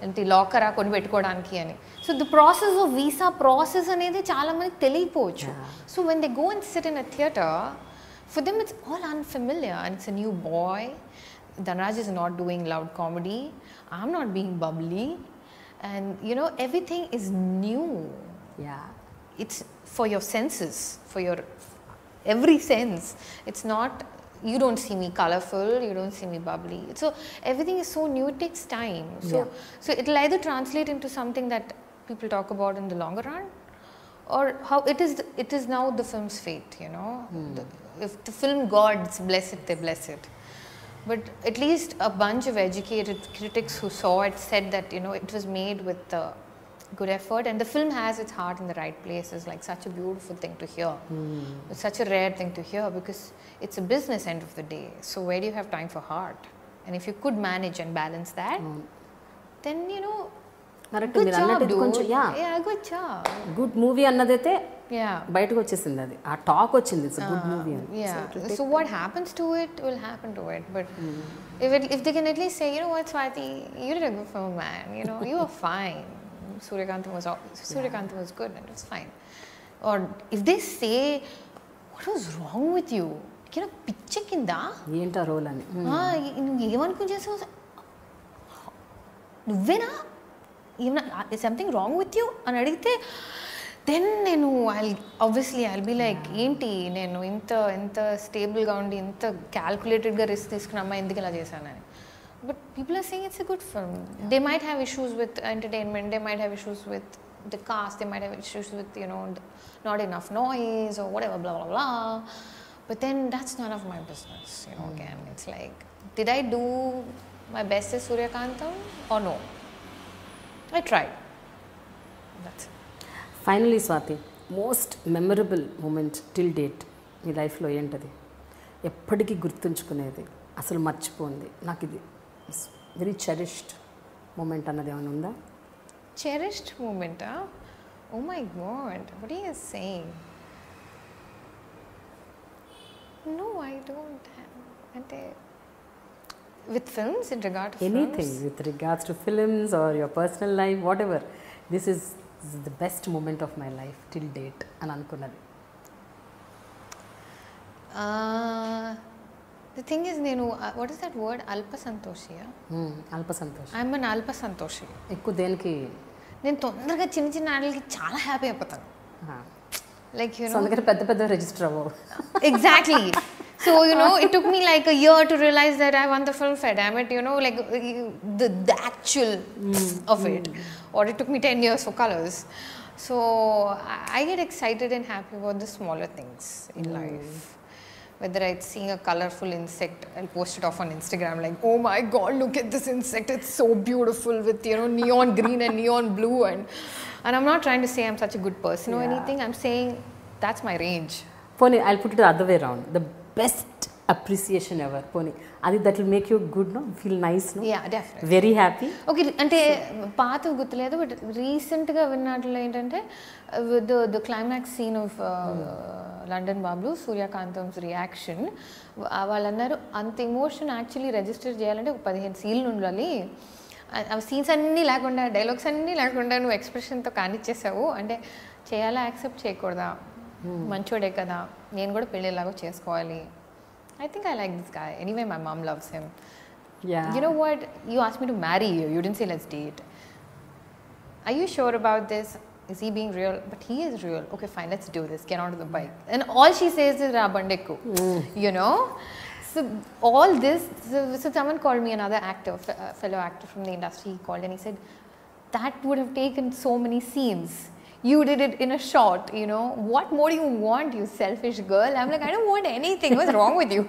enti locker a koni pettukodaniki ani. So the process of visa process anedi chaala maniki teliyipochu. So when they go and sit in a theater, for them it's all unfamiliar, and it's a new boy. Dhanraj is not doing loud comedy. I'm not being bubbly, and everything is new. It's for your senses, for your every sense. It's not, you don't see me colorful, you don't see me bubbly. So everything is so new, it takes time. So it'll either translate into something that people talk about in the longer run, or how it is now the film's fate. If the film gods bless it, they bless it. But at least a bunch of educated critics who saw it said that it was made with good effort, and the film has its heart in the right place. Is like such a beautiful thing to hear. It's such a rare thing to hear because it's a business end of the day. So where do you have time for heart? And if you could manage and balance that, then good job, dude. Good job. Good movie అన్నదైతే బయటకు వచ్చేసింది, అది ఆ talk వచ్చింది, it's good movie అని. So what happens to it will happen to it, but if they can at least say, what, Swathi, you did a good film, man, you were fine. Suryakanth was good and it was fine. Or if they say, what was wrong with you? పిచ్చ కింద ఏంటో role అని నువ్వు ఏమనుకుని చేసావు, నువ్వేనా, ఏమన్నా something wrong with you అని అడిగితే దెన్ నేను ఐల్ బి లైక్ ఏంటి నేను ఎంత స్టేబుల్గా ఉండి ఇంత క్యాల్కులేటెడ్గా రిస్క్ తీసుకున్న అమ్మాయి ఎందుకు ఇలా చేశానని. But people are saying it's a good film. They might have issues with entertainment, they might have issues with the cast, they might have issues with not enough noise or whatever, blah blah blah, but then that's none of my business, again it's like, did I do my best as Suryakantam or no? I tried. That's it. Finally Swathi, most memorable moment till date మీ లైఫ్లో ఏంటది, ఎప్పటికీ గుర్తుంచుకునేది, అసలు మర్చిపోయింది, నాకు ఇది very cherished moment అన్నది ఏమైనా ఉందా? Cherished moment, huh? Oh my God, what are you saying? No, I don't have. With films, in regard to anything films? with regards to films or your personal life, whatever. This is the best moment of my life till date అని అనుకున్నది. The thing is, what is that word? Alpa Santoshi. అల్ప సంతోషం. I'm an Alpa Santoshi. ఎక్కువ దేనికి? నేను తొందరగా చిన్న ఆటలకి చాలా హ్యాపీ అయిపోతాను. Like, అందుకని పెద్ద రిజిస్టర్ అవ్వవు. Exactly. So, it took me like a year to realize that I won the film fair, damn it, like the actual of it. Or it took me 10 years for Colors. So, I get excited and happy about the smaller things in life. Whether it's seeing a colorful insect, I'll post it off on Instagram like, oh my God, look at this insect, it's so beautiful with, neon green and neon blue. And I'm not trying to say I'm such a good person or anything, I'm saying that's my range. Pony, I'll put it the other way around. The best appreciation ever, Pony. Adi, that will make you good, no? Feel nice, no? Yeah, definitely. Very happy. Okay, ante paathu guttaledu, but recent ga vinnatlo entante the climax scene of London Bablu, Suryakantam's reaction, వాళ్ళన్నారు అంత emotion actually register చేయాలంటే 15 సీన్లు ఉండాలి, ఆ scenes అన్నీ లేకుండా dialogues అన్నీ లేకుండా నువ్వు ఎక్స్ప్రెషన్తో కానిచ్చేసావు అంటే చేయాలా యాక్సెప్ట్ చేయకూడదా, మంచోడే కదా, నేను కూడా పెళ్ళిలాగా చేసుకోవాలి. I think I like this guy. Anyway, my mom loves him. Yeah. You know what? You asked me to marry you. You didn't say let's date. Are you sure about this? Is he being real? But he is real. Okay, fine. Let's do this. Get onto the bike. And all she says is Rabandekku. So all this. So someone called me, another actor, fellow actor from the industry. He called and he said that would have taken so many scenes. You did it in a shot, What more do you want, you selfish girl? I'm like, I don't want anything. What's wrong with you?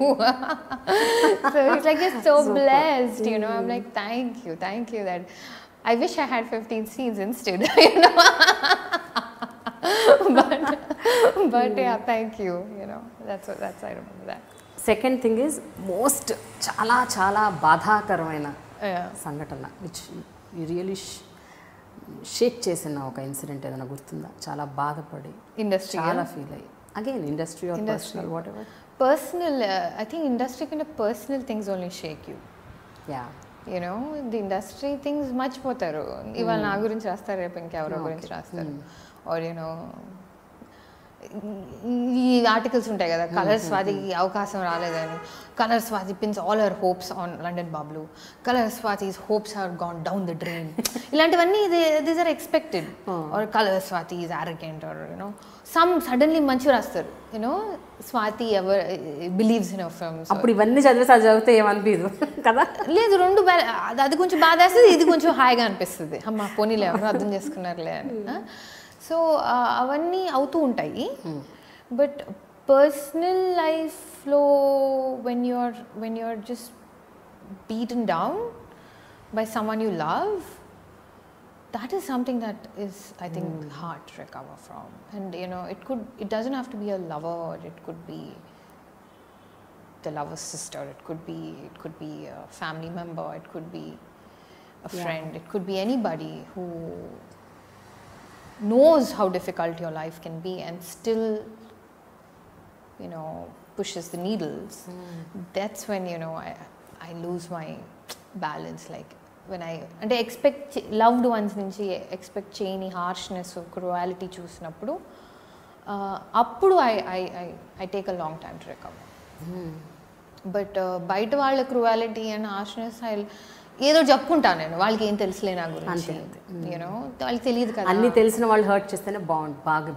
So he's like, you're so blessed, I'm like, thank you that I wish I had 15 scenes instead, but yeah, thank you, that's I remember that. Second thing is most చాలా బాధాకరమైన సంఘటన which you really Sheikh చేసిన ఒక incident ఏదైనా గుర్తుందా? చాలా బాధపడి industry చాలా ఫీల్ అయ్యి again industry or personal whatever personal. I think industry కంటే personal things only shake you. The industry things మర్చిపోతారు. ఇవాళ నా గురించి రాస్తారు, రేపు ఇంకెవరో గురించి రాస్తారు. ఆర్ ఈ ఆర్టికల్స్ ఉంటాయి కదా, కలర్ స్వాతికి అవకాశం రాలేదని, colour Swathi pins all her hopes on London బాబ్లు, colour Swathi's hopes are gone down the drain, ఇలాంటివన్నీ these are expected. Or colour Swathi is arrogant or some suddenly మంచిగా రాస్తారు, Swathi ever believes in our films. అప్పుడు ఇవన్నీ చదివితే ఏమనిపించదు కదా? లేదు, రెండు అది కొంచెం బాధ వేస్తుంది, ఇది కొంచెం హాయిగా అనిపిస్తుంది. అమ్మ పోనీలే ఎవరు అర్థం చేసుకున్నారులే అని. సో అవన్నీ అవుతూ ఉంటాయి. బట్ పర్సనల్ లైఫ్లో when you're just beaten down by someone you love, that is something that is, I think, hard to recover from. And it doesn't have to be a lover, it could be the lover's sister, it could be a family member, it could be a friend, it could be anybody who knows how difficult your life can be and still pushes the needles. That's when I lose my balance. Like when I expect loved ones nunchi expect cheyni harshness or cruelty chusinapudu appudu I take a long time to recover. But బయట వాళ్ళ cruelty and harshness ఏదో చెప్పుకుంటాను నేను, వాళ్ళకి ఏం తెలుసులే నా గురించి, యూనో వాళ్ళకి తెలియదు కదా. అన్ని తెలిసిన వాళ్ళు హర్ట్ చేస్తేనే బాగా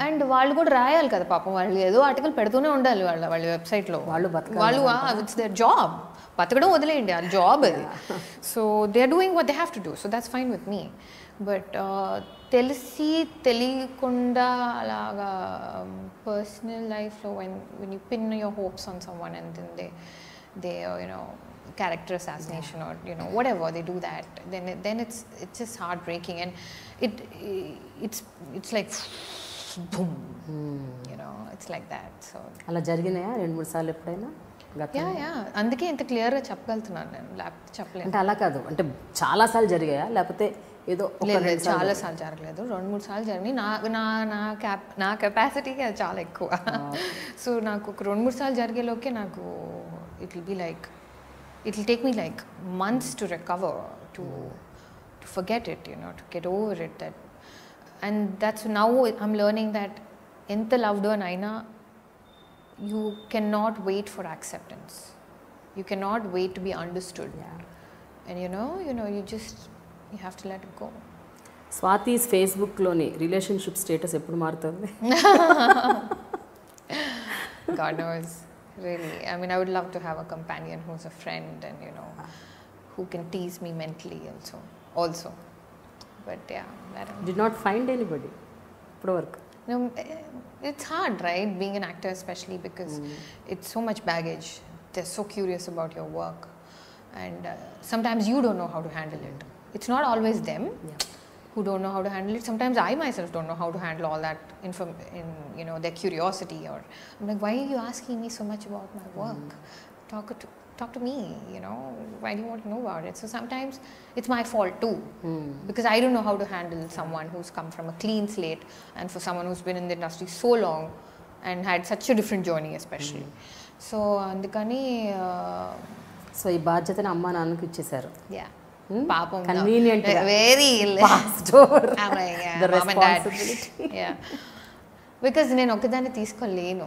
అండ్ వాళ్ళు కూడా రాయాలి కదా పాపం, వాళ్ళు ఏదో ఆర్టికల్ పెడుతూనే ఉండాలి వాళ్ళ వెబ్సైట్లో. వాళ్ళు ఇట్స్ దేర్ జాబ్, బతకడం వదిలేయండి, అది జాబ్ అది. So they are doing what they have to do, so that's fine with me. But తెలిసి తెలియకుండా అలాగా పర్సనల్ లైఫ్లో when you pin your hopes on someone and then they character assassination or whatever they do that, then it's just heartbreaking, and it's like boom, it's like that. So అలా జరిగినాయా 2-3 సార్లు ఎప్పుడైనా? Yeah అందుకే ఇంత క్లియర్గా చెప్పగలుగుతున్నాను నేను, లేకపోతే చెప్పలేదు. అంటే అలా కాదు, అంటే చాలా సార్లు జరిగాయా లేకపోతే ఏదో చాలా సార్లు జరగలేదు, 2-3 సార్లు జరిగినాయి. నా కెపాసిటీకి అది చాలా ఎక్కువ. సో నాకు ఒక 2-3 సార్లు జరిగేలోకే నాకు it will take me like months to recover, to forget it, to get over it. And that's now I'm learning that enta loved one aina, you cannot wait for acceptance, you cannot wait to be understood. And you have to let it go. Swathi's ఫేస్బుక్లోని relationship status ఎప్పుడు మారుతుంది? God knows. Really, I mean, I would love to have a companion who's a friend and who can tease me mentally also. But yeah, I don't know. Did not find anybody for work? No, it's hard, right? Being an actor, especially because it's so much baggage. They're so curious about your work, and sometimes you don't know how to handle it. It's not always them who don't know how to handle it. Sometimes I myself don't know how to handle all that their curiosity, or I'm like, why are you asking me so much about my work? Talk to me, why do you want to know about it? So sometimes it's my fault too, because I don't know how to handle someone who's come from a clean slate, and for someone who's been in the industry so long and had such a different journey especially. So andukani so ee బాధ్యతను అమ్మా నాన్నకి ఇచ్చేశారు. Yeah. Papam, convenient, very fast over the responsibility. Yeah, because నేను ఒకదాన్ని తీసుకోలేను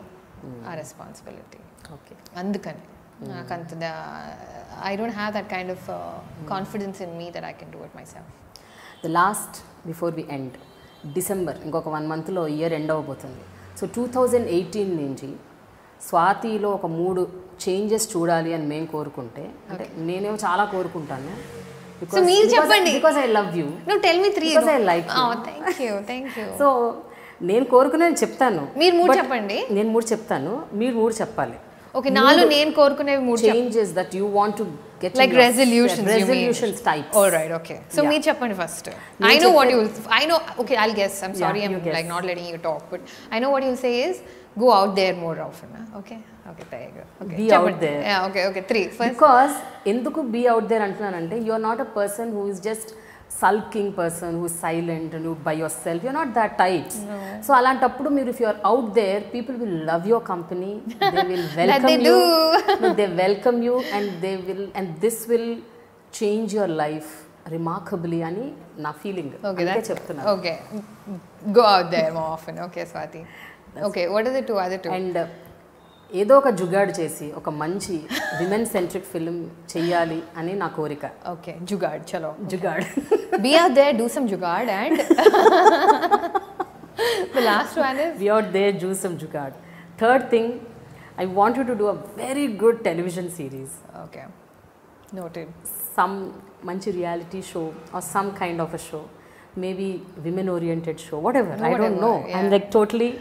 ఆ responsibility. Okay, అందుకని నాకు అంత I don't have that kind of confidence in me that I can do it myself. The last before we end, December ఇంకొక 1 monthలో year end అవ్వబోతుంది. So 2018 నుంచి స్వాతిలో ఒక 3 చేంజెస్ చూడాలి అని మేము కోరుకుంటే, అంటే నేనేమో చాలా కోరుకుంటాను. So మీరు చెప్పండి, because I love you. No, tell me 3. Because I like you. Oh, thank you. So నేను కోరుకునేది చెప్తాను, మీరు 3 చెప్పండి. నేను 3 చెప్తాను, మీరు 3 చెప్పాలి. Okay, నాలో నేను కోరుకునేవి 3 changes that you want to get, like resolutions types. All right, okay. So మీరు చెప్పండి first. I know what you will, okay, I'll guess. I'm sorry, I'm like not letting you talk, but I know what you'll say is go out there more often. Okay, there you go. Okay, be out there. Yeah, okay. 3 first. Because ఎందుకు be out there అంటున్నానంటే, you are not a person who is just sulking person, who is silent and you by yourself. You're not that type. No. So అలాంటప్పుడు మీరు, if you are out there, people will love your company, they will welcome they you. do. They welcome you, and this will change your life remarkably అని నా feeling. Okay, that's చెప్తున్నా. Okay, go out there more often. Okay, Swathi. Okay, what are the 2 other 2? And ఏదో ఒక జుగాడ్ చేసి ఒక మంచి women centric film చెయ్యాలి అని నా కోరిక. ఓకే, జుగాడ్, చలో jugaad. Be out there, do some jugad, and the last one is be out there, do some jugad. Third thing, I want you to do a very good television series. Okay, noted. Some manchi reality show or some kind of a show, maybe women oriented show, whatever. I don't know. Yeah. I'm like totally,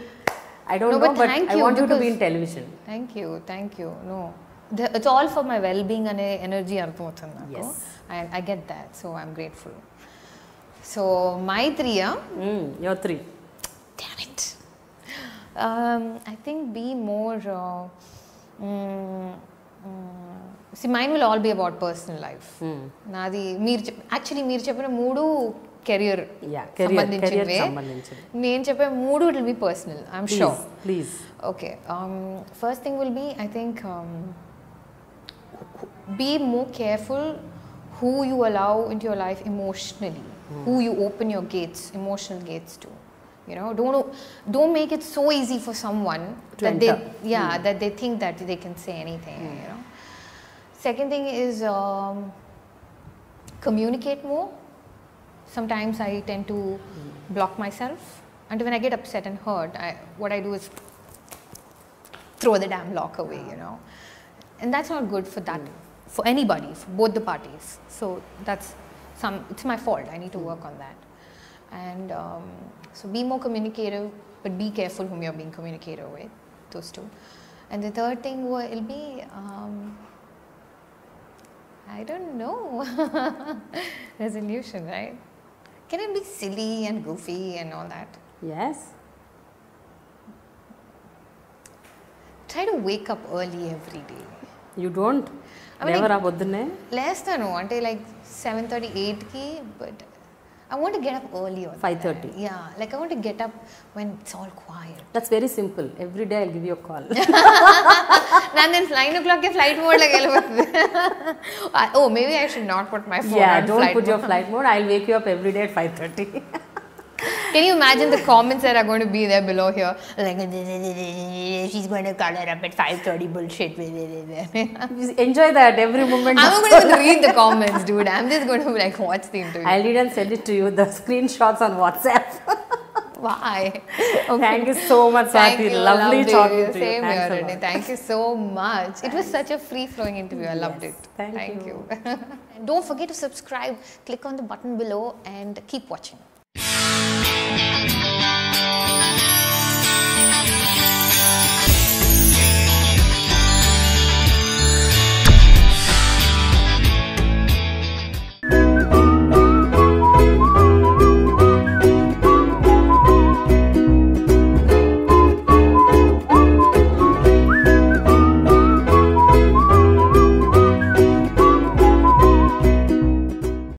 I don't know, but I want you to be in television. Thank you. No, it's all for my well-being and energy arthamutundi naku. Yes, I get that, so I'm grateful. So my 3, your 3. Damn it. I think be more see, mine will all be about personal life. Nadi మీరు చెప్పిన 3 career సంబంధించినవే, నేను చెప్పే 3 will be personal, I'm sure. Please. Okay, first thing will be, I think, be more careful who you allow into your life emotionally, who you open your emotional gates to. You know, don't make it so easy for someone that that they think that they can say anything. You know. Second thing is communicate more. Sometimes I tend to block myself, and when I get upset and hurt, what I do is throw the damn lock away. You know, and that's not good for that for anybody, for both the parties. So it's my fault. I need to work on that. And so be more communicative, but be careful whom you're being communicative with, those two. And the third thing will be, I don't know, resolution, right? Can it be silly and goofy and all that? Yes. Try to wake up early every day. You don't? Never like, less than until like 7:30, 8 ki, but I want to get up early on 5:30. Yeah, like I want to get up when it's all quiet. That's very simple. Every day I'll give you a call. And then 9 o'clock ke flight mode oh, maybe I should not put my phone on flight mode. Yeah, don't put your flight mode. I'll wake you up every day at 5:30. Can you imagine the comments that are going to be there below here? Like, she's going to color up at 5:30 bullshit. Enjoy that every moment. I'm not going to even read the comments, dude. I'm just going to be like, watch the interview. I'll read and send it to you, the screenshots on WhatsApp. Why? Okay. Thank you so much, Swathi. Lovely talking to you. Same here, Reddy. Thank you so much. It was such a free-flowing interview. I loved it. Thank you. And don't forget to subscribe. Click on the button below and keep watching.